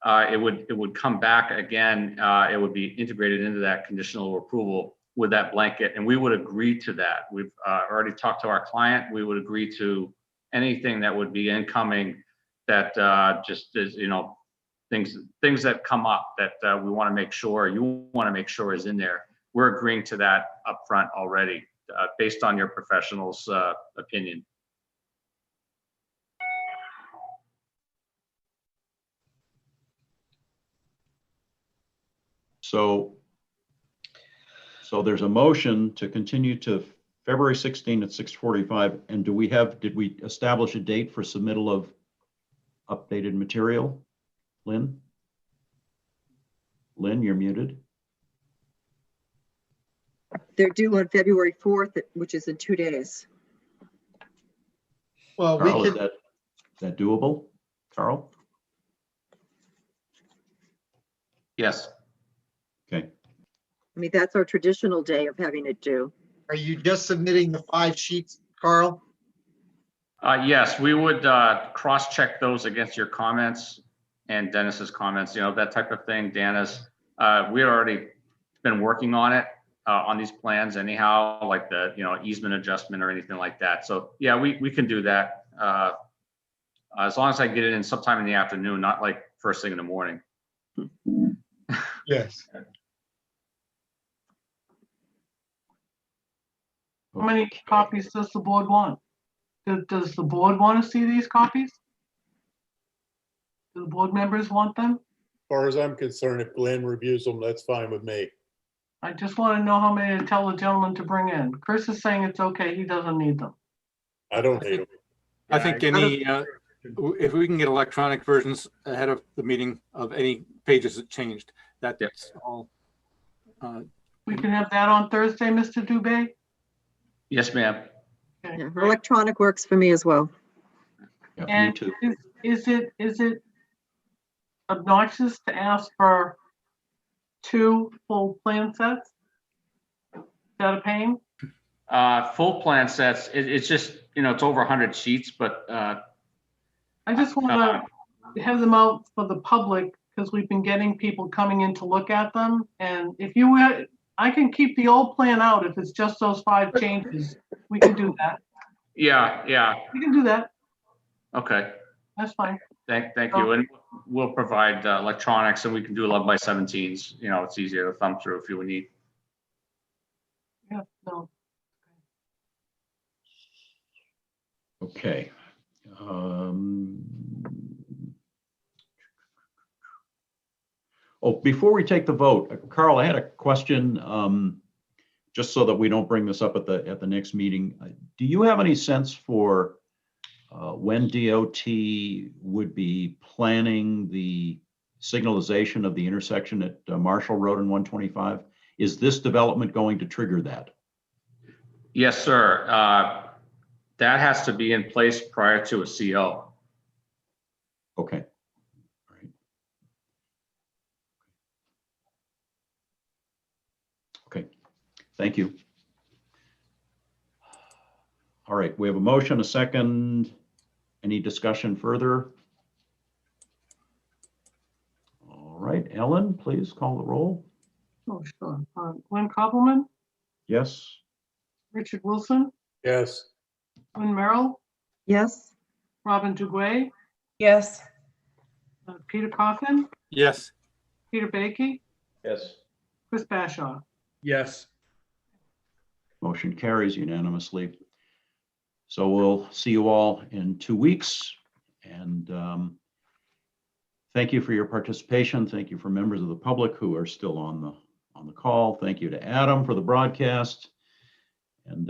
it would come back again. It would be integrated into that conditional approval with that blanket, and we would agree to that. We've already talked to our client. We would agree to anything that would be incoming that just is, you know, things that come up that we want to make sure, you want to make sure is in there. We're agreeing to that up front already, based on your professional's opinion. So there's a motion to continue to February 16 at 6:45. And did we establish a date for submittal of updated material? Lynn? Lynn, you're muted. They're due on February 4th, which is in 2 days. Well, Carl, is that doable, Carl? Yes. Okay. I mean, that's our traditional day of having it due. Are you just submitting the 5 sheets, Carl? Yes, we would cross-check those against your comments and Dennis's comments, you know, that type of thing. Dana's, we had already been working on it, on these plans anyhow, like the, you know, easement adjustment or anything like that. So yeah, we can do that. As long as I get it in sometime in the afternoon, not like first thing in the morning. Yes. How many copies does the board want? Does the board want to see these copies? Do the board members want them? As far as I'm concerned, if Glenn reviews them, that's fine with me. I just want to know how many to tell the gentleman to bring in. Chris is saying it's okay, he doesn't need them. I don't hate them. I think if we can get electronic versions ahead of the meeting of any pages that changed, that's all. We can have that on Thursday, Mr. Dubé? Yes, ma'am. Okay, Yeah, great. electronic works for me as well. Yeah, me And too. is it obnoxious to ask for 2 full plan sets? Is that a pain? Full plan sets, it's just, you know, it's over 100 sheets, but I just want to have them out for the public because we've been getting people coming in to look at them. And if I can keep the old plan out if it's just those 5 changes. We can do that. yeah. We can do that. Okay. That's fine. Thank you. And we'll provide electronics, and we can do 11x17s. You know, it's easier to thumb through if you would need. Yeah, no. Okay. Oh, before we take the vote, Carl, I had a question, just so that we don't bring this up at the next meeting. Do you have any sense for when DOT would be planning the signalization of the intersection at Marshall Road and 125? Is this development going to trigger that? Yes, sir. That has to be in place prior to a CO. Okay. All right. Okay. Thank you. All right. We have a motion, a second. Any discussion further? All right. Ellen, please call the roll. Oh, sure. Glenn Koppelman, Yes. Richard Wilson, Yes. Lynn Merrill, Yes. Robin Dugway, Yes. Peter Coffin, Yes. Peter Baiki, Yes. Chris Bashaw. Yes. Motion carries unanimously. So we'll see you all in 2 weeks. And thank you for your participation. Thank you for members of the public who are still on the call. Thank you to Adam for the broadcast. And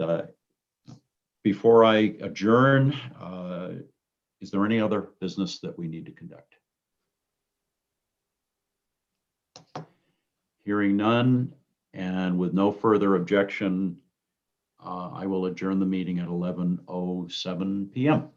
before I adjourn, is there any other business that we need to conduct? Hearing none, and with no further objection, I will adjourn the meeting at 11:07 p.m.